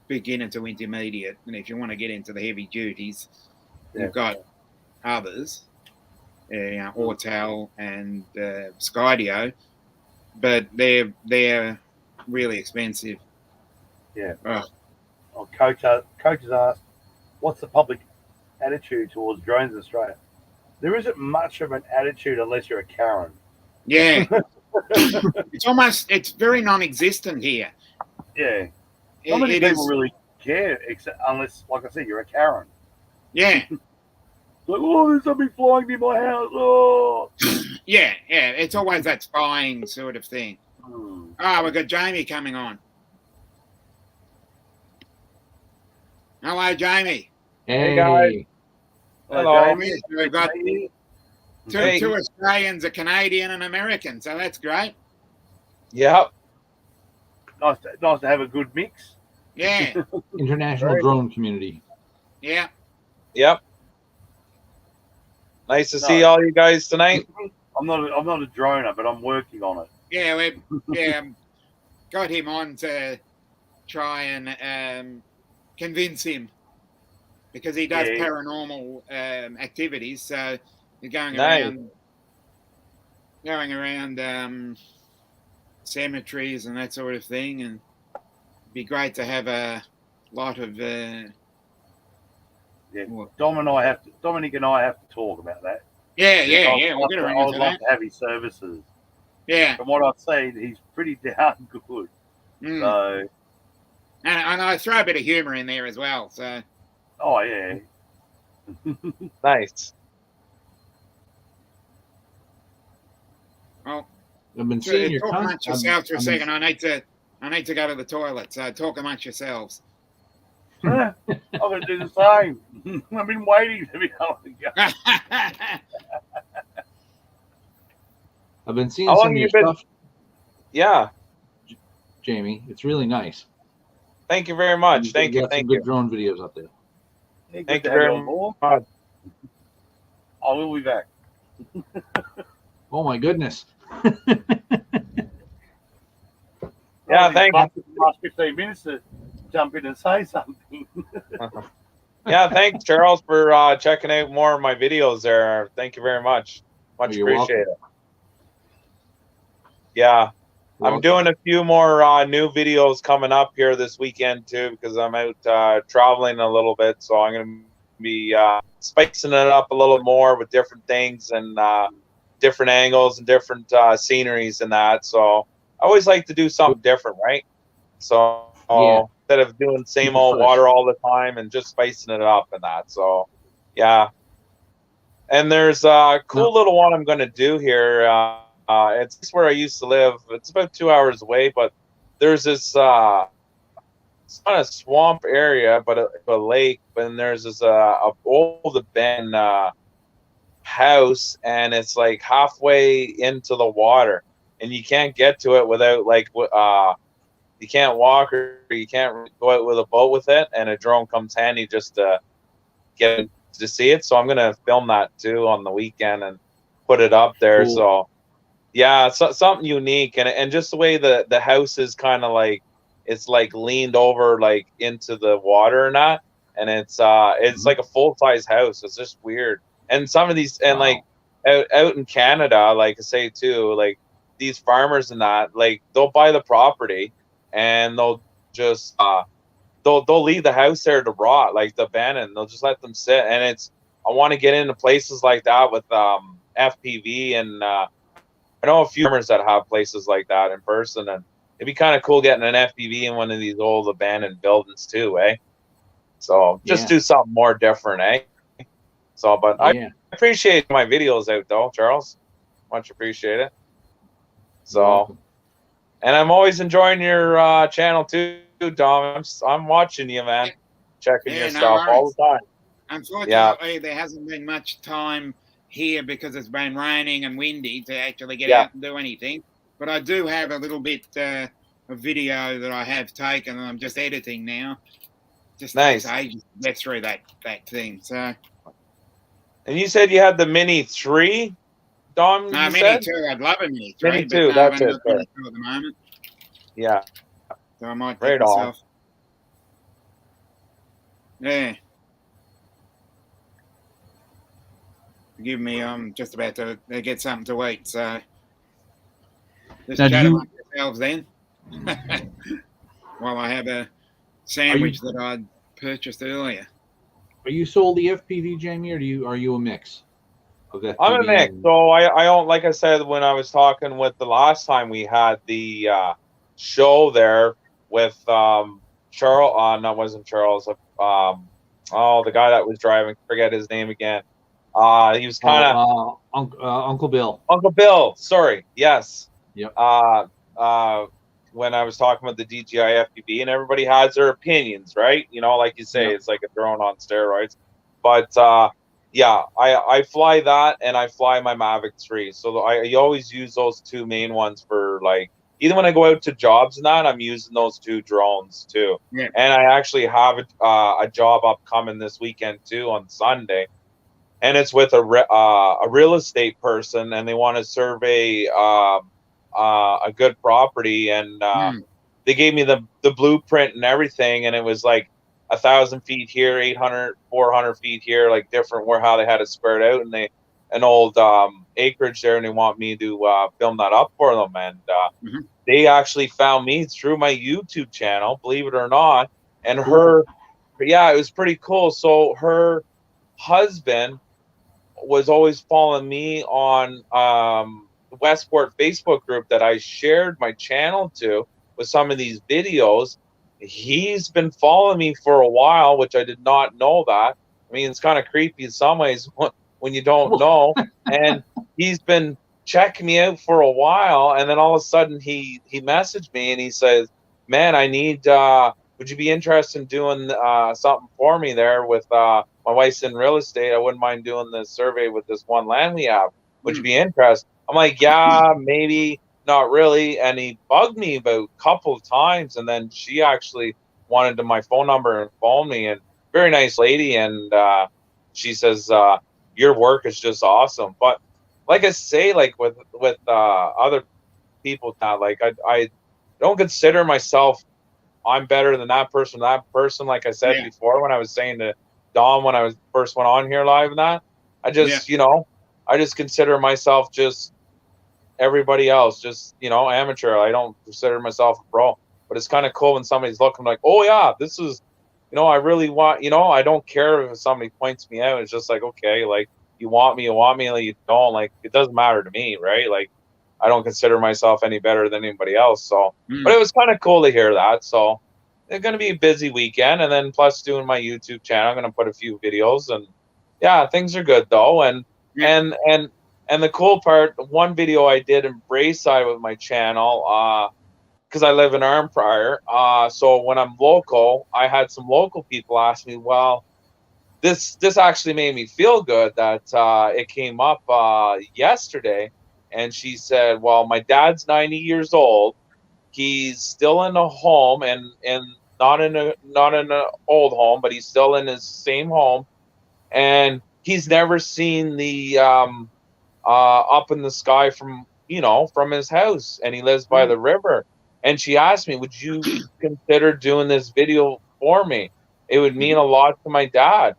beginner to intermediate, and if you want to get into the heavy duties, you've got others, Autel and Skydio, but they're really expensive. Yeah. Oh, Coach has asked, what's the public attitude towards drones in Australia? There isn't much of an attitude unless you're a Karen. Yeah. It's very non-existent here. Yeah. Not many people really care, except unless, like I said, you're a Karen. Yeah. Like, oh, there's something flying near my house. Oh. Yeah, it's always that spying sort of thing. Hmm. Oh, we've got Jamie coming on. Hello, Jamie. Hey, guys. Hello. Jamie. So we've got Hey. two Australians, a Canadian and American, so that's great. Yep. Nice to have a good mix. Yeah, international Right. drone community. yeah. Yep. Nice to No. see all you guys tonight. I'm not a droner, but I'm working on it. Yeah, we got him on to try and convince him because he does Yeah. paranormal activities. So he's going Nice. around cemeteries and that sort of thing, and it'd be great to have a lot of. Dominic and I have to talk about that. Yeah. I We'll get around would to love that. to have his services. Yeah. From what I've seen, he's pretty damn good. Mm. So, And I throw a bit of humour in there as well. So oh yeah. Nice. well, I've been seeing your talk content. amongst yourselves for a second. I need to go to the toilet. So talk amongst yourselves. I'm gonna do the same. I've been waiting to be able to go. I've been seeing How some long of your you been- stuff, Yeah. Jamie. It's really nice. Thank you very much. You've Thank you. got some Thank good you. drone videos up there. Good Thank to you have very on board. much. I will be back. Oh my goodness. Yeah, Oh, thank you. last 15 minutes to jump in and say something. Yeah, thanks, Charles, for checking out more of my videos there. Thank you very much. Much You're appreciated. Yeah. I'm doing a few more new videos coming up here this weekend too, because I'm out traveling a little bit. So I'm going to be spicing it up a little more with different things and different angles and different sceneries and that. So I always like to do something different, right? So Yeah. instead of doing same Keep it old fresh. water all the time and just spicing it up and that. So yeah. And there's a cool little one I'm going to do here. It's where I used to live. It's about 2 hours away, but there's this it's not a swamp area, but a lake. And there's this a old abandoned house, and it's like halfway into the water, and you can't get to it without you can't walk or you can't go out with a boat with it, and a drone comes handy just to get to see it. So I'm gonna film that too on the weekend and put it up there. Cool. So yeah, so, something unique, and just the way the house is kind of like it's like leaned over like into the water or not, and it's like a full size house. It's just weird. And some of these and Wow. like out in Canada, like I say too, like these farmers and that, like they'll buy the property and they'll just they'll leave the house there to rot, like the abandoned. They'll just let them sit, and it's I want to get into places like that with FPV, and I know a few farmers that have places like that in person, and it'd be kind of cool getting an FPV in one of these old abandoned buildings too, eh? So just Yeah. do something more different, eh? So, but Yeah. I appreciate my videos out though, Charles. Much appreciate it. So, and I'm always enjoying your channel too, Dom. I'm watching you, man. Checking your Yeah, no stuff all worries. the time. Unfortunately, there hasn't been much time here because it's been raining and windy to actually get Yeah. out and do anything. But I do have a little bit of video that I have taken, and I'm just editing now. Just Nice. takes ages to get through that thing. So And you said you had the Mini 3, Dom? no, you Mini said? 2. I'd love a Mini 3, Mini but 2, no, that's I haven't it, got Mini 2 at the moment. Yeah. So I might Right get on. myself. Yeah. Forgive me, I'm just about to get something to eat, so just Now, do chat you- amongst yourselves then. While I have a sandwich that I purchased earlier. Are you sold the FPV, Jamie, or are you a mix of FPV? I'm a mix. and- So I don't, like I said when I was talking with the last time we had the show there with Charles. No, it wasn't Charles. The guy that was driving. Forget his name again. He was kind of Uncle Bill. Uncle Bill. Sorry, yes. Yep. When I was talking about the DJI FPV, and everybody has their opinions, right? You know, like you say, Yep. it's like a drone on steroids. But yeah, I fly that, and I fly my Mavic 3. So I always use those two main ones for, like, even when I go out to jobs and that, I'm using those two drones too. Yeah. And I actually have a job upcoming this weekend too on Sunday, and it's with a real estate person, and they want to survey a good property, and they gave me the blueprint and everything, and it was like 1,000 feet here, 800, 400 feet here, like different where how they had it spread out, and an old acreage there, and they want me to film that up for them, and they actually found me through my YouTube channel, believe it or not, and yeah, it was pretty cool. So her husband was always following me on Westport Facebook group that I shared my channel to with some of these videos. He's been following me for a while, which I did not know that. I mean, it's kind of creepy in some ways when you don't know. And he's been checking me out for a while, and then all of a sudden he messaged me and he says, "Man, I need. Would you be interested in doing something for me there with my wife's in real estate? I wouldn't mind doing this survey with this one land we have. Would you be interested?" I'm like, "Yeah, maybe, not really." And he bugged me about a couple of times, and then she actually wanted my phone number and phoned me, and very nice lady, and she says, "Your work is just awesome." But like I say, like with other people now, like I don't consider myself I'm better than that person. Like I said before, when I was saying to Dom when I was first went on here live, and that I just I just consider myself just everybody else, just amateur. I don't consider myself a pro, but it's kind of cool when somebody's looking like, oh yeah, this is, I really want, I don't care if somebody points me out. It's just like, okay, like you want me, like you don't, like it doesn't matter to me, right? Like I don't consider myself any better than anybody else. So, but it was kind of cool to hear that. So it's going to be a busy weekend, and then plus doing my YouTube channel, I'm going to put a few videos, and yeah, things are good though. And the cool part, one video I did in Braeside with my channel, because I live in Arnprior. So when I'm local, I had some local people ask me, well, this actually made me feel good that it came up yesterday. And she said, well, my dad's 90 years old. He's still in a home, and not in an old home, but he's still in his same home. And he's never seen the up in the sky from his house, and he lives by the river. And she asked me, would you consider doing this video for me? It would mean a lot to my dad.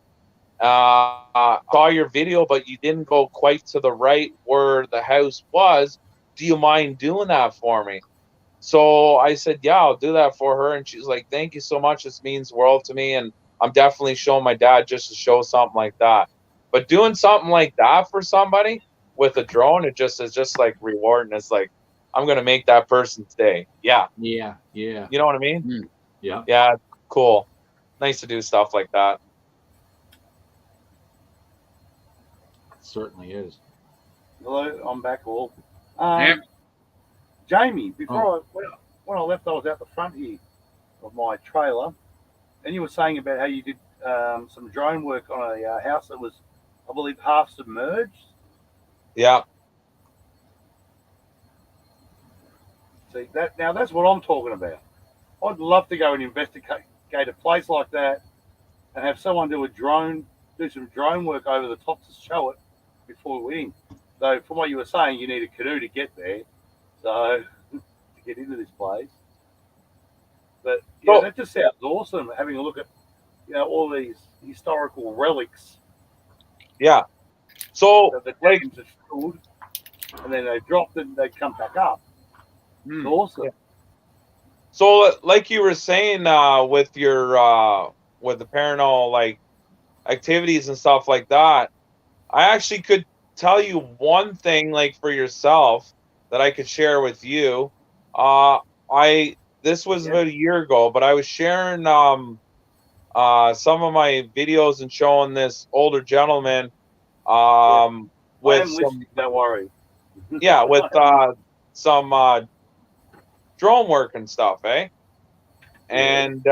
Saw your video, but you didn't go quite to the right where the house was. Do you mind doing that for me? So I said, yeah, I'll do that for her. And she's like, thank you so much. This means the world to me. And I'm definitely showing my dad just to show something like that. But doing something like that for somebody with a drone, it just is just like rewarding. It's like, I'm going to make that person's day. Yeah. Yeah. You know what I mean? Yeah. Yeah. Cool. Nice to do stuff like that. Certainly is. Hello, I'm back all. Jamie, before when I left, I was out the front here of my trailer, and you were saying about how you did some drone work on a house that was, I believe, half submerged. Yeah. See that now? That's what I'm talking about. I'd love to go and investigate a place like that, and have someone do some drone work over the top to show it before we in. So from what you were saying, you need a canoe to get there. So to get into this place. But that just sounds awesome, having a look at all these historical relics. Yeah. So that the Danes have stood, and then they dropped it and they come back up. It's awesome. Yeah. So like you were saying with your with the paranormal like activities and stuff like that, I actually could tell you one thing like for yourself that I could share with you. This was about a year ago, but I was sharing some of my videos and showing this older gentleman I with am some listening. Don't worry. yeah, with some drone work and stuff, eh? And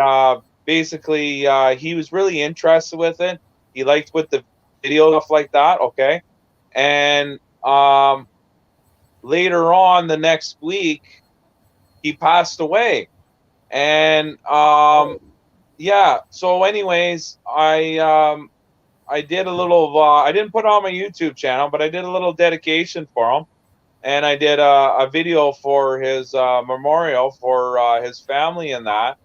basically, he was really interested with it. He liked with the video stuff like that. Okay, and later on the next week, he passed away, and yeah. So, anyways, I did a little. I didn't put it on my YouTube channel, but I did a little dedication for him, and I did a video for his memorial for his family and that.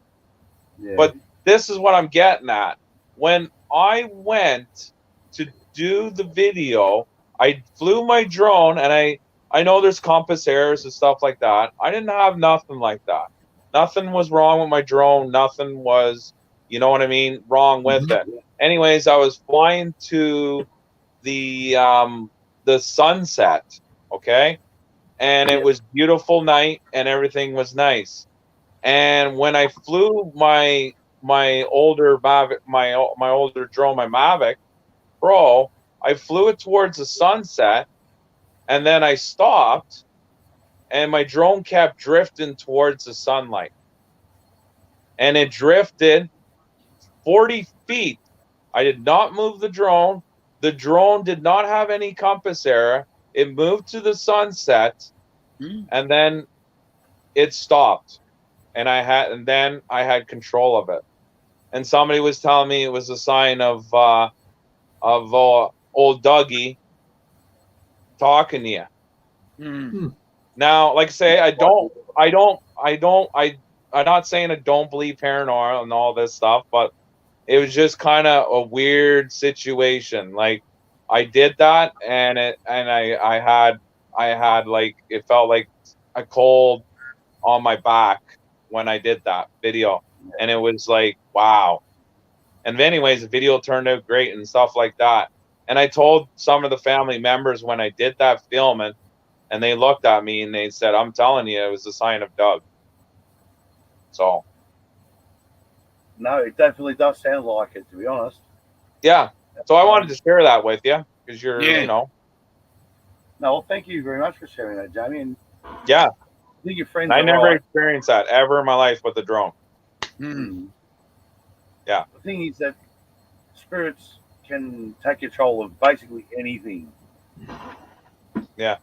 Yeah. But this is what I'm getting at. When I went to do the video, I flew my drone, and I know there's compass errors and stuff like that. I didn't have nothing like that. Nothing was wrong with my drone. Nothing was, you know what I mean, wrong with it. Anyways, I was flying to the sunset, okay? And it was beautiful night and everything was nice. And when I flew my older Mavic, my older drone, my Mavic Pro, I flew it towards the sunset, and then I stopped, and my drone kept drifting towards the sunlight, and it drifted 40 feet. I did not move the drone. The drone did not have any compass error. It moved to the sunset, and then it stopped. And then I had control of it. And somebody was telling me it was a sign of old Dougie talking to you. Now, like I say, I'm not saying I don't believe paranormal and all this stuff, but it was just kind of a weird situation. Like, I did that, and I had like, it felt like a cold on my back when I did that video, and it was like, wow. And anyways, the video turned out great and stuff like that. And I told some of the family members when I did that filming, and they looked at me and they said, "I'm telling you, it was a sign of Doug." So No, it definitely does sound like it, to be honest. yeah. So I wanted to share that with you because you're, you know. No, well, thank you very much for sharing that, Jamie. And yeah, I think your friends I are never right. experienced that ever in my life with a drone. Yeah. The thing is that spirits can take control of basically anything. Yeah.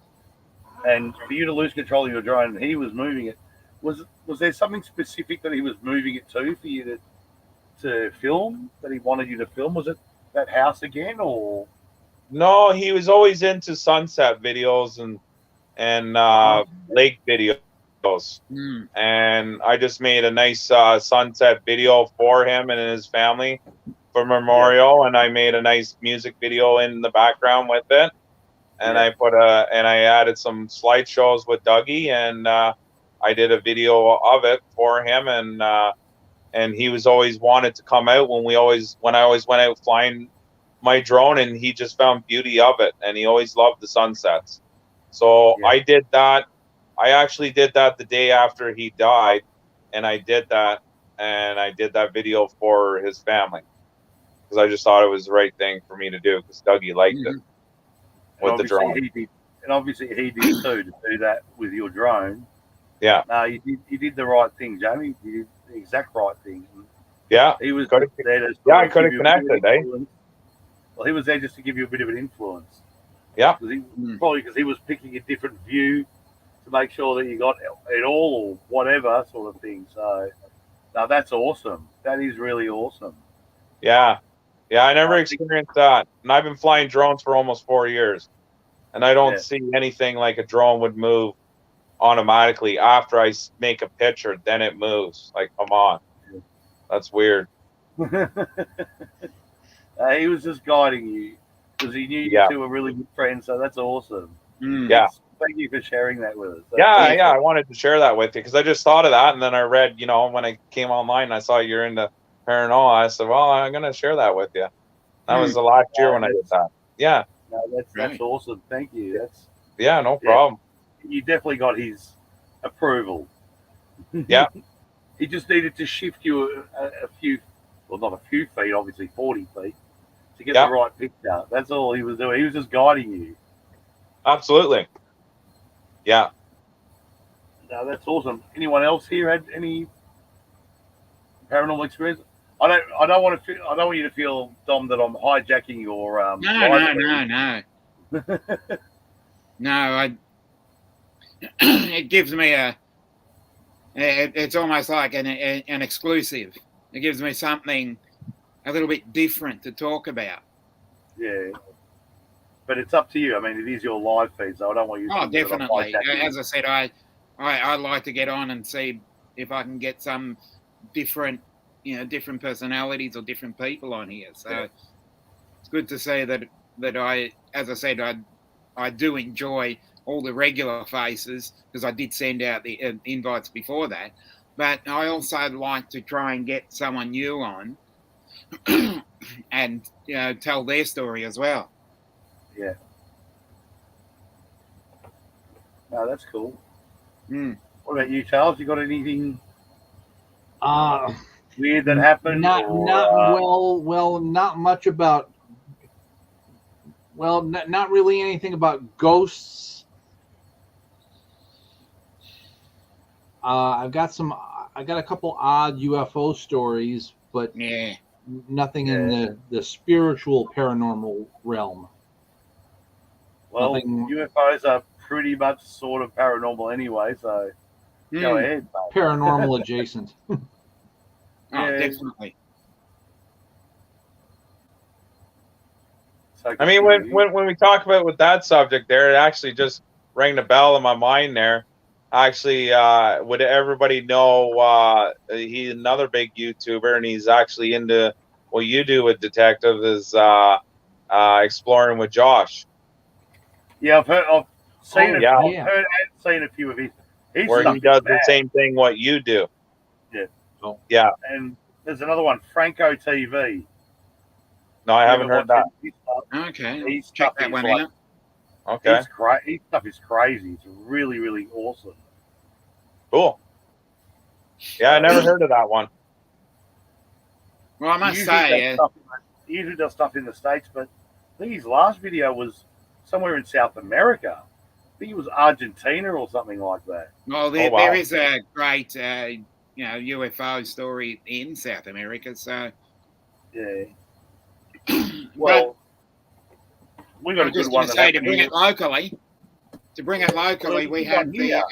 And for you to lose control of your drone, he was moving it. Was there something specific that he was moving it to for you to film, that he wanted you to film? Was it that house again, or? No, he was always into sunset videos and lake videos. And I just made a nice sunset video for him and his family for memorial, and I made a nice music video in the background with it. And I added some slideshows with Dougie, and I did a video of it for him, and he was always wanted to come out when I always went out flying my drone, and he just found beauty of it, and he always loved the sunsets. So I did that. I actually did that the day after he died, and I did that video for his family because I just thought it was the right thing for me to do because Dougie liked it with the drone. Obviously he did too, to do that with your drone. Yeah. No, you did the right thing, Jamie. You did the exact right thing. Yeah. He was there to I could have connected, eh? Well, he was there just to give you a bit of an influence. Yeah. Probably because he was picking a different view to make sure that you got it all or whatever sort of thing. So, now that's awesome. That is really awesome. Yeah. Yeah, I never experienced that. And I've been flying drones for almost 4 years. And I don't see anything like a drone would move automatically after I make a picture, then it moves. Like, come on. That's weird. He was just guiding you because he knew you two were really good friends. So that's awesome. Yeah. Thank you for sharing that with us. That's awesome. I wanted to share that with you because I just thought of that, and then I read, when I came online, and I saw you're into paranormal. I said, well, I'm going to share that with you. That was the last year when I did that. Yeah. No, that's awesome. Thank you. No problem. You definitely got his approval. Yeah. He just needed to shift you a few, well, not a few feet, obviously 40 feet, to get Yeah. the right picture. That's all he was doing. He was just guiding you. Absolutely. Yeah. No, that's awesome. Anyone else here had any paranormal experience? I don't want you to feel, Dom, that I'm hijacking your No. No, it gives me it's almost like an exclusive. It gives me something a little bit different to talk about. Yeah. But it's up to you. I mean, it is your live feed, so I don't want you to Oh, think that I'm definitely. hijacking As I said, I like to get on and see if I can get some different personalities or different people on here. So Yeah. it's good to see that I, as I said, I do enjoy all the regular faces because I did send out the invites before that. But I also like to try and get someone new on and tell their story as well. Yeah. No, that's cool. Mm. What about you, Charles? You got anything Uh, weird that happened? not much about. Well, not really anything about ghosts. I've got a couple odd UFO stories, but Yeah. nothing in the spiritual paranormal realm. Well, nothing- UFOs are pretty much sort of paranormal anyway, so go ahead. Mate. Paranormal adjacent. Oh, Yeah. definitely. So I mean, when we talk about with that subject there, it actually just rang the bell in my mind there. Actually, would everybody know he's another big YouTuber, and he's actually into what you do with detective is exploring with Josh. Yeah, I've seen yeah. I've heard and seen a few of his Where stuff he does is the bad. same thing what you do. Yeah. Oh. Yeah. And there's another one, Franco TV. No, I haven't heard that. His stuff, Okay, his check stuff that is one like, out. Okay. His stuff is crazy. It's really, really awesome. Cool. Yeah, I never heard of that one. Well, I must Usually say, does stuff he usually does stuff in the States, but I think his last video was somewhere in South America. I think it was Argentina or something like that. well, wow. there is a great, UFO story in South America. So, Yeah. but Well, we got I'm a good just one going to that say to happened bring here. it locally. To bring it locally, we good have one the here.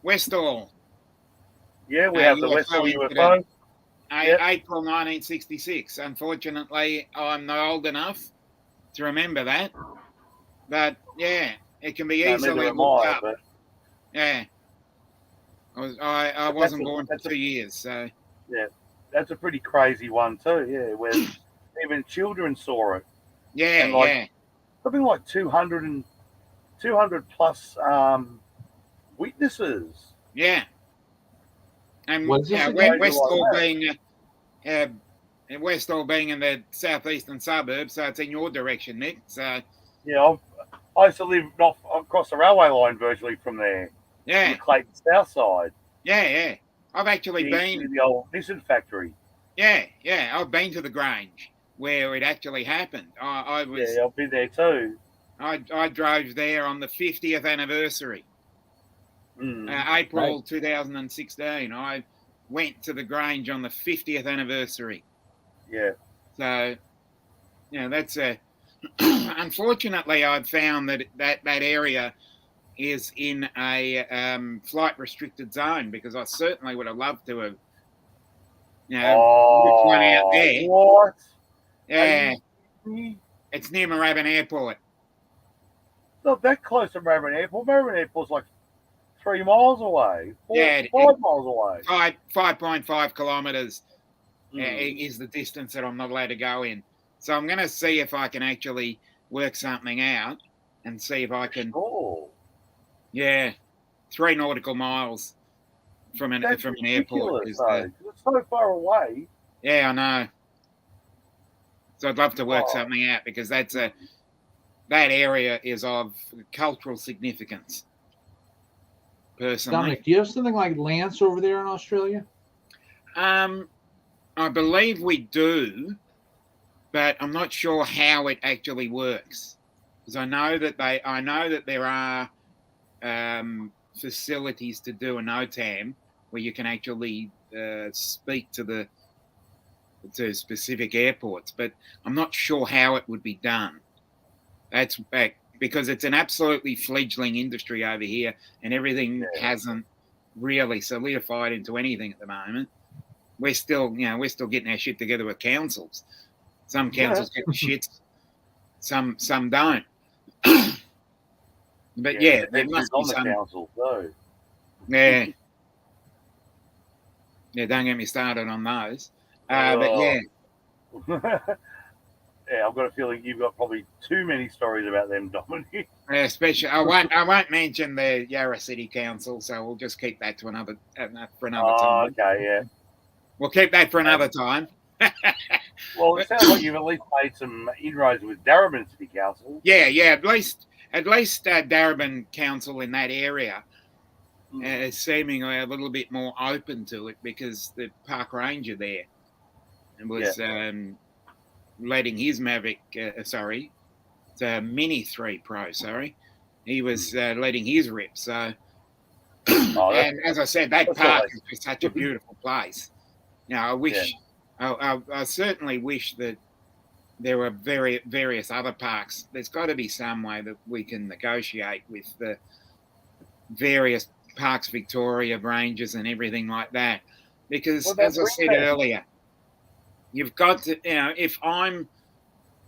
Westall. Yeah, we have the UFO Westall incident. UFO. Yep. April 1966. Unfortunately, I'm not old enough to remember that. But yeah, it can be No, easily neither am looked I, up. but Yeah, I wasn't born for 2 years, so that's a pretty crazy one too. Yeah, where even children saw it. yeah, And, like, yeah, Something like 200 plus witnesses. yeah. And What's this again? Westall being in the southeastern suburbs, so it's in your direction, Nick. So Yeah, I used to live across the railway line virtually from there. On yeah, the Clayton South side. yeah. I've actually near been. the old Nissan factory. Yeah. I've been to the Grange where it actually happened. I was. Yeah, I've been there too. I drove there on the 50th anniversary, April 2016. I went to the Grange on the 50th anniversary. Yeah. So, that's a. Unfortunately, I've found that area is in a flight restricted zone because I certainly would have loved to have, looked one out there. What? Yeah, it's near Moorabbin Airport. Not that close to Moorabbin Airport. Moorabbin Airport's like 3 miles away. 5 miles away. 5.5 kilometres Mm. is the distance that I'm not allowed to go in. So I'm going to see if I can actually work something out and see if I can. Oh, 3 nautical miles from an that's airport. ridiculous, though. It's so far away. Yeah, I know. So I'd love to work Oh. something out because that area is of cultural significance. Personally, Dominic, do you have something like Lance over there in Australia? I believe we do. but I'm not sure how it actually works. Because I know that there are facilities to do an OTAM where you can actually speak to specific airports, but I'm not sure how it would be done. That's because it's an absolutely fledgling industry over here, and everything hasn't really solidified into anything at the moment. We're still getting our shit together with councils. Some councils get the shits, some don't. But there must be some council though. Yeah. Yeah, don't get me started on those. But yeah. Yeah, I've got a feeling you've got probably too many stories about them, Dominic. Especially, I won't mention the Yarra City Council, so we'll just keep that to another time. Okay, yeah. We'll keep that for another time. Well, it sounds like you've at least made some inroads with Darebin City Council. Yeah. At least Darebin Council in that area is seemingly a little bit more open to it because the park ranger there was letting his Maverick, it's a Mini 3 Pro, he was letting his rip. So, and as I said, that park is just such a beautiful place. I certainly wish that there were various other parks. There's got to be some way that we can negotiate with the various Parks Victoria ranges and everything like that. Because, as I said earlier, you've got to, if I'm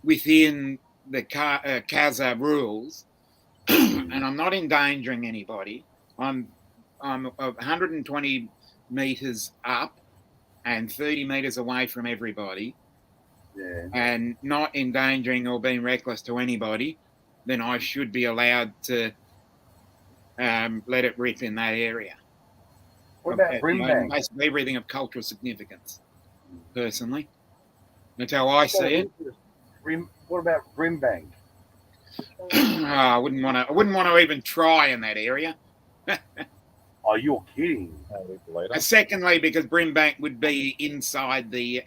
within the CASA rules and I'm not endangering anybody, I'm 120 meters up and 30 meters away from everybody, and not endangering or being reckless to anybody, then I should be allowed to let it rip in that area. What about Brimbank? Basically everything of cultural significance, personally. That's how I see it. What about Brimbank? I wouldn't want to even try in that area. Oh, you're kidding. Secondly, because Brimbank would be inside the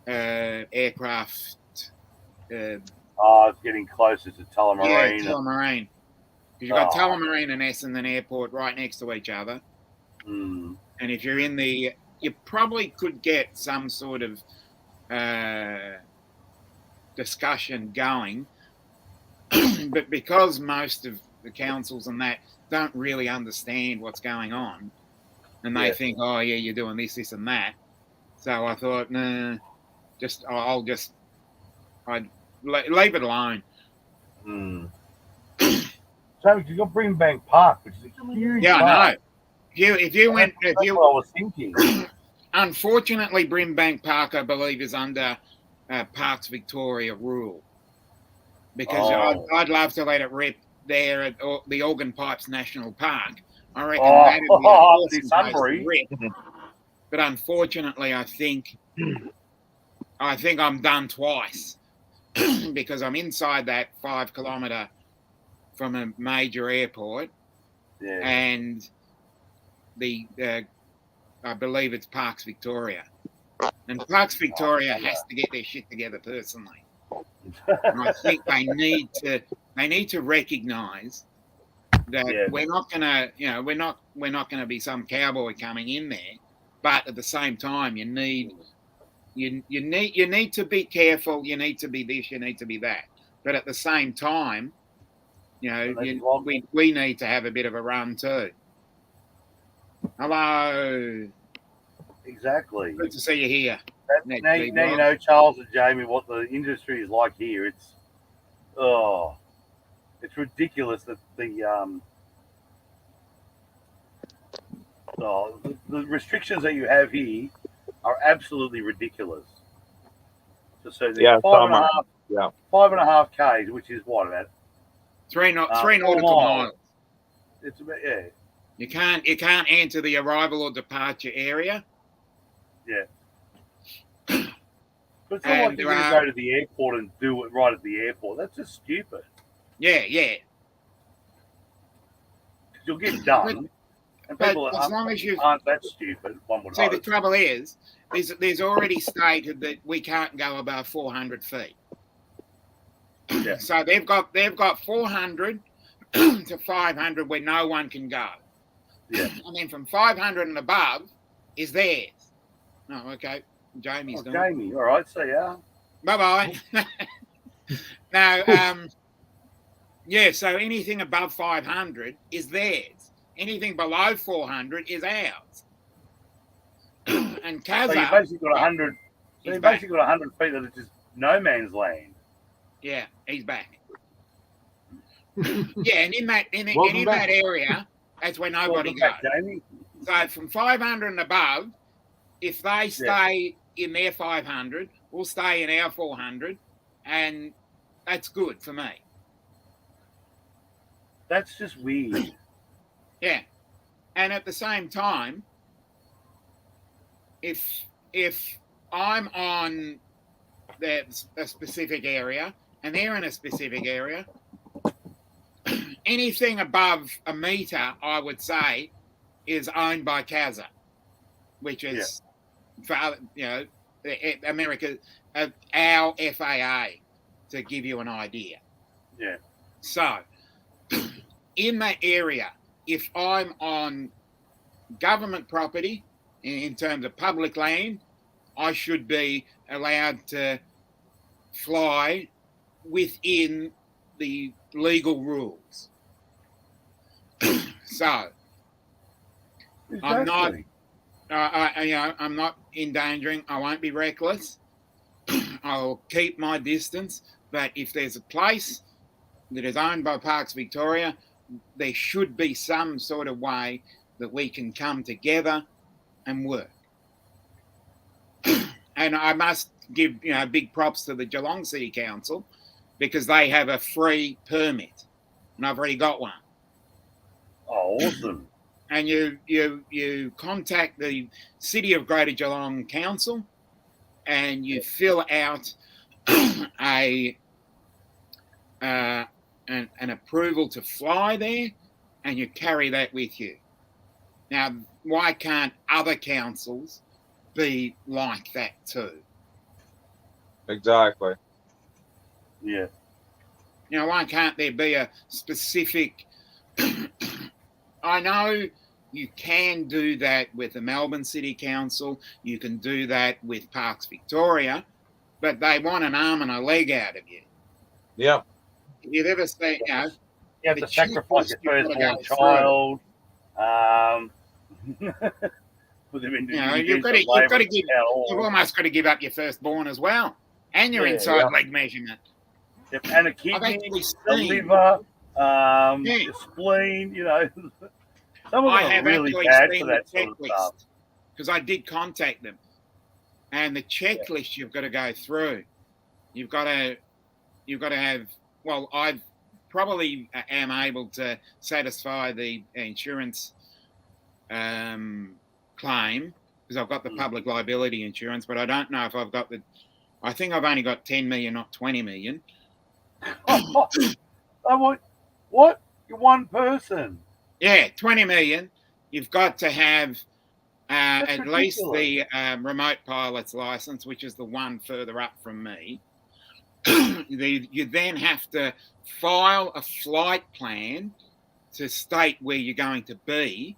aircraft. It's getting closer to Tullamarine. Yeah, Tullamarine. Because you've got Tullamarine and Essendon Airport right next to each other. Mm. And if you're in the... You probably could get some sort of discussion going. But because most of the councils and that don't really understand what's going on, and they think, oh, yeah, you're doing this, and that. So I thought, nah, I'd leave it alone. Mm. So you've got Brimbank Park, which is a huge park. I know. If you went... That's what I was thinking. Unfortunately, Brimbank Park, I believe, is under Parks Victoria rule. Because I'd love to let it rip there at the Organ Pipes National Park. I reckon that'd be an awesome place to rip. But unfortunately, I think I'm done twice because I'm inside that 5 kilometre from a major airport, and I believe it's Parks Victoria, and Parks Victoria has to get their shit together personally. And I think they need to recognise that we're not gonna be some cowboy coming in there, but at the same time you need to be careful. You need to be this. You need to be that. But at the same time, we need to have a bit of a run too. Hello. Exactly. Good to see you here. Now you know, Charles and Jamie, what the industry is like here. It's ridiculous that the restrictions that you have here are absolutely ridiculous. So 5.5 Ks, which is what, about 3 nautical miles. It's about You can't enter the arrival or departure area. Yeah. But it's not like you're going to go to the airport and do it right at the airport. That's just stupid. Yeah. You'll get done. And But people as long as you aren't that stupid, one would see, the hope. trouble is, there's already stated that we can't go above 400 feet. Yeah. So they've got 400 to 500 where no one can go. Yeah. And then from 500 and above is theirs. Oh, okay. Jamie's gone. Jamie, all right, see ya. Bye bye. Now, yeah. So anything above 500 is theirs. Anything below 400 is ours. And So Kazza, you basically got 100. So he's you back. basically got 100 feet that is just no man's land. Yeah, he's back. Yeah, and in that Welcome back. that area, that's where nobody Welcome goes. back, Jamie. So from 500 and above, if they stay in their 500, we'll stay in our 400, and that's good for me. That's just weird. Yeah, and at the same time, if I'm on a specific area and they're in a specific area, anything above a meter, I would say, is owned by Kazza, which is for America, our FAA, to give you an idea. Yeah. So, in that area, if I'm on government property, in terms of public land, I should be allowed to fly within the legal rules. So, I'm not, I'm not endangering. I won't be reckless. I'll keep my distance. But if there's a place that is owned by Parks Victoria, there should be some sort of way that we can come together and work. And I must give big props to the Geelong City Council, because they have a free permit, and I've already got one. Oh, awesome. And you contact the City of Greater Geelong Council, and you fill out an approval to fly there, and you carry that with you. Now, why can't other councils be like that too? Exactly. Yeah. Why can't there be a specific... I know you can do that with the Melbourne City Council, you can do that with Parks Victoria, but they want an arm and a leg out of you. Yeah. You've ever seen, You have the to sacrifice your cheapest you've firstborn gotta child. Put them into you've almost got to give up your firstborn as well, and your inside leg measurement. Yep, and a I've kidney, actually a seen, liver, a spleen. Some of I them have are really actually bad seen for the that sort of stuff. checklist, because I did contact them, and the checklist you've got to go through. You've got to have. Well, I probably am able to satisfy the insurance claim, because I've got the public liability insurance, but I don't know if I've got the. I think I've only got 10 million, not 20 million. What? You're one person. Yeah, 20 million. You've got to have at ridiculous. least the remote pilot's license, which is the one further up from me. You then have to file a flight plan to state where you're going to be.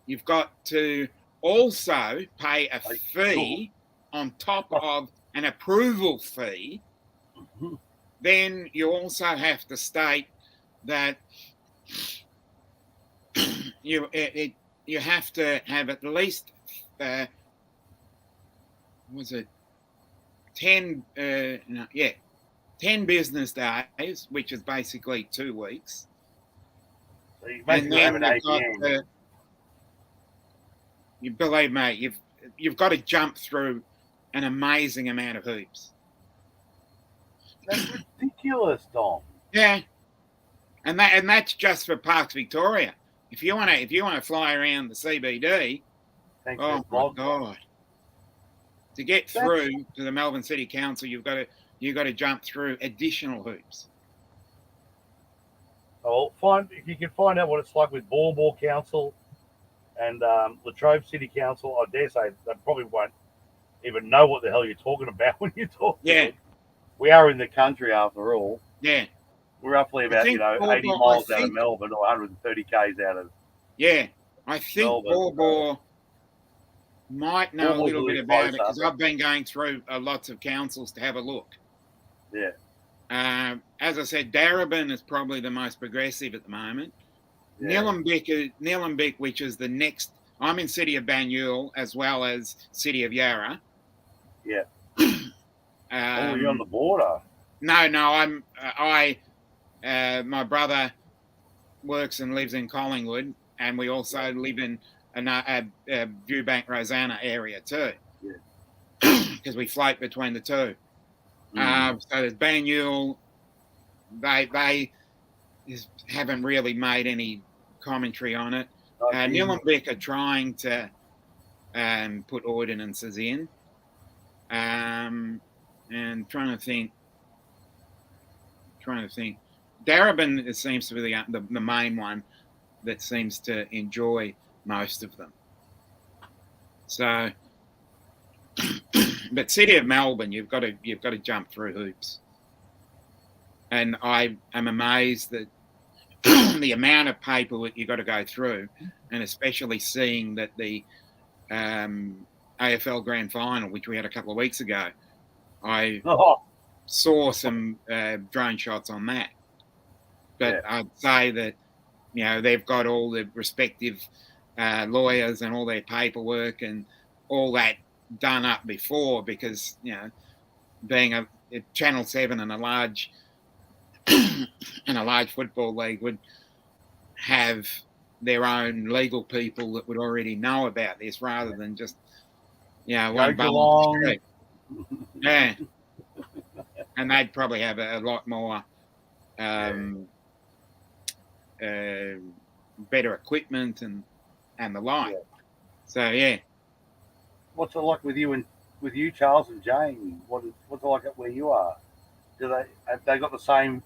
You've got to also pay a fee on top of an approval fee. Then you also have to state that you have to have at least 10 business days, which is basically 2 weeks. So you And basically have then an you've got ATM. you believe me, you've got to jump through an amazing amount of hoops. That's ridiculous, Tom. Yeah, and that's just for Parks Victoria. If you want to fly around the CBD, Thanks oh for my the God, to get through to the Melbourne City Council, you've got to jump through additional hoops. If you can find out what it's like with Ball Council, And Latrobe City Council, I dare say, they probably won't even know what the hell you're talking about when you talk to Yeah. them. We are in the country after all. Yeah. We're roughly about, think 80 Bawbor- miles I out of think- Melbourne or 130 k's out of Yeah. I think Melbourne. Bawbor might know a Bawbor's little bit really about it close, because aren't I've been going through lots of councils to have a look. Yeah. As I said, Darebin is probably the most progressive at the moment. Yeah. Nillumbik, which is the next. I'm in City of Banyule as well as City of Yarra. Yeah. Oh, you're on the border. No, I'm. My brother works and lives in Collingwood, and we also live in Viewbank Rosanna area too. Yeah. Because we float between the two. So there's Banyule. They haven't really made any commentary on it. Nillumbik are trying to put ordinances in. And trying to think. Darebin seems to be the main one that seems to enjoy most of them. So, but City of Melbourne, you've got to jump through hoops, and I am amazed that the amount of paperwork you've got to go through, and especially seeing that the AFL Grand Final, which we had a couple of weeks ago, I saw some drone shots on that. But Yeah. I'd say that, they've got all the respective lawyers and all their paperwork and all that done up before because, being a Channel 7 and a large football league would have their own legal people that would already know about this rather than just, one bum on the street. Yeah. And they'd probably have a lot more better equipment and the like. Yeah. So yeah. What's it like with you, Charles and Jane? What's it like where you are? Have they got the same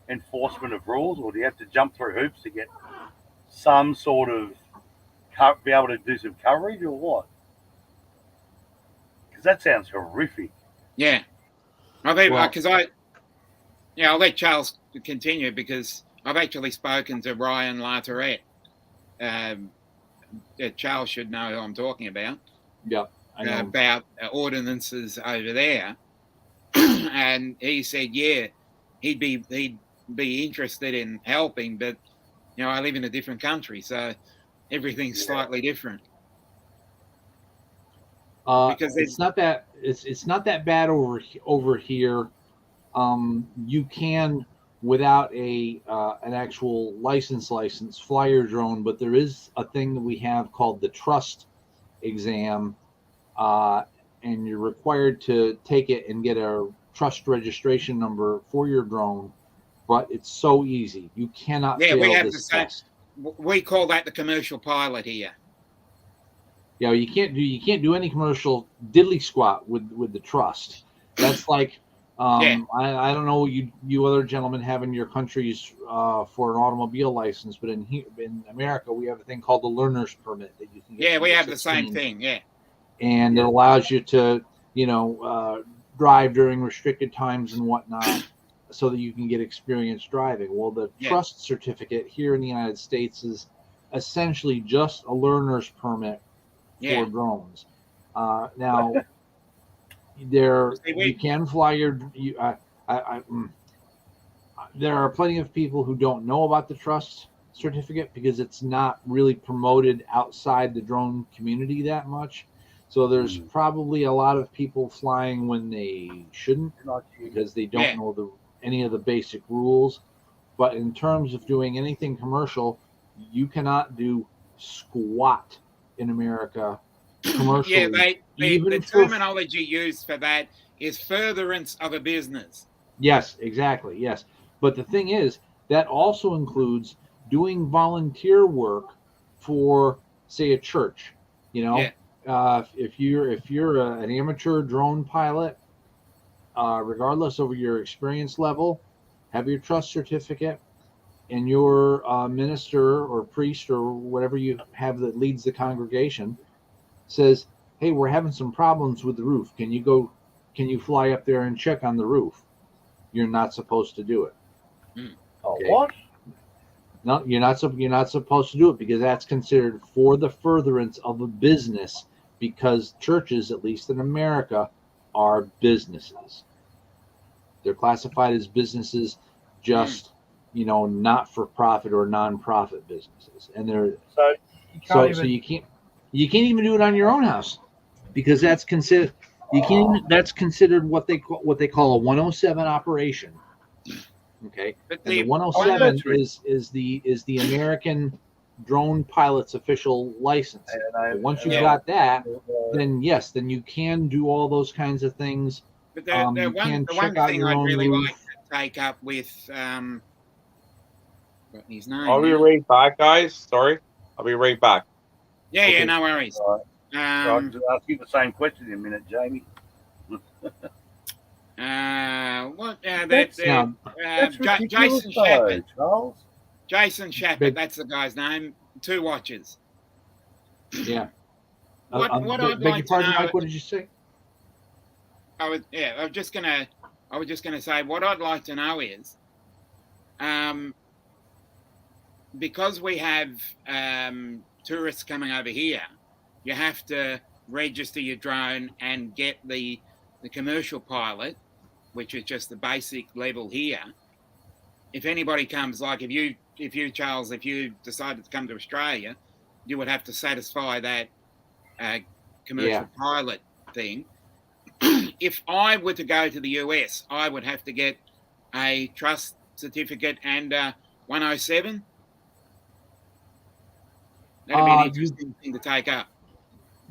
enforcement of rules, or do you have to jump through hoops to get some sort of be able to do some coverage, or what? Because that sounds horrific. Yeah. I'll let Charles continue because I've actually spoken to Ryan Lartourette. Charles should know who I'm talking about. Yep. I know. About ordinances over there, and he said, yeah, he'd be interested in helping, but I live in a different country, so everything's slightly different. Because it's not that bad over here. You can, without an actual license, fly your drone, but there is a thing that we have called the trust exam, and you're required to take it and get a trust registration number for your drone. But it's so easy; you cannot fail this test. We call that the commercial pilot here. Yeah, you can't do any commercial diddly squat with the trust. That's like I don't know what you other gentlemen have in your countries for an automobile license, but in America we have a thing called the learner's permit that you can get. Yeah, we have the same thing. Yeah, and it allows you to drive during restricted times and whatnot, so that you can get experience driving. Well, the trust certificate here in the United States is essentially just a learner's permit for drones. Now, you can fly your. There are plenty of people who don't know about the trust certificate because it's not really promoted outside the drone community that much. So there's probably a lot of people flying when they shouldn't because they don't know any of the basic rules. But in terms of doing anything commercial, you cannot do squat in America commercially. Yeah, the terminology used for that is furtherance of a business. Yes, exactly. Yes. But the thing is, that also includes doing volunteer work for, say, a church. If you're an amateur drone pilot, regardless of your experience level, have your trust certificate and your minister or priest or whatever you have that leads the congregation says, "Hey, we're having some problems with the roof. Can you fly up there and check on the roof?" You're not supposed to do it. Oh, Okay. what? No, you're not supposed to do it, because that's considered for the furtherance of a business, because churches, at least in America, are businesses. They're classified as businesses, just not for profit or non-profit businesses, and they're So you can't so even. you can't even do it on your own house, because that's considered what they call a 107 operation. Okay, But and the the 107 that's right. is the American drone pilot's official license. But once you've Yeah. got that, then yes, then you can do all those kinds of things. But You can the check one out thing your I'd own really roof. like to take up with what his name? I'll be now? right back, guys. Sorry, I'll be right back. Yeah, Okay. no worries. All right. So I can just ask you the same question in a minute, Jamie. What? That's Now, ridiculous, Jason though, Shepard. Charles. Jason Shepard. Big- That's the guy's name. 2 watches. yeah. What I'd beg your like to pardon, know. Mike. What did you say? I was just gonna say what I'd like to know is, because we have tourists coming over here, you have to register your drone and get the commercial pilot, which is just the basic level here. If anybody comes, like if you Charles, if you decided to come to Australia, you would have to satisfy that commercial pilot thing. If I were to go to the US, I would have to get a trust certificate and 107. That'd be an interesting thing to take up.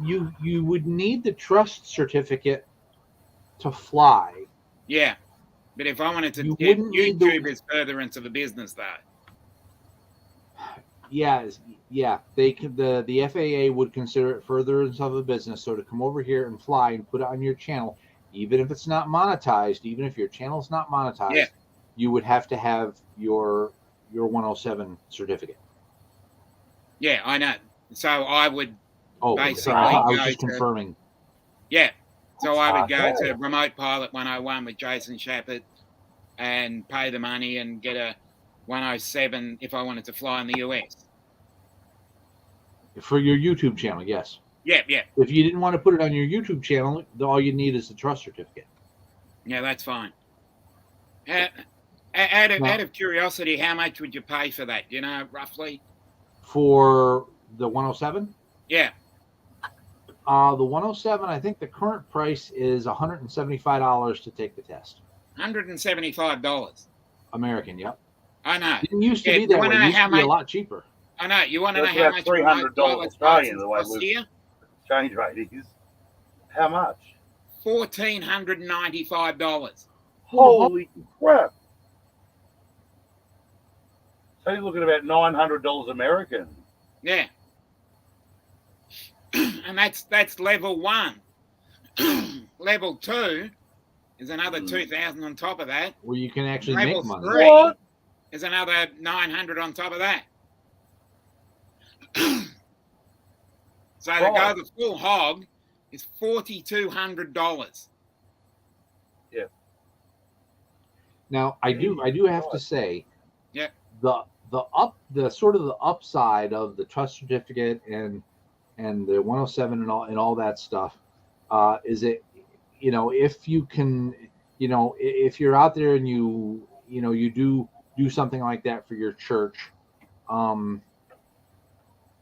You would need the trust certificate to fly. Yeah, but if I wanted to You get wouldn't need the- YouTube as furtherance of a business, though. Yeah. The FAA would consider it furtherance of a business. So to come over here and fly and put it on your channel, even if it's not monetized, even if your channel's not monetized, Yeah. you would have to have your 107 certificate. Yeah, I know. So I would, Oh, Basically, sorry, I was go just to- confirming. yeah. So I would go Okay. to Remote Pilot 101 with Jason Shepard and pay the money and get a 107 if I wanted to fly in the US. For your YouTube channel, yes. Yeah, If you didn't want to put it on your YouTube channel, all you need is the trust certificate. that's fine. Out Now- of curiosity, how much would you pay for that? Do you know, roughly? For the 107, Yeah. the 107, I think the current price is $175 to take the test. $175. American, yep. I know. Didn't used to Yeah, be you that wanna way. know It used how to be a much- lot cheaper. I know. You want to know That's how about much $300 Australian, the way cost we've- here? Change rate is how much? $1,495. Holy crap! So you're looking at about $900 American. Yeah. And that's level 1. Level 2 is another 2,000 on top of that. Where you can actually Level make money. 3 What? is another 900 on top of that. So to go the full hog is $4,200. Now, I do have to say, Yeah. the sort of the upside of the trust certificate and the 107 and all that stuff is it, if you can, if you're out there and you do something like that for your church,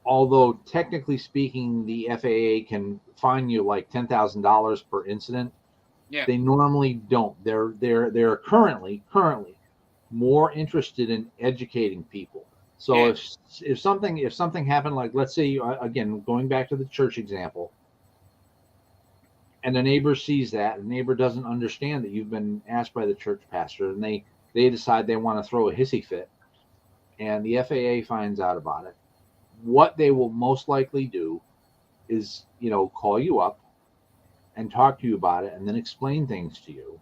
although technically speaking the FAA can fine you like $10,000 per incident. Yeah. They normally don't. They're currently more interested in educating people. So Yeah. if something happened, like let's say again going back to the church example, and the neighbor sees that, the neighbor doesn't understand that you've been asked by the church pastor, and they decide they want to throw a hissy fit, and the FAA finds out about it. What they will most likely do is call you up and talk to you about it and then explain things to you.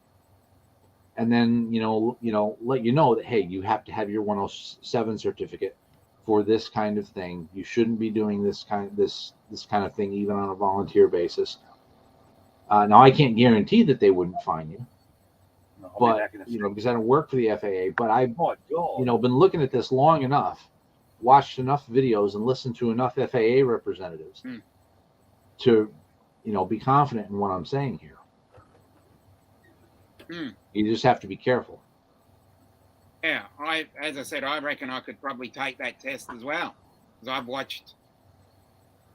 and then let you know that, hey, you have to have your 107 certificate for this kind of thing. You shouldn't be doing this kind of thing even on a volunteer basis. Now I can't guarantee that they wouldn't fine you, No, I'll be but back in a second. because I don't work for the FAA. But I've My God. been looking at this long enough, watched enough videos, and listened to enough FAA representatives to be confident in what I'm saying here. You just have to be careful. Yeah, as I said, I reckon I could probably take that test as well, because I've watched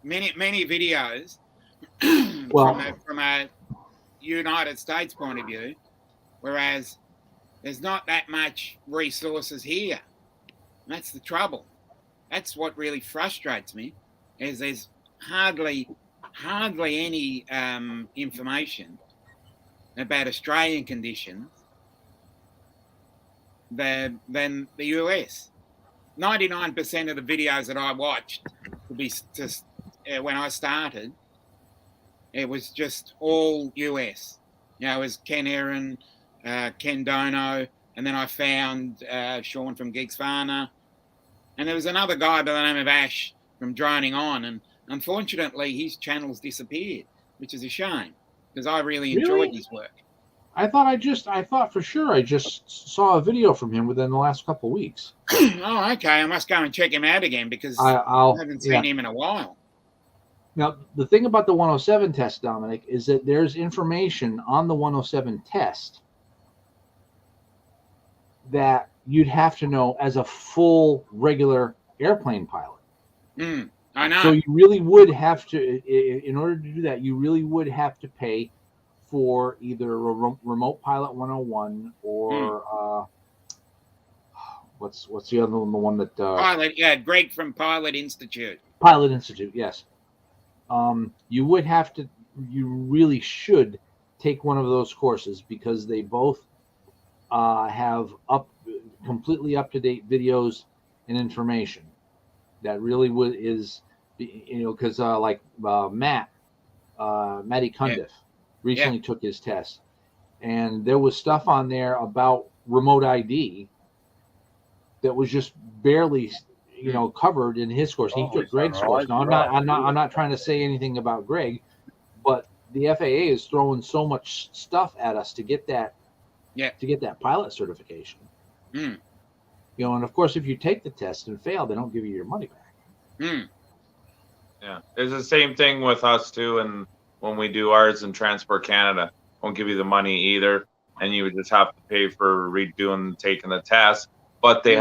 many videos from a United States point of view, whereas there's not that much resources here. And that's the trouble. That's what really frustrates me, is there's hardly any information about Australian conditions than the US. 99% of the videos that I watched would be just when I started, it was just all US. It was Ken Aaron, Ken Dono, and then I found Sean from Geeks Farner, and there was another guy by the name of Ash from Droning On, and unfortunately his channel's disappeared, which is a shame, because I really enjoyed his work. I thought for sure I just saw a video from him within the last couple of weeks. Oh, okay. I must go and check him out again, because I haven't seen him in a while. Now, the thing about the 107 test, Dominic, is that there's information on the 107 test that you'd have to know as a full regular airplane pilot. I know. So you really would have to, in order to do that, you really would have to pay for either a Remote Pilot 101 or what's the other one? The one that Pilot, Greg from Pilot Institute. Pilot Institute, yes. You really should take one of those courses, because they both have completely up-to-date videos and information that really is, because like Matty Cundiff recently took his test, and there was stuff on there about remote ID that was just barely covered in his course. He took Greg's course. Now I'm not trying to say anything about Greg, but the FAA is throwing so much stuff at us to get that pilot certification. And of course, if you take the test and fail, they don't give you your money back. Yeah, it's the same thing with us too, and when we do ours in Transport Canada, won't give you the money either, and you would just have to pay for redoing taking the test. But they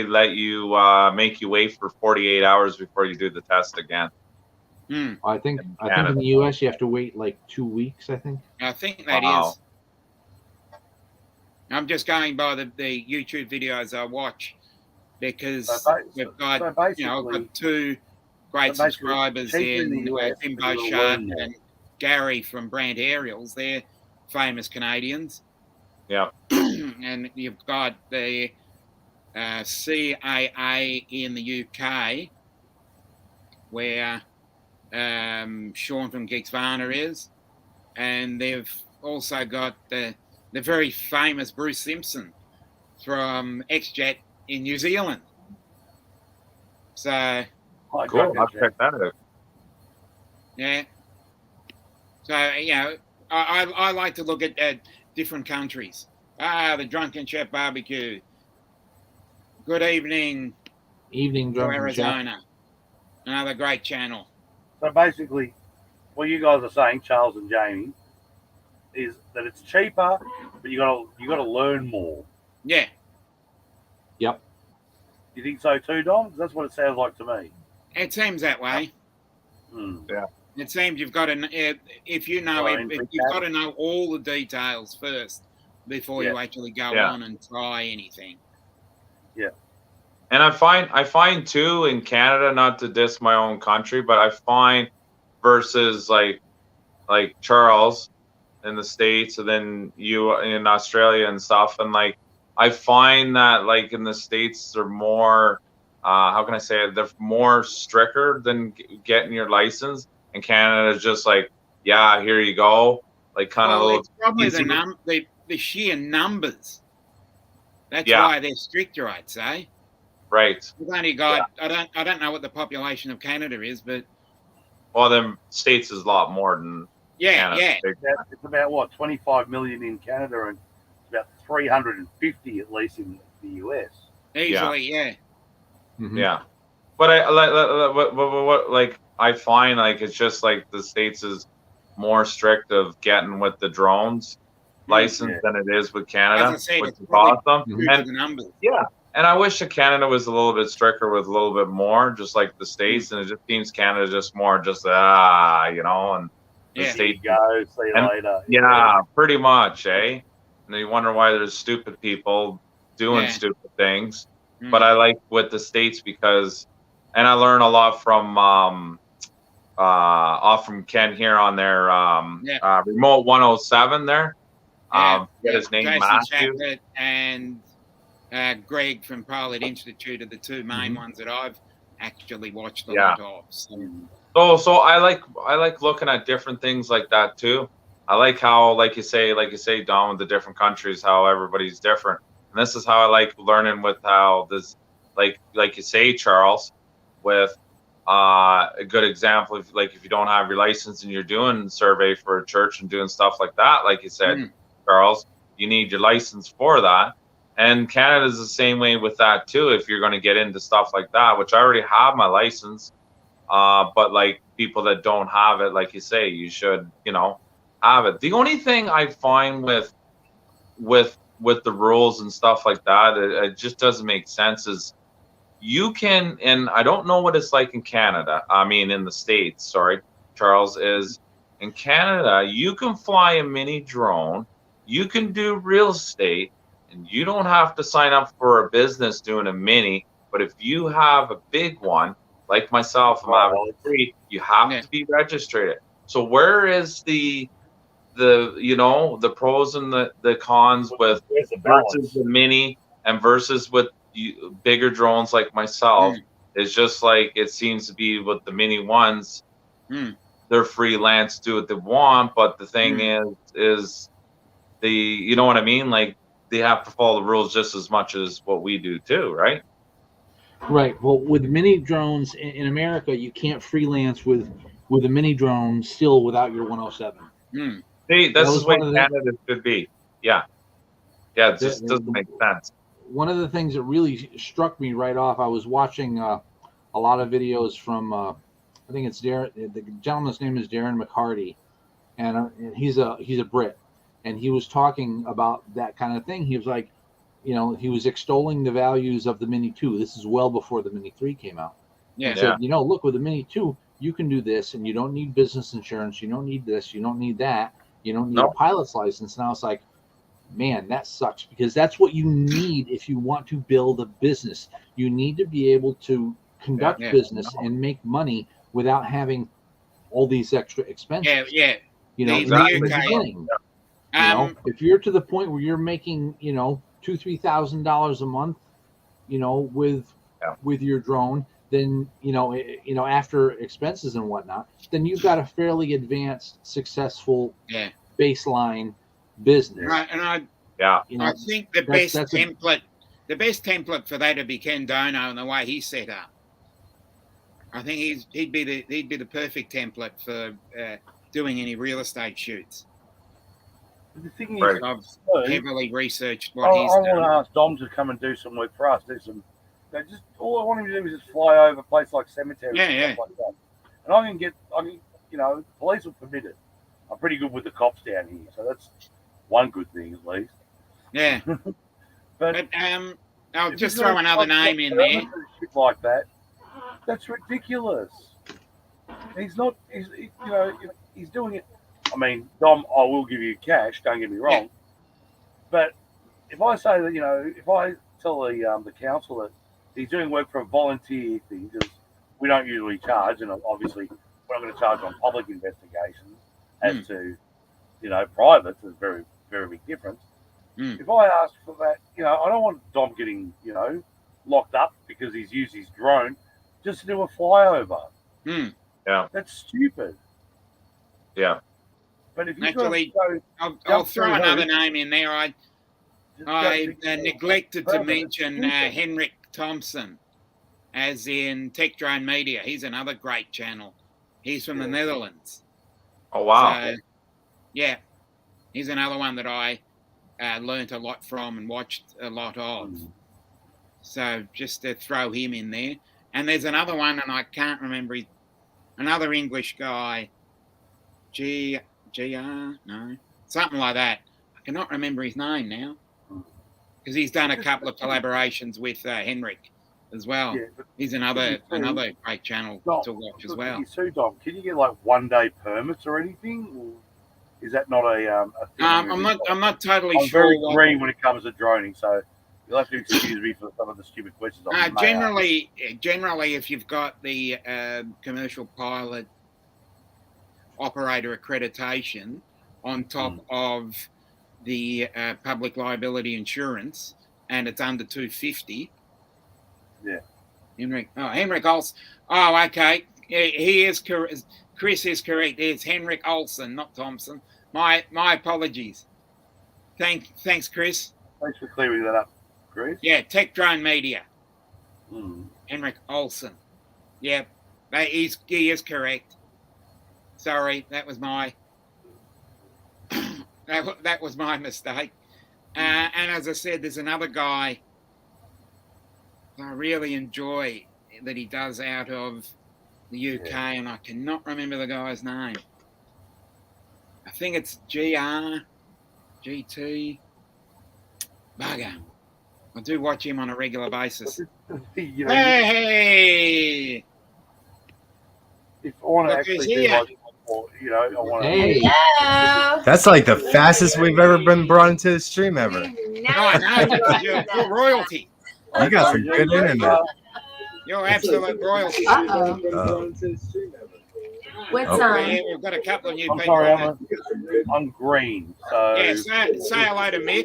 let you make you wait for 48 hours before you do the test again. I think in the US you have to wait like 2 weeks. I think that is. I'm just going by the YouTube videos I watch, because we've got I've got two great subscribers in Timbo Sharp and Gary from Brant Aerials. They're famous Canadians. Yeah. And you've got the CAA in the UK, where Sean from Geeks Varner is, and they've also got the very famous Bruce Simpson from XJet in New Zealand. So cool. I'll check that out. Yeah. So I like to look at different countries. The Drunken Chef Barbecue. Good evening. Evening, Drunken Arizona. Chef. Another great channel. So basically, what you guys are saying, Charles and Jamie, is that it's cheaper, but you gotta learn more. Yeah. Yep. You think so too, Dom? That's what it sounds like to me. It seems that way. Yeah. It seems you've got to, if you've got to know all the details first before you actually go on and try anything. Yeah. And I find too in Canada, not to diss my own country, but I find versus like Charles in the States, and then you in Australia and stuff, and like I find that like in the States they're more how can I say it? They're more stricter than getting your license. And Canada is just like, yeah, here you go, like kind of. It's probably the the sheer numbers. That's Yeah. why they're stricter, I'd say. Right. We've only got I don't know what the population of Canada is, but Well, then States is a lot more than yeah, Canada. yeah, It's about what 25 million in Canada and about 350 at least in the US. easily, yeah. Mhm. Yeah, but I what like I find like it's just like the States is more strict of getting with the drones license Yeah. than it is with As I Canada, said, which it's is probably awesome. due to And the numbers. yeah, and I wish that Canada was a little bit stricter with a little bit more, just like the States. And it just seems Canada just more just you know, and the Yeah. Here you States. go. See you And later. yeah, pretty much, eh? And then you wonder why there's stupid people doing Yeah. stupid things. Mm. But I like with the States because, and I learn a lot from off from Ken here on their remote 107 there. Get his name, Jason Matthew. Chaplet and Greg from Pilot Institute are the two main ones that I've actually watched a lot of. So I like looking at different things like that too. I like how, like you say, Don, with the different countries, how everybody's different. And this is how I like learning with how this, like you say, Charles, with a good example of like if you don't have your license and you're doing survey for a church and doing stuff like that, like you said, Charles, you need your license for that. And Canada's the same way with that too. If you're going to get into stuff like that, which I already have my license. But like people that don't have it, like you say, you should, have it. The only thing I find with the rules and stuff like that, it just doesn't make sense. Is you can, and I don't know what it's like in Canada. I mean, in the States. Sorry, Charles. Is in Canada you can fly a mini drone, you can do real estate, and you don't have to sign up for a business doing a mini. But if you have a big one, like myself, I'm having three, you have to be registered. So where is the pros and the cons with versus the mini and versus with bigger drones like myself? It's just like it seems to be with the mini ones. They're freelance, do what they want, but the thing is you know what I mean? Like they have to follow the rules just as much as what we do too, right? Right. Well, with mini drones in America, you can't freelance with a mini drone still without your 107. See, this is what Canada should be. Yeah. Yeah, it just doesn't make sense. One of the things that really struck me right off, I was watching a lot of videos from, I think it's Darren. The gentleman's name is Darren McCarty, and he's a Brit, and he was talking about that kind of thing. He was like, he was extolling the values of the Mini 2. This is well before the Mini 3 came out. Yeah. Said, look, with the Mini 2, you can do this, and you don't need business insurance. You don't need this. You don't need that. You don't need a pilot's license. And I was like, man, that sucks, because that's what you need if you want to build a business. You need to be able to conduct business and make money without having all these extra expenses. Yeah. In the beginning. If you're to the point where you're making, $2,000-$3,000 a month, with your drone, then after expenses and whatnot, then you've got a fairly advanced, successful baseline business. Right, and I think the best template for that would be Ken Dono and the way he's set up. I think he'd be the perfect template for doing any real estate shoots. The thing is, I've heavily researched what he's done. I want to ask Dom to come and do some work for us. Just all I want him to do is just fly over a place like cemeteries and stuff like that. And police will permit it. I'm pretty good with the cops down here, so that's one good thing at least. Yeah. but I'll just throw another name in there. Shit like that. That's ridiculous. He's not. He's doing it. I mean, Dom, I will give you cash. Don't get me wrong. But if I say that, if I tell the council that he's doing work for a volunteer thing, because we don't usually charge, and obviously we're not going to charge on public investigations as to, private. There's a very, very big difference. If I ask for that, I don't want Dom getting, locked up because he's used his drone just to do a flyover. Yeah. That's stupid. Yeah. But if you Actually, go, I'll jump throw through another hoops, name in there. I neglected to Perfect. mention Henrik Thompson, as in Tech Drone Media. He's another great channel. He's from the Netherlands. Oh wow. So, yeah, he's another one that I learnt a lot from and watched a lot of. So just to throw him in there. And there's another one, and I can't remember another English guy, GR, no, something like that. I cannot remember his name now because he's done a couple of collaborations with Henrik as well. Yeah, but He's another great channel Dom, to watch as well. Dom, can you get like 1 day permits or anything? Or is that not a thing? I'm not totally I'm sure. very green when it comes to droning, so you'll have to excuse me for some of the stupid questions. Generally, if you've got the commercial pilot operator accreditation on top of the public liability insurance, and it's under 250. Yeah. Henrik Olsen. Oh, okay. He is correct. Chris is correct. It's Henrik Olsen, not Thompson. My apologies. Thanks, Chris. Thanks for clearing that up, Chris. Yeah, Tech Drone Media. Mm. Henrik Olsen. Yeah, he is correct. Sorry, that was my that was my mistake. And as I said, there's another guy I really enjoy that he does out of the UK, and I cannot remember the guy's name. I think it's GT. Bugger. I do watch him on a regular basis. You know, Hey! if I want to Look actually who's do here. like, you know, I want to. Hey, Hello. That's like the fastest we've ever been brought into the stream ever. No, because you're royalty. You got some good internet. You're absolute royalty. Uh-oh. What Oh. time? We've got a couple of new I'm people. sorry, I'm green. So Yeah, say hello to Mick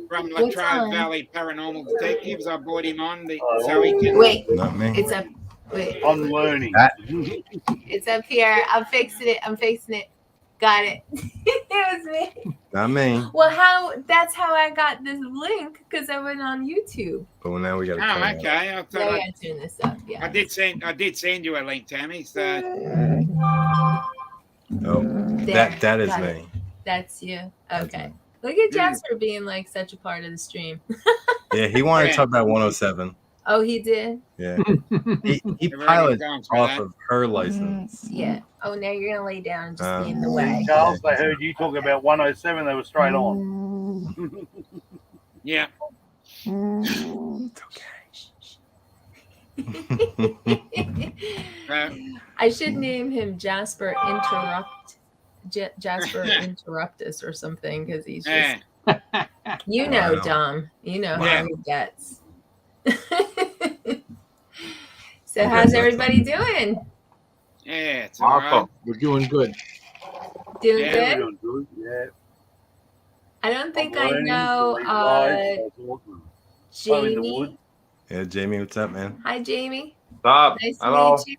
from What's Latrobe on? Valley Paranormal Detectives. I brought him on so he can. Wait, Not me. it's up. Wait, I'm learning. That- it's up here. I'm fixing it. Got it. It was me. Not me. Well, that's how I got this link because I went on YouTube. But now we got to Oh, turn it. okay. I Yeah, thought I gotta turn this up. Yeah. I did send you a link, Tammy. So Oh, There. that is Got it. me. That's you. That's Okay. me. Look at Jasper being like such a part of the stream. Yeah, he wanted Yeah. to talk about 107. Oh, he did? Yeah, he Everybody's pilots going through off that. of her license. Yeah. Oh, now you're gonna lay down and just be in the way. Charles, they heard you talk about 107. They were straight on. yeah, I should name him Jasper Jasper Interruptus or something because he's just yeah. you know Wow. Dom. You know Yeah. how he gets. So how's everybody doing? Yeah, it's all right. Awesome. we're doing good. Doing Yeah, Yeah, good? we're doing good. Yeah. I don't think I'm I learning know to read live. That's awesome. Oh, in the Jamie. woods. Yeah, Jamie, what's up, man? Hi Jamie. Stop. Nice to Hello. meet you.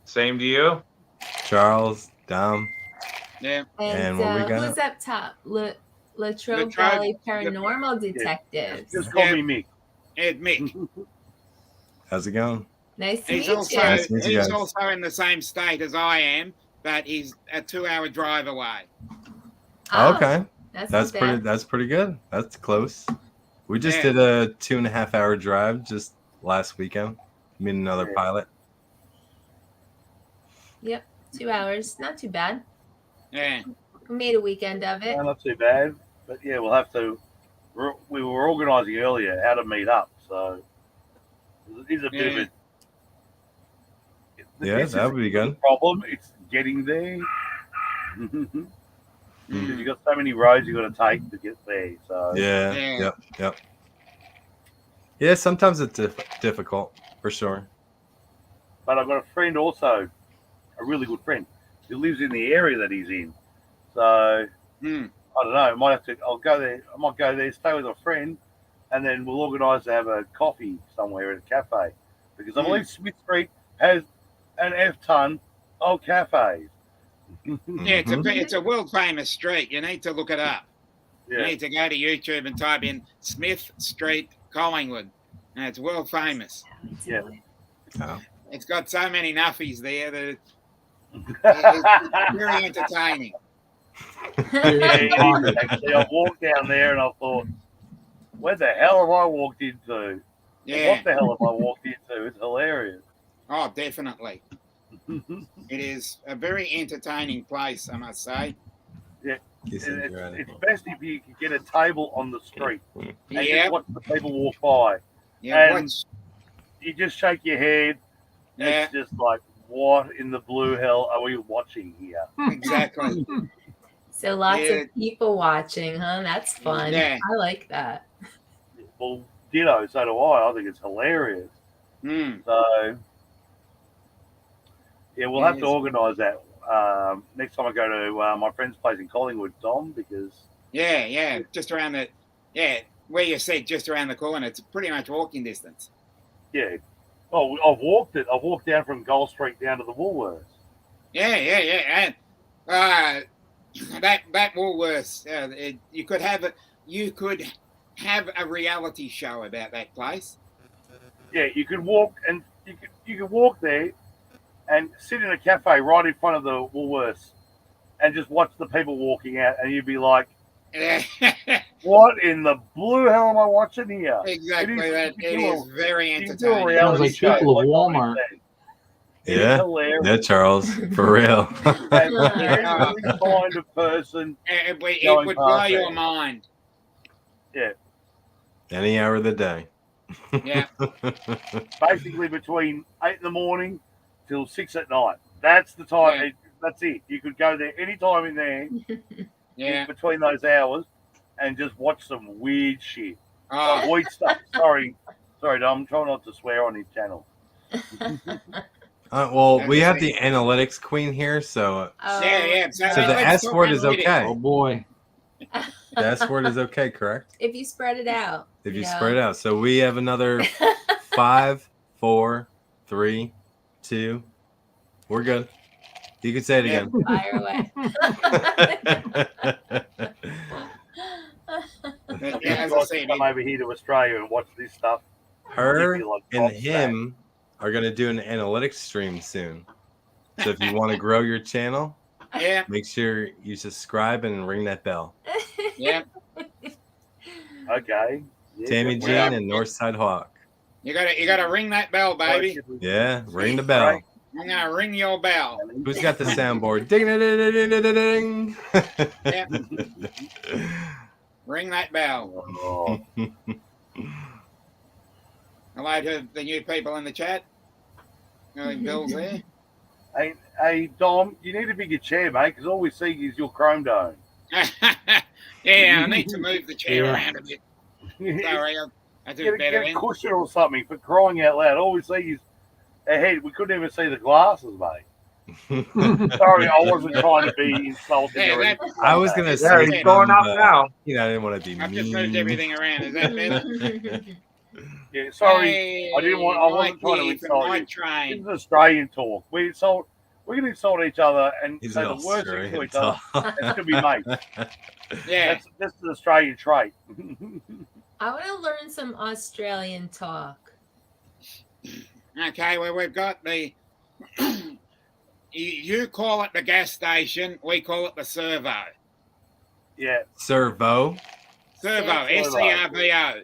Same to you. Charles, Dom. Yeah, And what we got? who's up top? Latrobe Latrobe. Valley Paranormal Detectives. Just call Yeah. me Mick. Ed Mick. How's it going? Nice to He's meet also you. Nice to meet you he's guys. also in the same state as I am, but he's a 2-hour drive away. Oh, Okay, That's, that's not pretty. bad. That's pretty good. That's close. We just Yeah. did a 2.5 hour drive just last weekend. Meet another Yeah. pilot. 2 hours. Not too bad. Yeah, We made a weekend of it. No, not too bad. But yeah, we'll have to. We were organising earlier how to meet up, so it is a bit of Yeah. a. Yeah, this that is would be good. the problem. It's getting there. Because you got so many roads you got to take to get there. So Yeah. Yeah. Yep. Yeah. Sometimes it's difficult for sure. But I've got a friend also, a really good friend, who lives in the area that he's in. So Hmm. I don't know. I might have to. I'll go there. I might go there, stay with a friend, and then we'll organise to have a coffee somewhere at a cafe. Because I believe Smith Street has an F ton of cafes. Yeah, it's a world famous street. You need to look it up. You Yeah. need to go to YouTube and type in Smith Street, Collingwood, and it's world famous. Yeah. Oh. It's got so many nuffies there that it's very entertaining. Yeah, it is, actually, I walked down there and I thought, where the hell have I walked into? Yeah. What the hell have I walked into? It's hilarious. Oh, definitely. It is a very entertaining place, I must say. He's It's best if you can get a table on the street and Yeah. just watch the people walk by. Yeah. And- You just shake your head. Yeah. It's just like, what in the blue hell are we watching here? Exactly. So lots Yeah. of people watching, huh? That's fun. Yeah. I like that. Well, ditto, so do I. I think it's hilarious. Mm. So, yeah, we'll have to Yes. organise that next time I go to my friend's place in Collingwood, Tom, because Yeah. Just around the, where you said just around the corner. It's pretty much walking distance. yeah. Oh, I've walked it. I've walked down from Gold Street down to the Woolworths. Yeah. And that Woolworths, you could have a reality show about that place. Yeah, you could walk and you could walk there and sit in a cafe right in front of the Woolworths and just watch the people walking out, and you'd be like, "What in the blue hell am I watching here?" Exactly. It It is very You can do a entertaining. reality like show, people of like Walmart. It is Yeah. hilarious. Yeah, Charles, for real. And every kind of person. It Going would blow past your it. mind. Any hour of the day. Yeah. Basically between 8 in the morning till 6 at night. That's the time. Yeah. That's it. You could go there any time in there Yeah. between those hours and just watch some weird shit. Oh, Avoid stuff. Sorry, Dom. I'm trying not to swear on his channel. Well, we have the analytics queen here, so yeah. So the let's S talk word is analytics. okay. Oh boy. the S word is okay, correct? If you spread it out. If you spread it out. So we have another 5, 4, 3, 2. We're good. You can say it Yeah. again. Fire away. Yeah, as I Guys said, come over here to Australia and watch this stuff. Her You'd be like, and "What's that?" him are going to do an analytics stream soon. So if you want to grow your channel, yeah, make sure you subscribe and ring that bell. yeah. Okay. Yeah, Tammy good. Jean and Northside Hawk. You gotta ring that bell, baby. Yeah, ring the bell. I'm gonna ring your bell. Who's got the soundboard? Ding ding ding ding ding ding. Yeah. Ring that bell. Oh, Hello to the new people in the chat. Bill's there. hey, Dom, you need a bigger chair, mate, because all we see is your chrome dome. Yeah, I need to move the chair Yeah. around a bit. Sorry, I do Get better a in. cushion or something, for crying out loud. All we see is a head. We couldn't even see the glasses, mate. Sorry, I wasn't trying to be insulting. Yeah, or that- anything I was like gonna that. say, Yeah, he's going up but, now. You know, I didn't want to be I've just mean. moved everything around. Is that better? Yeah, sorry, Hey, I didn't want. I wasn't Mike trying to here from insult Night you. This Train. is Australian talk. We can insult each other and He's say an the worst things to Australian each other. dog. It's to be made. Yeah. That's an Australian trait. I want to learn some Australian talk. Okay, well, we've got the. You call it the gas station, we call it the servo. Yeah, Servo. Servo, Servo. S-E-R-V-O.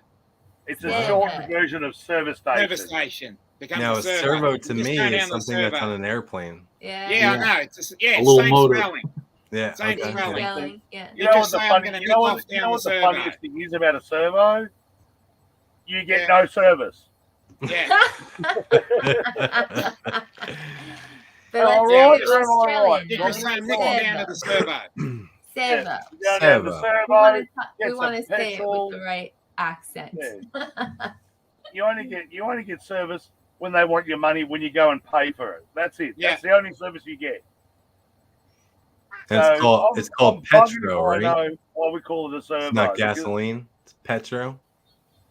it's a Yeah. short version of service station. Service station. Becomes Now, a a servo to You just me go is down the something that's servo. on an airplane. Yeah. Yeah, I know. It's A little same motor. spelling. Yeah. Same Okay. spelling. Spelling, yeah. You You know just what the say, I'm funny, gonna you know nip what, off you down know what the the servo. funniest thing is about a servo? You get Yeah. no service. Yeah. But All let's right, do then, all Australian. right. You just say, I'm nipping down to the servo. Servo. You go down to the Servo. servo. We Get want to some say it petrol. with the right accent. Yeah. You only get service when they want your money when you go and pay for it. That's it. Yeah. That's the only service you get. And it's called I'm bugging petro, if I right? know why we call it a servo. It's not because- gasoline. It's petro.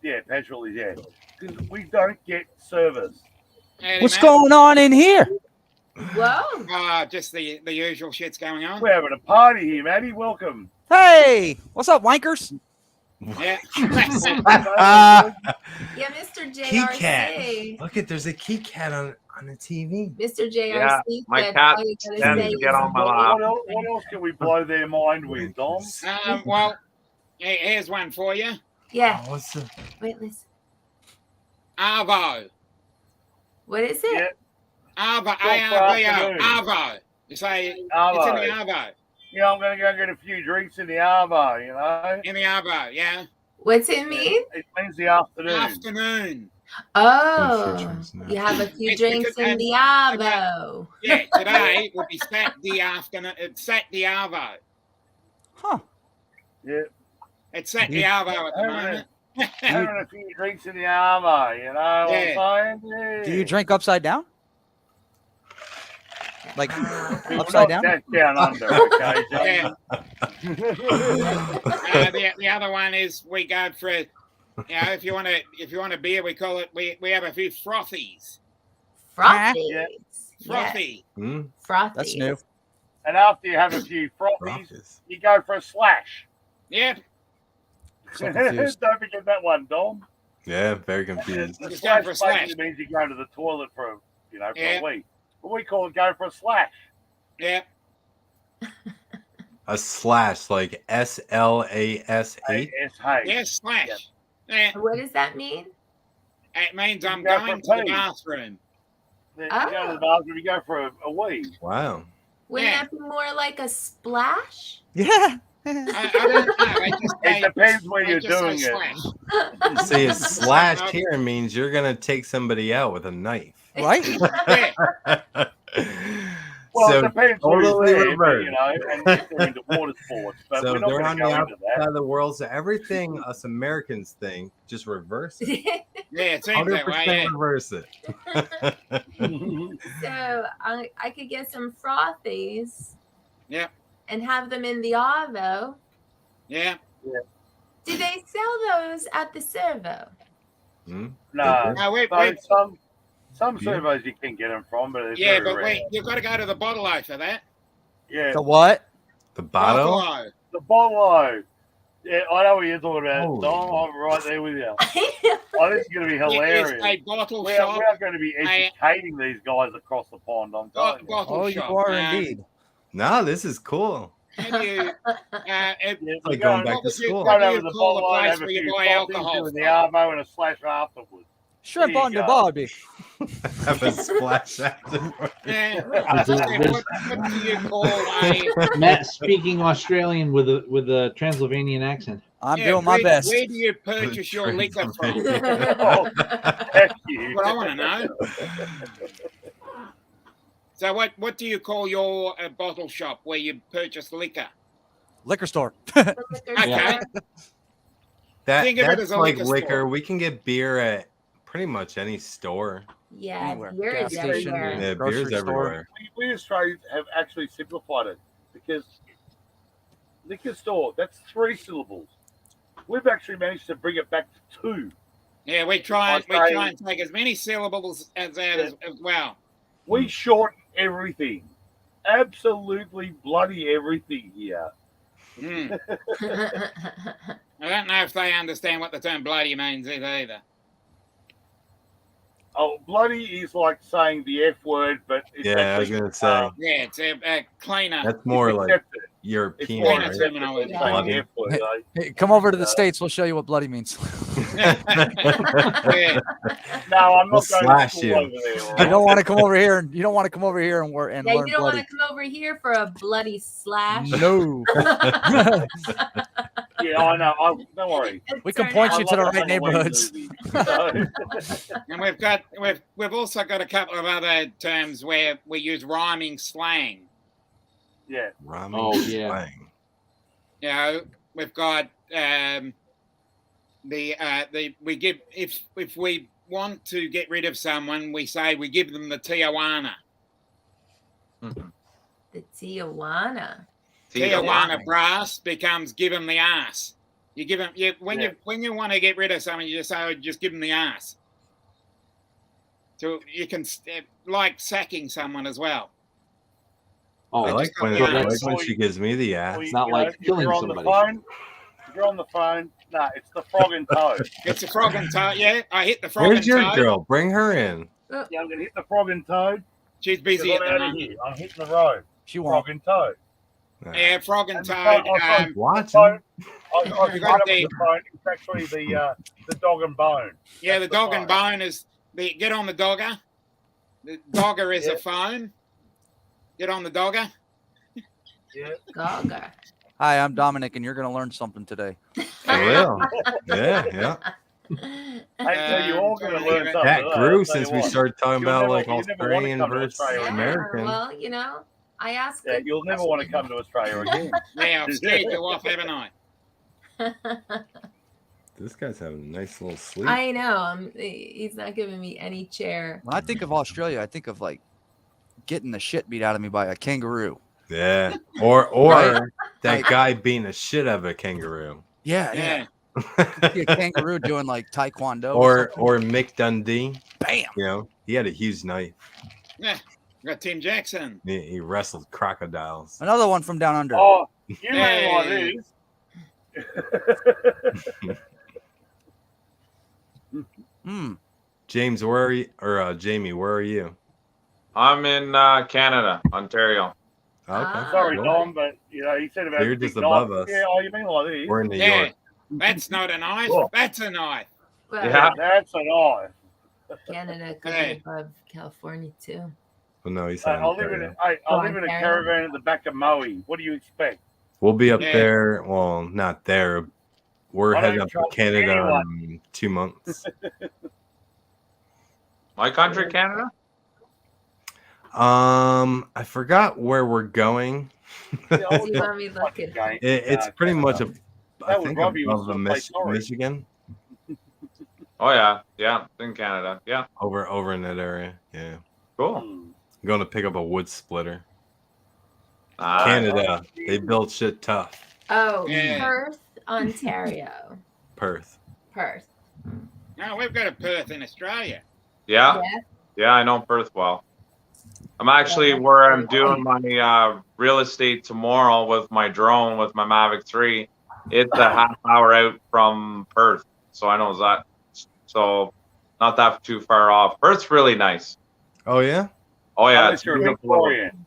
Yeah, petrol is, yeah. Because we don't get service. Howdy, What's mate. going on in here? Whoa. Just the usual shit's going on. We're having a party here, Maddie. Welcome. Hey, what's up, wankers? Yeah. Yeah, Mr. Key cat. JRC. Look at there's a key cat on the TV. Mr. JRC. Yeah, my said cat all you gotta tends say to get is on my what- lap. What else can we blow their mind with, Dom? Well, here's one for you. Yeah. Oh, what's the Wait, listen. Arvo. What is it? Yeah. Arvo. Short for A-R-V-O. afternoon. Arvo. You say it's in the Arvo. Arvo. Yeah, I'm going to go get a few drinks in the Arvo, you know? In the Arvo, yeah. What's it mean? It means the afternoon. Afternoon. Oh, drinks now. you have a few It's drinks because- in the and- Avo. Yeah, today will be Saturday afternoon. It's Saturday Arvo. Huh. Yeah. It's Saturday Arvo at the moment. Having a few drinks in the Arvo, you know what I'm saying? Yeah. Do you drink upside down? Like Well, upside not down? that down under, okay, Yeah. John? The other one is we go for, if you want a beer, we call it. We have a few frothies. Frothies. Yeah. Frothy. Hmm? Frothies. That's new. And after you have a few frothies, Office. you go for a slash. Yep. So Don't confused. forget that one, Dom. Yeah, very confused. The Just go for a slash slash. basically means you go to the toilet for Yeah. a week. But we call it go for a slash. Yep. A slash like SLASH. S-H. Yes, slash. Yeah. What does that mean? It means I'm You go for going a to the pee. bathroom. You go to the bathroom, you go for a wee. Wow. Wouldn't Yeah. that be more like a splash? Yeah. I don't know. They just It say- depends where they you're just say doing it. slash. See, a slash here means you're gonna take somebody out with a knife. Right? Yeah. Well, So it depends where totally you're there, reversed. you know, and if they're into water sports. But So we're not they're on going the to go outside into that. of the world. So everything us Americans think, just reverse it. Yeah, it seems that way. 100% Yeah. reverse it. So I could get some frothies. Yep. And have them in the Avo. Yeah. Do they sell those at the servo? Hmm? No, No, wait, so wait. some Yeah. servos you can get them from, but it's Yeah, very but rare. wait, you've got to go to the bottle for that. Yeah, The what? The bottle? Bottle-o. the bolo. Yeah, I know what you're talking about. Holy Dom, I'm right there with you. Oh, this is going to be It is hilarious. a bottle We shop. are going to be educating these guys across the pond. I'm telling you. Bottle Oh, you shop. are indeed. No, this is cool. Have you, Yeah, Like we going go- back to school. Go What do over you the call the bottle and place have a where you few buy frothies, alcohol do the from? arvo and a slash afterwards. Shrimp There you on the go. barbie. Have a splash after. Yeah. There's a- What do you call a? Matt speaking Australian with a Transylvanian accent. I'm Yeah, doing my where, best. Where do you purchase your liquor from? Oh, heck you. What I want to know. So what do you call your bottle shop where you purchase liquor? Liquor store. Okay. Yeah. Think of it That's as a like liquor liquor. store. We can get beer at pretty much any store. Yeah, Anywhere. beer Gas is station, everywhere. Yeah, Grocery beer's store. everywhere. We Australians have actually simplified it because liquor store, that's 3 syllables. We've actually managed to bring it back to 2. Yeah, we try Okay. and take as many syllables as that as well. We shorten everything. Absolutely bloody everything here. Hmm. I don't know if they understand what the term bloody means either. Oh, bloody is like saying the F word, but it's Yeah, I was actually, gonna say Yeah, it's a cleaner. that's more like accepted. It's European, more Cleaner right? accepted than terminology. saying Bloody. the F word. eh? Hey, come over to the States. We'll show you what bloody means. Yeah. No, I'm We'll not going slash to school you. over there. all You right? don't want to come over here. You don't want to come over here and learn Yeah, you don't want bloody. to come over here for a bloody slash. No. Yeah, I know. Don't worry. We can Turn point out- you to the I love right Halloween neighborhoods. movies. So- And we've also got a couple of other terms where we use rhyming slang. yeah. Ramen Oh, yeah. slang. You know, we've got we give if we want to get rid of someone, we say we give them the Tijuana. The Tijuana. Tijuana brass becomes give them the ass. You give them when you want to get rid of someone, you just say, oh, just give them the ass. So you can like sacking someone as well. Oh, I like when, Yeah, I like that's- when she gives me the ass. Well, not like if killing you're on somebody. The phone, if you're on the phone, no, it's the frog and toad. It's a frog and toad. Yeah, I hit the frog Where's and your toad. girl? Bring her in. Yeah, I'm going to hit the frog and toad. She's Because busy at I'm the out of moment. here. I'm hitting the road. She Frog won't. and toad. Yeah, frog and And the toad. phone- I Watching. I You got got up the- with the phone. It's actually the dog and bone. Yeah, That's the dog and phone. bone is the get on the dogger. The dogger is Yeah. a phone. Get on the dogger. Yeah. Gogger. Hi, I'm Dominic, and you're going to learn something today. For real. Yeah. Hey, so you're all going to learn something. That today, grew I'll tell since you we what. started talking You'll about never- like you'll never wanna Australian come to versus Australia again. American. Well, you know, I asked. Yeah, good you'll never want to come to Australia again. Yeah, I've scared you off, haven't I? questions. This guy's having a nice little sleep. I know. He's not giving me any chair. When I think of Australia, I think of like getting the shit beat out of me by a kangaroo. Yeah. Or Right? that Like- guy being the shit out of a kangaroo. Yeah, Yeah. See a kangaroo doing like taekwondo. or or Mick Dundee. Bam. You know, he had a huge knife. Yeah. Got Tim Jackson. He wrestled crocodiles. another one from down under. Oh, you ain't Hey. like this. Mm. James, where are you? Or Jamie, where are you? I'm in Canada, Ontario. Okay. Ah. Sorry, cool. Dom, but he said about You're big just above knife. us. Yeah, oh, you mean like this? We're in New Yeah. York. That's not a knife. Oh. That's a knife. Well, Yeah. That's a knife. Canada could Hey. be above California too. Well, no, he said I live in Ontario. I live in a Ontario. caravan at the back of Maui. What do you expect? We'll be up Yeah. there. Well, not there. We're I heading don't up to trust Canada anyone. in 2 months. My country, Canada? I forgot where we're going. Yeah, Do you want me to look at Game. It's pretty much I That would think rob you above of the someplace sorry. Michigan, Oh yeah, yeah, in Canada. Yeah, over in that area. Yeah, cool. Hmm. I'm going to pick up a wood splitter. Ah, Canada, they build shit tough. Oh, Yeah. Perth, Ontario. Perth. Perth. No, we've got a Perth in Australia. yeah, Yeah. yeah, I know Perth well. I'm actually where I'm doing my real estate tomorrow with my drone with my Mavic 3. It's a half hour out from Perth, so I know that. So not that too far off. Perth's really nice. Oh yeah. Oh yeah, Unless it's you're a beautiful. Victorian.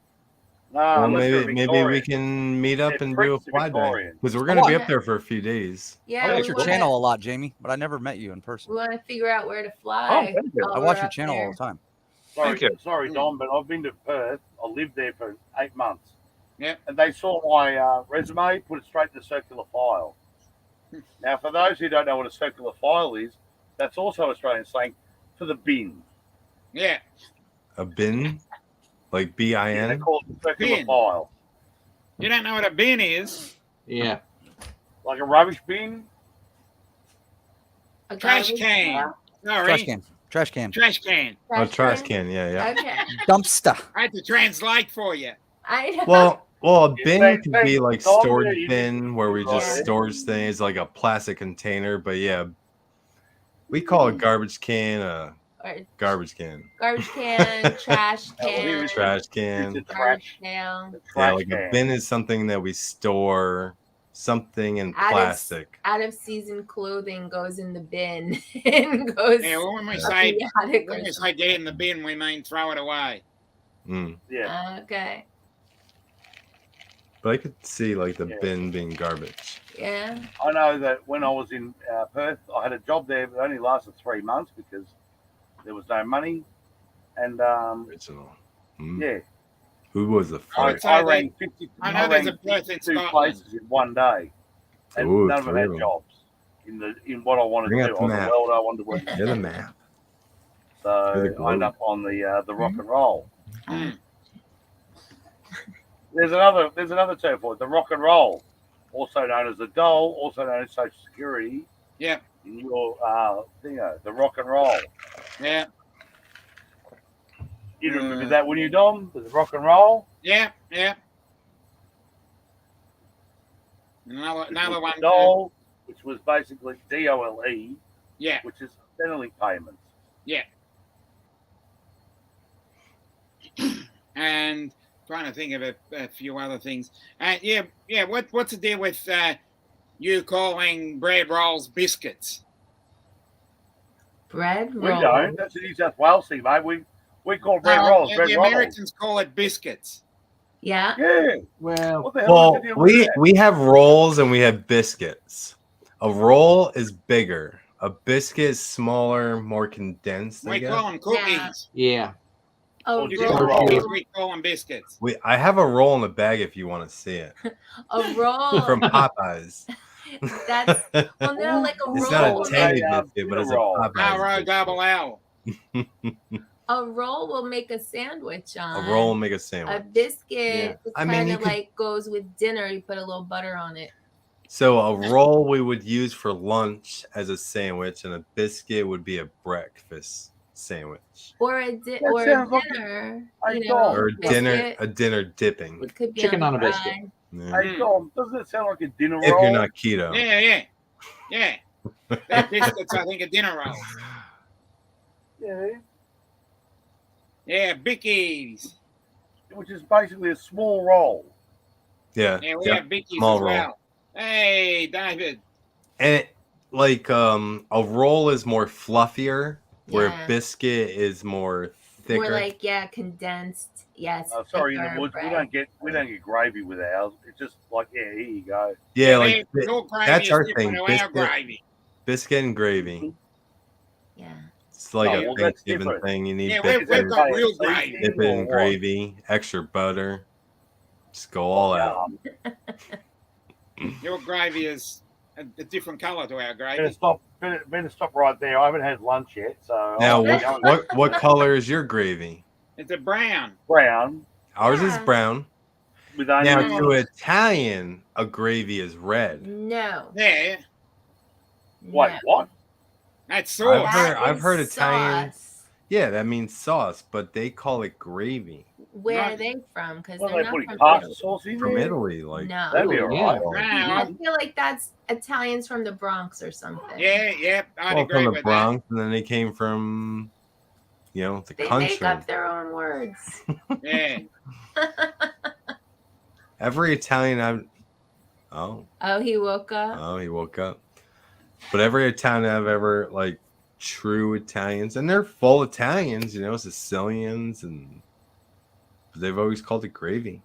No, Well, unless you're a maybe we Victorian. can meet up It and do a freaks the fly day Victorian. because we're going to be Oh, up there for a few days. Yeah. I we watch your wanna- channel a lot, Jamie, but I never met you in person. We want to figure out where to Oh, fly. thank you. while I we're watch your up channel there. all the time. Thank you. Sorry, Dom, but I've been to Perth. I lived there for 8 months. Yep. And they saw my resume, put it straight in the circular file. Now, for those who don't know what a circular file is, that's also Australian slang for the bin. Yeah. A bin, like They BIN. call it the circular Bin. file. You don't know what a bin is? Yeah. Like a rubbish bin. A Trash garbage can. can? Sorry. Trash can. Trash can. Trash can. Oh, trash can. Yeah. Okay. Dumpster. I had to translate for you. I know. Well, a Yeah, bin thank- could be thank- like Dom, storage yeah, you- bin where we just Right. stores things, like a plastic container. But yeah, we call a garbage can a Or garbage can, garbage can, trash Oh, here can, is trash It's a can. garbage trash, can. Yeah, trash like a can. bin is something that we store something in Out of- plastic. Out of season clothing goes in the bin and goes Yeah, well, when we to say the attic when or we say get in the bin, we mean throw it away. Mm. Yeah. something. Okay. But I could see like the Yeah. bin being garbage. Yeah. I know that when I was in Perth, I had a job there, but it only lasted 3 months because there was no money. And Original. Mm. yeah, Who was the Oh, I, first? it's- I rang 50. I know there's a rang Perth in 52 Scotland. places in one day, and Ooh, none of them had true. jobs in what I wanted Bring to up do. the I was a map. welder. I wanted to work. You're the map. So You're the I ended globe. up on the rock and roll. Mm. There's another term for it, the rock and roll, also known as the dole, also known as Social Security. Yeah. In your the rock and roll. Yeah. You remember that when you Dom? The rock and roll. Yeah. Yeah. Another Which was one. the dole, which was basically DOLE, Yeah. which is penalty payments. Yeah. and trying to think of a few other things. Yeah. What's the deal with you calling bread rolls biscuits? Bread We roll. don't. That's a New South Wales thing, mate. We call bread rolls. Yeah, Bread the rolls. Americans call it biscuits. Yeah. Yeah. Well, What the hell is Well, the deal with that? we have rolls and we have biscuits. A roll is bigger. A biscuit is smaller, more condensed. I We guess. call them cookies. yeah. A Oh, You just call a them roll. cookies, we call them biscuits. I have a roll in the bag if you want to see it A roll. from Popeyes. That's well, no, like a It's roll. not a will tiny make, biscuit, but it's a roll. Popeyes. R O biscuit. double L. a roll will make a sandwich on. A roll will make a A sandwich. biscuit I mean, kind you of could- like goes with dinner. You put a little butter on it. So a roll we would use for lunch as a sandwich, and a biscuit would be a breakfast sandwich, Or a That or a sounds like dinner. I You don't. know, or biscuit. a dinner dipping. It could be Chicken on on the a biscuit. side. Yeah. Hey, Dom, doesn't it sound like a dinner If roll? you're not keto. Yeah. That biscuits, I think, are dinner rolls. Yeah. Yeah, Bickies. Which is basically a small roll. Yeah. Yeah, we yeah. have Bickies Small as roll. well. Hey, David. And it, like a roll is more fluffier, where Yeah. a biscuit is more thicker. More like condensed. Yes. Oh, sorry, in the thicker woods we bread. don't get gravy with ours. It's just like here you go. yeah, like your gravy that's is our different thing. to our Biscuit, gravy. biscuit and gravy. Yeah. It's like Oh, a well, that's Thanksgiving different. thing. You need Yeah, biscuit, we've got Hey, real so you gravy. can- dip it in gravy, extra butter. Just go all out. Your gravy is a different color to our gravy. Better stop right there. I haven't had lunch yet, so Now, I'll be going what color is your gravy? It's a brown. brown Ours is Yeah. brown. with Now, onions. to Italian, a gravy is red. No. Yeah, Wait, no. what? that's sauce. I've heard is Italian. sauce. Yeah, that means sauce, but they call it gravy. Where Not- are they from? Because What they're are they not putting from pasta Italy. sauce in From there? Italy, like No. That'd be Yeah. alright. I Brown. feel like that's Italians from the Bronx or something. Yeah, I'd well, agree from the with Bronx, and then they came from, the They country. make up their own words. that. Yeah. Every Italian Oh, he woke up. he woke up. But every Italian I've ever true Italians, and they're full Italians, Sicilians, and they've always called it gravy,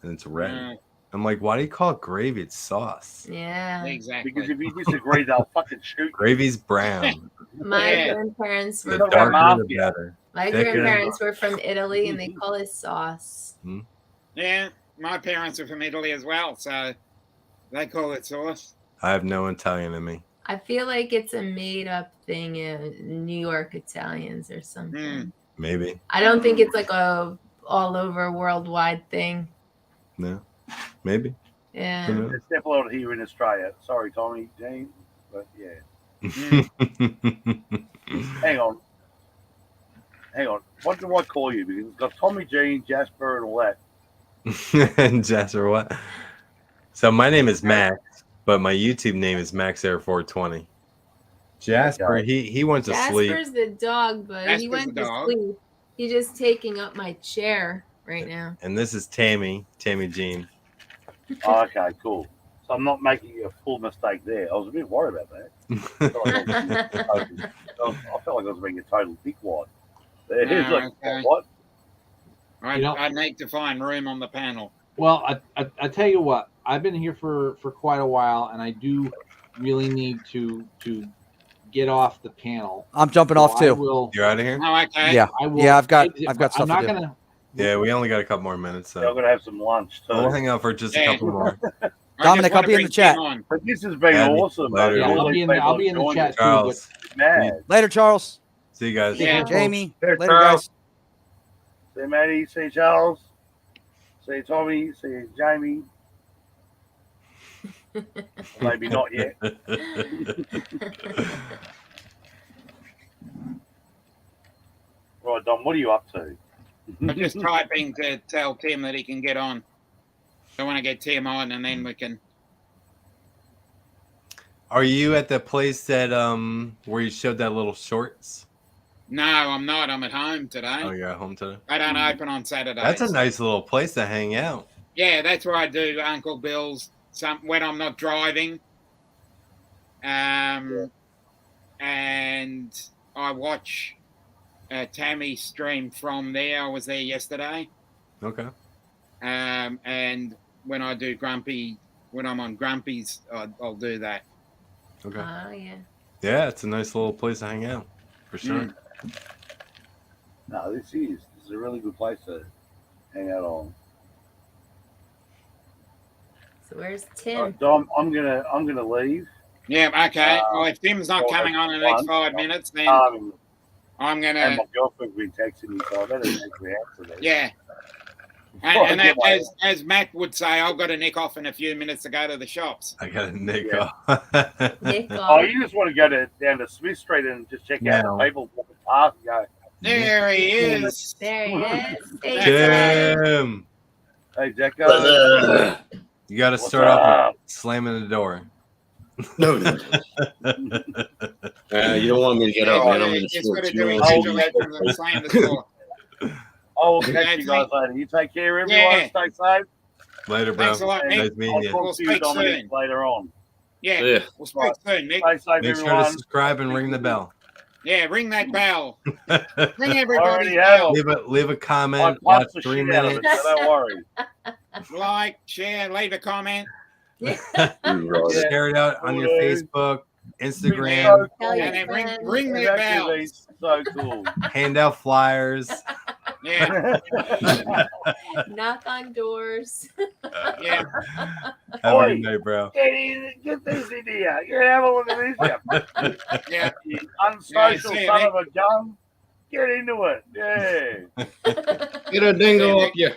and it's red. Mm, I'm like, why do you call it gravy? It's sauce. Yeah. exactly. Because if you disagree, they'll fucking shoot you. Gravy's brown. My Yeah. grandparents The were Look at darker, the mafia. better. my thicker. grandparents were from Italy and they call it sauce. Yeah, my parents are from Italy as well, so they call it sauce. I have no Italian in me. I feel like it's a made up thing in New York Italians or something. Mm. Maybe. I don't think it's like a all over worldwide thing. No. Maybe. Yeah. Who knows? It's definitely not here in Australia. Sorry, Tommy, Jean, but yeah. Hang on. What do I call you? Because it's got Tommy, Jean, Jasper, and all that. Jasper, what? So my name is Max, but my YouTube name is MaxAir420. Jasper, he went to sleep. Jasper's the dog, but he Jasper's went the to dog. sleep. He's just taking up my chair right now. And this is Tammy Jean. Oh, okay, cool. So I'm not making a full mistake there. I was a bit worried about that. I felt like I was being a total dickwad. It's like, okay. what? I need to find room on the panel. Well, I tell you what, I've been here for quite a while, and I do really need to get off the panel. I'm jumping So off I too. will. You're out of here? Oh, okay. Yeah. I will. Yeah, I've got exit, stuff but to I'm not do. gonna. Yeah, we only got a couple more minutes, I'm so going to have some lunch too. we'll hang out for just a Yeah. couple more. I Dominic, just I'll wanna be in bring the chat. Tim on. But this has been Yeah, awesome. later. mate. Yeah, All I'll be these in the- people I'll be in the joined chat us. too, Charles, Mad. Later, Charles. see you guys. Yeah. Jamie. Here, Later, Charles. guys. See Maddie, see Charles, see Tommy, see Jamie. Maybe not yet. Right, Dom, what are you up to? I'm just typing to tell Tim that he can get on. I want to get Tim on, and then we can. Are you at the place that where you showed that little shorts? No, I'm not. I'm at home today. Oh, yeah, home today. I don't open on Saturdays. That's a nice little place to hang out. Yeah, that's where I do Uncle Bill's when I'm not driving. And I watch Tammy stream from there. I was there yesterday. Okay. And when I do when I'm on Grumpy's, I'll do that. Okay. Oh yeah. Yeah, it's a nice little place to hang out, for sure. No, this is a really good place to hang out on. So where's All Tim? right, so I'm gonna leave. Yeah, okay. Well, if Tim's not well, coming on in the next 5 minutes, then I'm And gonna my girlfriend's been texting me, so I better actually answer this. yeah. Before I And get my- as Matt would say, I've got to nick off in a few minutes to go to the shops. I got a nick Yeah. off. Nick Oh, off. you just want to go down to Smith Street and just check out No. the people walking past and go, There he is. There he is. Hey, Jim, hey, Jacko. you got to What's start off up? with slamming the door. No. You don't want me to get up, man. I'm in the Just got sports. to You do don't Oh, want individual to actions and slam the door. I will catch Yeah, you guys later. You take care, everyone. Yeah. Stay safe. Later, bro. Thanks a lot, Nice Nick. meeting I'll you. We'll talk to you, speak Dominic, soon. later on. Yeah, Yeah. we'll speak soon, Nick. Stay safe, Make sure to everyone. subscribe and ring the bell. Yeah, ring that bell. Ring I everybody's already have. bell. Leave a I comment. Watch punched the 3 shit out of minutes. it, so don't worry. Like, share, leave a comment. You right. Yeah. Share it out on your Will do. Facebook, Instagram. So Tell cool. your And then friends. ring It's that actually bell. so cool. Hand out flyers. Yeah, Knock on doors. yeah. Have a Oi. good night, bro. Get this in here. Yeah, have a look at this. Yeah. You unsocial Yeah, son Nick. of a gun. Get into it. Yeah. Get a dingo up you.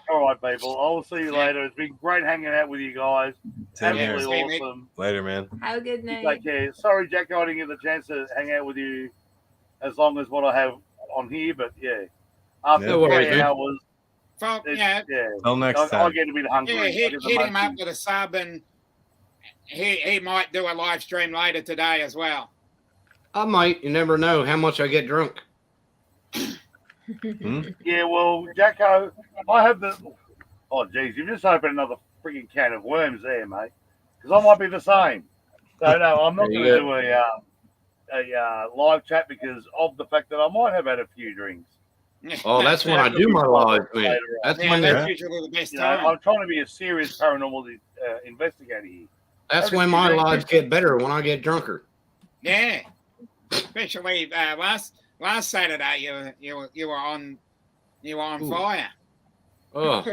All right, people. I'll see you later. It's been great hanging out with you guys. Same here. Absolutely Same, Nick. awesome. Later, man. Have a good You night. take care. Sorry, Jack, I didn't get the chance to hang out with you as long as what I have on here, but yeah. After No worries, 3 man. hours, Well, it's, yeah, yeah. Till next I time. get a bit hungry. yeah. I Hit get the him up munchies. with a sub, and he might do a live stream later today as well. I might. You never know how much I get drunk. Yeah, well, Jacko, I have the. Oh, geez, you've just opened another freaking can of worms there, mate. Because I might be the same. So no, I'm not There going you to do a live chat because of the fact that I might have had a few drinks. Oh, that's when I do my live, man. Later on. That's Yeah, when that's they're- usually the best You know, time. I'm trying to be a serious paranormal investigator here. that's when my lives get better when I get drunker. Yeah, especially last Saturday, you were on Ooh. fire. Oh,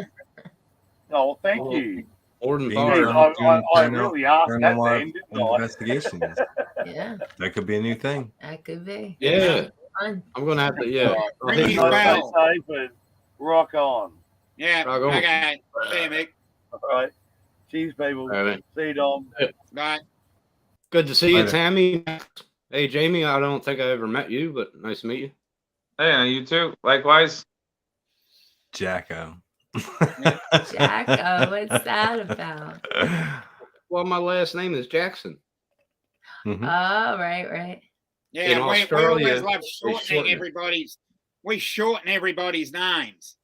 Oh, well, thank Oh. you. more than Being Jeez, drunk. fire. I doing really asked that paranormal then, didn't I? investigations. Yeah, That could be a new thing. that could be Yeah, fun. I'm gonna have to. Yeah, All right. I'll Ring hit his you So up. bell. stay safe and rock on. Yeah, Rock on. okay. See you, Mick. All right. Cheers, people. All right. See you, Dom. Bye. Good to see you, Later. Tammy. Hey, Jamie. I don't think I ever met you, but nice to meet you. Hey, you too. Likewise. Jacko. Jacko, what's that about? Well, my last name is Jackson. Mhm. Oh, right. Yeah, In we Australia, always love they shortening shorten it. everybody's. We shorten everybody's names.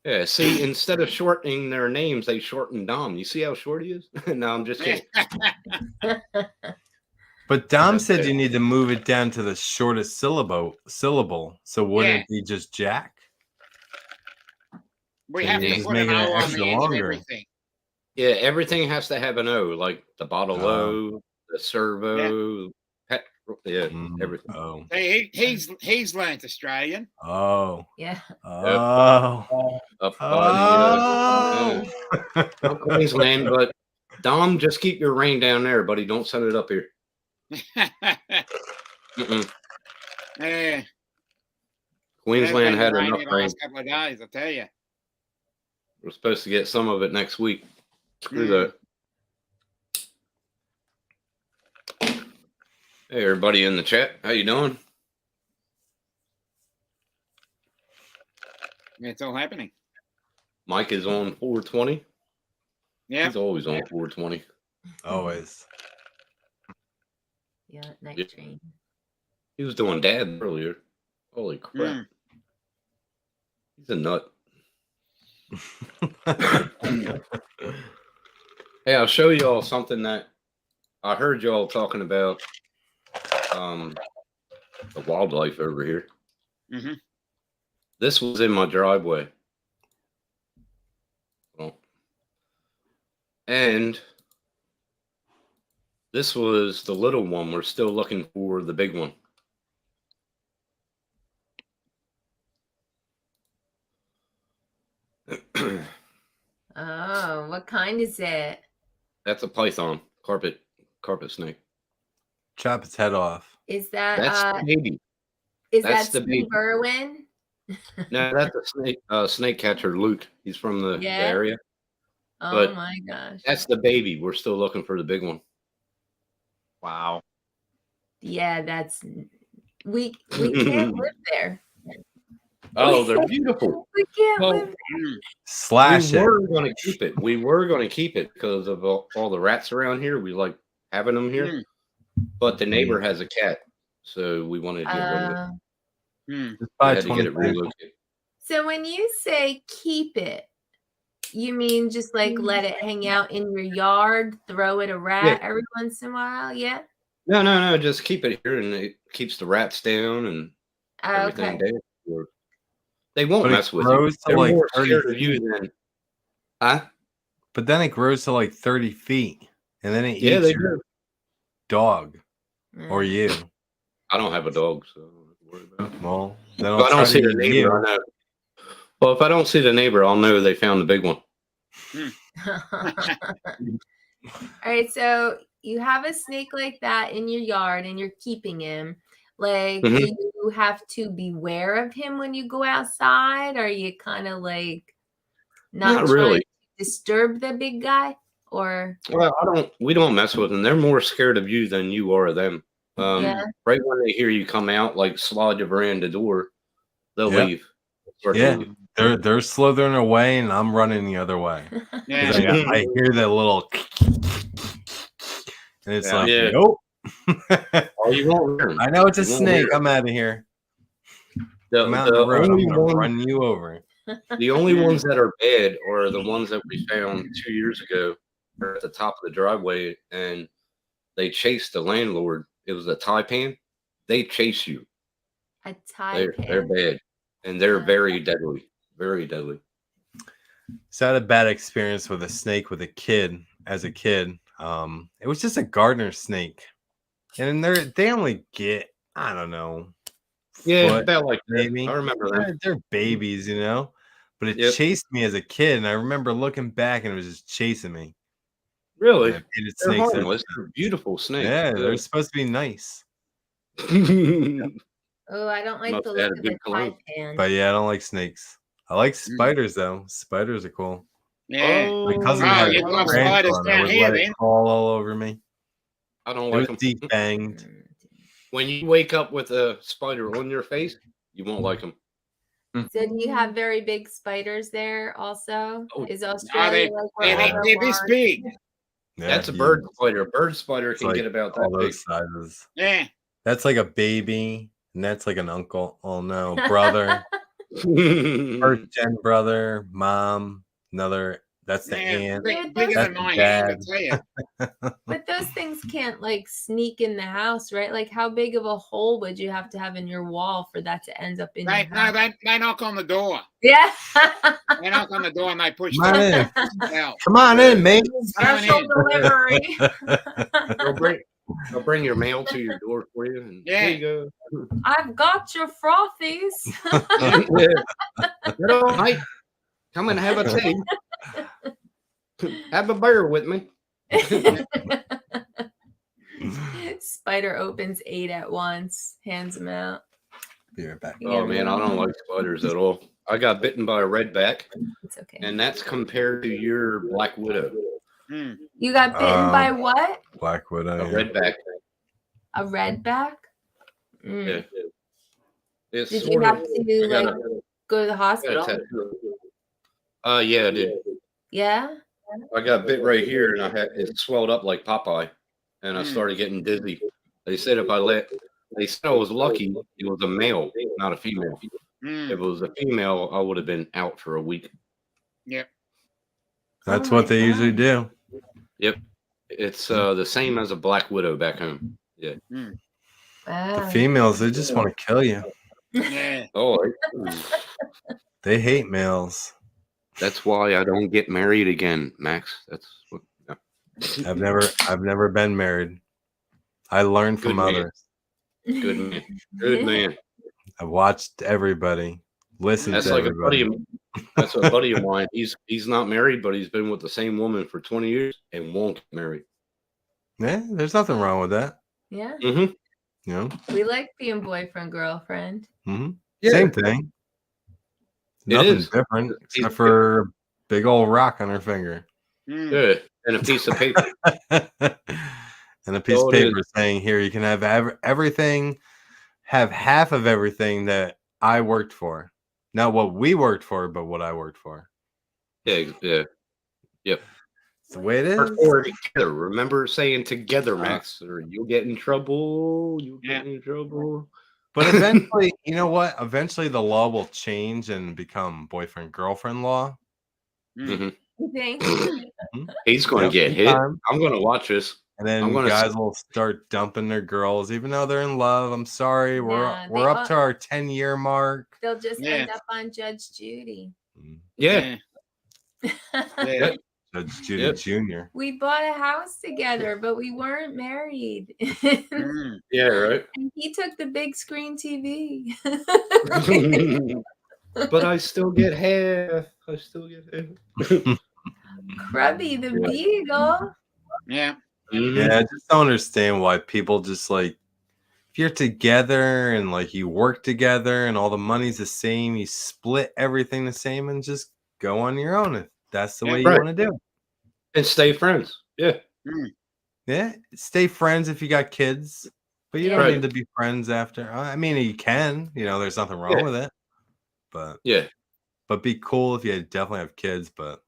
Yeah. See, instead of shortening their names, they shorten Dom. You see how short he is? No, I'm just kidding. But Dom said you need to move it down to the shortest syllable. So wouldn't Yeah. it be just Jack? We So have you're to just put an making it O on extra the end of longer. everything. Yeah, everything has to have an O, like the bottle Oh. O, the servo, pet. Yeah, Mm, everything. Oh. See, he's learnt Australian. Oh. Yeah. Oh. Up Oh. I'm Queensland, but Dom, just keep your rain down there, buddy. Don't send it up here. Mm-mm. Yeah, Queensland had rain enough the rain. last couple of days, I tell you. We're supposed to get some of it next week. Screw Mm. that. Hey, everybody in the chat, how you doing? It's all happening. Mike is on 420. Yeah, He's always on 420. Always. Yeah, night Yeah. train. He was doing dad earlier. Holy crap. Mm. He's a nut. Hey, I'll show you all something that I heard y'all talking about. The wildlife over here. Mhm. This was in my driveway. Well, and this was the little one. We're still looking for the big one. Oh, what kind is it? That's a python, carpet snake. Chop its head off. Is that That's the baby. is that's that the Steve baby. Irwin? No, that's a snake catcher, Luke. He's from the Yeah. area. Oh But my gosh. that's the baby. We're still looking for the big one. Wow. Yeah, that's we can't live there. Oh, they're beautiful. We can't Well, live Mm. Slash we it. were going to keep it. We were going to keep it because of all the rats around here. We like having them here. Mm. But the neighbor has a cat, so we wanted to get rid of it. Mm. Just We buy had to get it 23. relocated. So when you say keep it, you mean just like let it hang out in your yard, throw it a rat every once in a while? Yeah. No. Just keep it here, and it keeps the rats down and everything Okay. down. Or they won't But it mess with you. grows to They're like more 30 scared of feet. you than. Huh? But then it grows to like 30 feet. And then it Yeah, eats they your do. dog or Mm. you. I don't have a dog, so I don't have to worry about it. Well, then If I'll I try don't to see the eat neighbor, you. I know. Well, if I don't see the neighbor, I'll know they found the big one. All right, so you have a snake like that in your yard and you're keeping him. Like, Mhm. do you have to beware of him when you go outside? Are you kind of like not Not trying really. to disturb the big guy? Or Well, we don't mess with them. They're more scared of you than you are of them. yeah. Right when they hear you come out, like slide the veranda door, they'll Yep. leave. Start to Yeah. leave. They're slithering away and I'm running the other way. 'Cause Yeah. I hear that little and it's Yeah. like, Yeah. nope. Oh, you won't hear 'em. I know it's a You won't snake. hear 'em. I'm out of here. The, I'm out the on the road. I'm only gonna one- run you over. The only ones that are bad are the ones that we found 2 years ago. They're at the top of the driveway, and they chased the landlord. It was a taipan. They chase you. A tie They're bad, and they're Yeah. very deadly. Very deadly. So I had a bad experience with a snake with a kid as a kid. It was just a gardener snake. And they only get, I don't know, Yeah, foot, about like that. maybe. I remember They're, that. they're babies, you know. But it Yep. chased me as a kid, and I remember looking back, and it was just chasing me. Really, And I hated they're snakes. harmless. They're beautiful snakes. Yeah, they're supposed to be nice. Oh, I don't like Must the have look had of a the good cologne. tie pan. But yeah, I don't like snakes. I like spiders though. Spiders are cool. Yeah. My cousin Oh, had you a love tarantula, spiders and I down would here, let it then. crawl all over me. I don't It like was them. deep banged. When you wake up with a spider on your face, you won't like them. So do you have very big spiders there also? Oh, Is Oh, Australia like where all the they're this large- big. Yeah, That's a huge. bird spider. A bird spider It's can like get about all that big. those sizes. Yeah. That's like a baby, and that's like an uncle. Oh no, brother, Yeah, first gen brother, mom, another. That's the Yeah. aunt. Bigger That's than the my hand, I dad. tell you. But those things can't like sneak in the house, right? Like how big of a hole would you have to have in your wall for that to end up in your house? They knock on the door. Yeah. They knock on the door and they push Come on the in. bell. Come on in, mate. Special delivery. they'll bring your mail to your door for you. And Yeah. There you go. I've got your frothies. Yeah. Get on, mate. Come and have a tea. Have a beer with me. Spider opens 8 at once, hands them out. Be right back. Oh man, I don't like spiders at all. I got bitten by a redback, It's okay. and that's compared to your black widow. Hmm. You got bitten by what? Black Widow. A yeah. redback. A redback? Mm. Yeah. It's Did you sort have of- to I got like go to the a hospital? tattoo. Yeah, I did. Yeah. I got bit right here, and it swelled up like Popeye, and I Hmm. started getting dizzy. They said they said I was lucky it was a male, not a female. If it was a female, I would have been out for a week. Yep. That's Oh what my they usually God. do. Yep. It's the same as a black widow back home. Yeah. The Wow. females, they just want to kill you. Yeah. Oh, They hate males. that's why I don't get married again, Max. That's what. No. I've never been married. I learned from Good man. others. Good man. Good man. I watched everybody. Listened That's to like a everybody. buddy. That's a buddy of mine. He's not married, but he's been with the same woman for 20 years and won't get married. Yeah, there's nothing wrong with that. Yeah. Mm-hmm. You know? We like being boyfriend, girlfriend. Mm-hmm. Yeah. Same thing. It Nothing is. different It's- except for a big old rock on her finger. Mm. Yeah. And a piece of paper. And a piece of So it paper saying, here, you can have everything, have half of everything that I worked for. Not what we worked for, but what I worked for. Yeah. Yeah. Yep. It's the way it Work is. for it together. Remember saying together, Max, or you'll get in trouble. You'll get in trouble. But eventually, you know what? Eventually the law will change and become boyfriend-girlfriend law. Mm-hmm. You think? He's going to Yep. get hit. Sometime. I'm going to watch this. And then I'm gonna guys s- will start dumping their girls, even though they're in love. I'm sorry, Nah, we're they up all- to our 10-year mark. They'll just end Yeah. up on Judge Judy. Yeah. Yeah. Judge Judy Yep. Jr. We bought a house together, but we weren't married. Mm. Yeah. Right. And he took the big screen TV. But I still get half. I still get half. Grubby the Yeah. Beagle. Yeah. Mhm. Yeah, I just don't understand why people just like, if you're together and like you work together and all the money's the same, you split everything the same and just go on your own if that's the Yeah, way you right. want to do. And stay friends. Yeah. Yeah, stay friends if you got kids, but you don't Right. need to be friends after. I mean, you can, there's nothing wrong Yeah. with it, but Yeah. be cool if you definitely have kids. But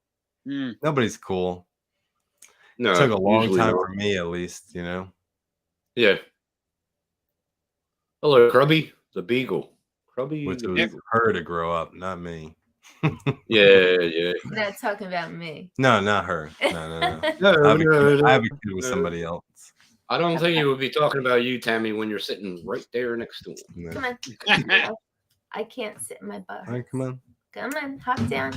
Mm. nobody's cool. No. It took a long usually time not. for me, at least. Yeah. Hello, Grubby the Beagle. Grubby Which the was Beagle. her to grow up, not me. Yeah. Yeah. We're not talking about me. No, not her. No. No, I have, no, I have a kid with no. somebody else. I don't think he would be talking about you, Tammy, when you're sitting right there next to him. No. Come on. I can't sit in my butt. All right, come on. Come on, hop down.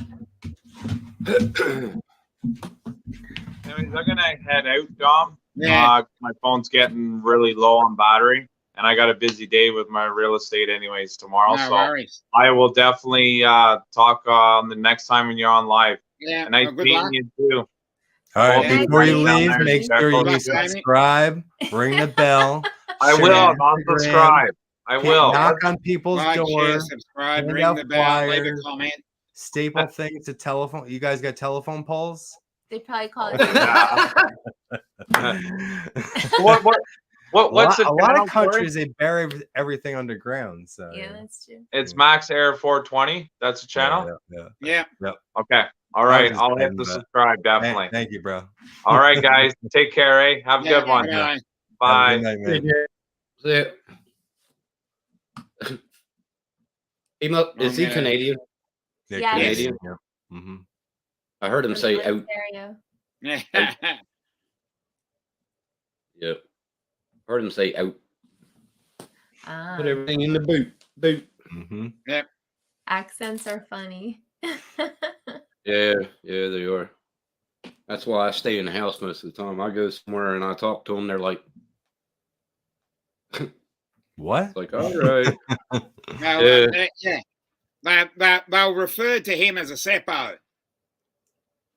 Anyways, I'm gonna head out, Dom. Yeah. My phone's getting really low on battery, and I got a busy day with my real estate anyways tomorrow. No so worries. I will definitely talk on the next time when you're on live. Yeah. And nice Well, good luck. meeting you too. All right, Yeah. before you Down leave, there, make check sure out you the site. subscribe, ring the bell. I share will. on I'll Instagram, subscribe. I will. Knock on people's Like, door. share, subscribe, hand ring out the bell, leave a flyers. comment. Staple things to telephone. You guys got telephone poles? They probably call it. What's the a lot channel of for it? countries they bury everything underground. So Yeah, that's true. It's Max Air 420. That's the channel. Yeah. Yeah. Okay. All right. just I'll hit kidding, the but- subscribe definitely. Thank you, bro. All right, guys. Take care. Eh? Have a Yeah, good one. bye. Have a Bye. good night, man. Yeah. Is he Okay. Canadian? Yeah, Canadian? Yeah. Mm-hmm. I heard him say out. Ontario. Yep. Heard him say out. Ah, Put everything in the boot. Boot. Mm-hmm. accents are funny. Yeah, they are. That's why I stay in the house most of the time. I go somewhere and I talk to them. They're like, What? all right. No, Yeah. they'll refer to him as a Seppo.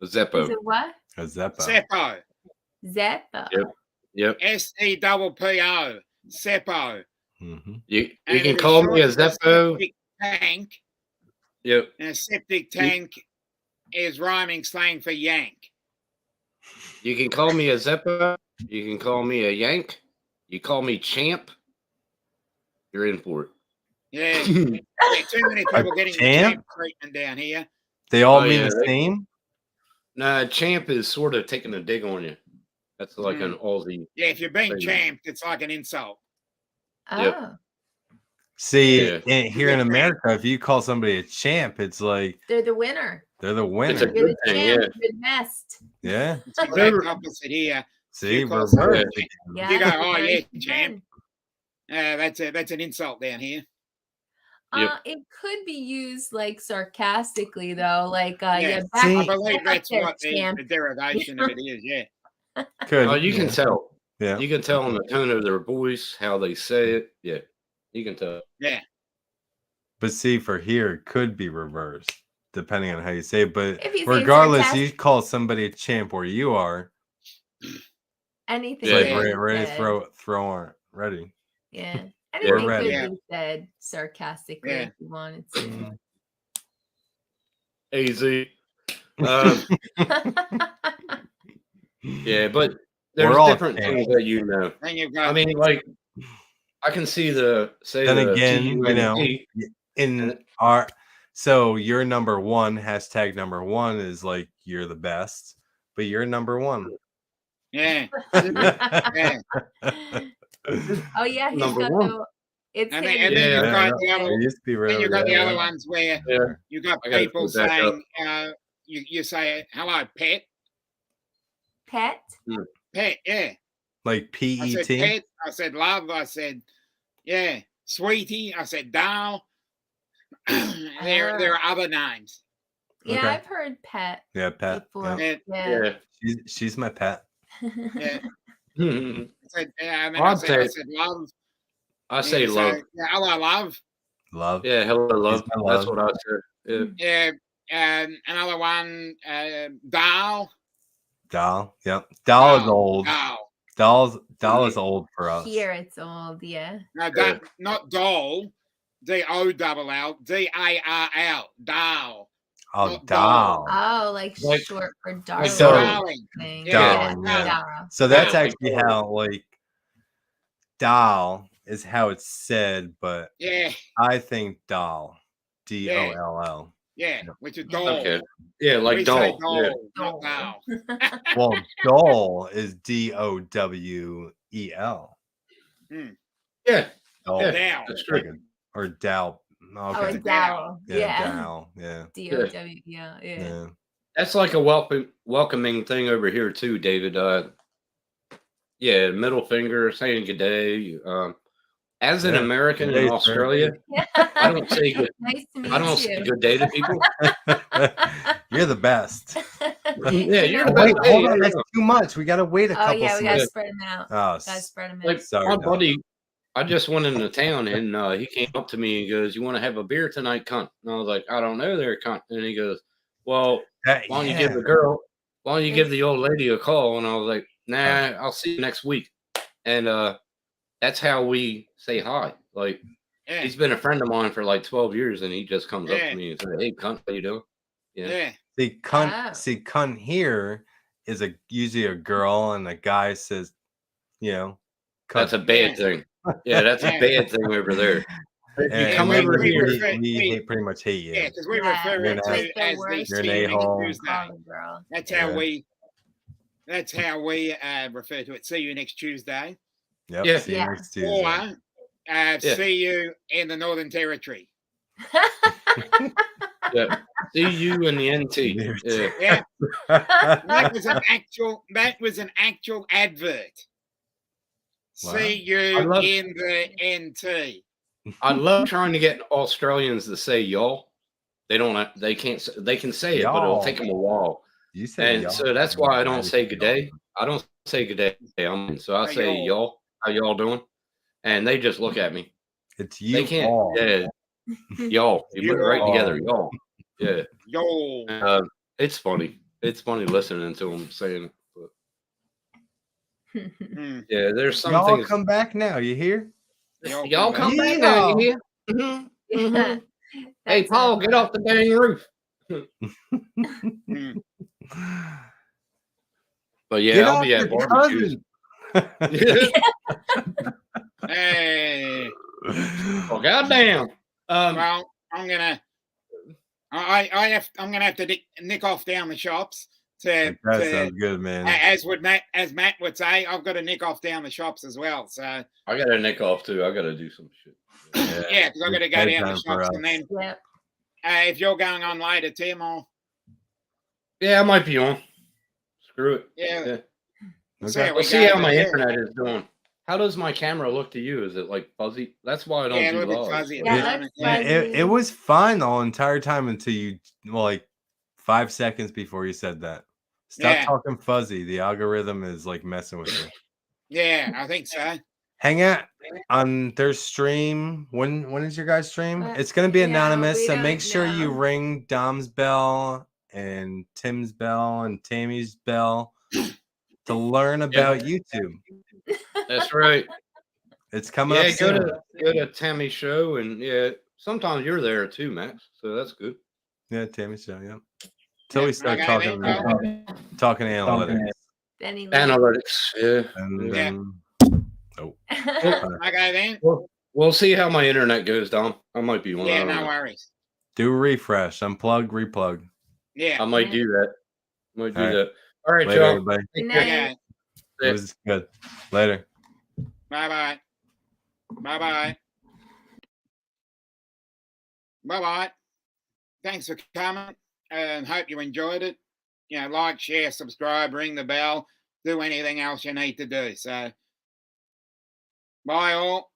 Is Zeppo. it what? A Zeppo. Seppo. Zeppo. Yep. Yep. SEPPO. Seppo. Mm-hmm. You And can it is call me a short for Zeppo. septic tank. Yep. And a septic tank is rhyming slang for yank. You can call me a Zeppo. You can call me a Yank. You call me Champ. You're in for it. Yeah. Too many people getting the champ? champ treatment down here. They all Oh, mean yeah, the they- same? Nah, Champ is sort of taking a dig on you. That's like an Aussie. Yeah, if you're being Thing. champed, it's like an insult. Yep. Oh, See, Yeah. here in America, if you call somebody a champ, it's like they're the winner. they're the It's a winner. You're good the thing, champ. yeah. You're the best. Yeah. It's the Whatever. exact opposite here. See, You call reverse. somebody- again. Yeah. You go, it's oh, very yeah, champ. fun. That's an insult down here. Yep. It could be used like sarcastically though, like Yeah. yeah, See- I back believe up that's there, what champ. the derivation of it is. Yeah. Could. Oh, you can tell. Yeah. You can tell in the tone of their voice, how they say it. Yeah, you can tell. Yeah. But see, for here, it could be reversed depending on how you say it. But If you say regardless, sarcastic- you call somebody a champ where you are, Anything it's like Yeah. could be ready to said. throw on, ready. Yeah. Anything ready. could Yeah. be said sarcastically Yeah. if you wanted to. AZ. Yeah, but there's all different champs. things that you know. Then you've got. I mean, like, I can see the say Then the again, you know, TUNT. in our so your number one hashtag number one is like you're the best, but you're number one. Yeah. Yeah. Oh yeah, he's Number got one. the it's And him. then, and then Yeah. you've got Yeah, the other. It used to be Then really you've got the rare. other ones where Yeah. you got I gotta people put that up. saying, you say, hello, pet. Pet. Pet, yeah. Like I said PET. pet. I said love. I said, yeah. Sweetie. I said doll. There are other names. Yeah, Okay. I've heard pet Yeah, Pat. before. Yeah. Yeah. Yeah. She's my pet. Yeah. Mhm. I said, yeah, and then I'd I say- said love. I And say you love. yeah, hello, love. Love. Yeah, hello, love. my That's love. what I said. Yeah. Yeah. Another one, doll. Doll. Yep. Doll is Doll. old. Doll. Doll is old for us. Here it's old, yeah. No, Yeah. not doll. DOLL. DARL. Doll. Oh, not doll. Oh, like Like- short for darling. So- Darling. thing. Yeah. Darling, yeah. Dara. So that's Yeah. actually how like doll is how it's said, but Yeah. I think doll. DOLL. Yeah. Which is doll. Okay. Yeah, like we say doll. doll, Yeah. not doll. Well, doll is DOWEL. Yeah. Doll. Yeah. Doll. That's Like true. a- or Dow. Oh, Okay. a dowel. Yeah, Yeah. Dow. Yeah. DOW. Yeah. Yeah. That's like a welcoming thing over here too, David. Yeah, middle finger, saying good day. As an Yeah. American Good day, in sir. Australia, I don't say good. Nice to meet I don't say you. good day to people. You're the best. Yeah, you're the Oh, wait, best. hold Hey, on. That's too much. We got to wait a Oh couple yeah, we gotta seconds. spread them out. Oh, Gotta spread them out. Like sorry. my no. buddy, I just went into town and he came up to me and goes, "You want to have a beer tonight, cunt?" And I was like, "I don't know, there, cunt." And he goes, "Well, That- why don't you yeah. give the girl? Why don't you give the old lady a call?" And I was like, "Nah, I'll see you next week." And that's how we say hi. Like Yeah. he's been a friend of mine for like 12 years, and he just comes up Yeah. to me and says, "Hey, cunt, how you doing?" Yeah. Yeah. See, cunt here is usually a girl, and a guy says, you know, That's a cunt. bad thing. Yeah, that's Yeah. a bad thing over there. If you And come we- over we here, refer- pretty much hate you. Yeah, because we Yeah. refer You're it an to Like the as the worst You're an See You Next a-hole. Tuesday. Call the girl. That's how Yeah. we refer to it. See you next Tuesday, Yep. Yeah. See you Yeah. next Tuesday. or see you in the Northern Territory. yeah, see you in the NT. Yeah. Yeah, that was an actual advert. Wow. See I you love- in the NT. I love trying to get Australians to say y'all. They don't. They can't. They can say it, but it'll Y'all. take them a while. You said And y'all. so that's why I don't say good day. I don't say good day. So I Hey, say y'all. y'all. How y'all doing? And they just look at me. It's They you can't. all. Yeah, y'all. You put it right Y'all. together. Y'all. Yeah. Yo. It's funny. It's funny listening to them saying it. But Mm. yeah, there's some Y'all things. come back now. You hear? Y'all come back. back now. You hear? Mhm, mhm. Hey, That's Paul, get off the dang roof. Mm. But yeah, Get I'll off be at your barbecues. cousin. Hey. Well, goddamn. Well, I'm gonna have to nick off down the shops. to, That sounds good, man. as Matt would say, I've got to nick off down the shops as well. So I got to nick off too. I got to do some shit. yeah, because I've got to go down the bedtime for shops, and then Yep. if you're going on later, Tim, or Yeah, I might be on. Screw it. yeah, Okay. see how we We'll see go, how my but yeah. internet is doing. How does my camera look to you? Is it like fuzzy? That's why I don't Yeah, a do little bit live. fuzzy at Yeah, the that's moment. Yeah, Yeah. it was fine the whole entire time until you, well, like 5 seconds before you said that. Stop Yeah. talking fuzzy. The algorithm is like messing with you. Yeah, I think so. Hang out on their stream. When is your guys' stream? What? It's gonna be No, anonymous, we so don't make sure you know. ring Dom's bell and Tim's bell and Tammy's bell to learn about YouTube. That's right. It's coming Yeah, up soon. go to Tammy's show, and yeah, sometimes you're there too, Max. So that's good. Yeah, Tammy's show. Yeah. Till we Yeah, start okay, talking then, talking analytics, Benny Analytics. Yeah. and Yeah. then Okay then. We'll see how my internet goes, Dom. I might be one. I Yeah, don't no know. worries. do a refresh, unplug, replug. Yeah. I might do that. Might do All right. that. All right, Later, y'all. everybody. Good Take care. night. Okay. It was good. Later. Bye bye. Bye bye. Bye bye. Thanks for coming, and hope you enjoyed it. You know, like, share, subscribe, ring the bell, do anything else you need to do. So, bye all.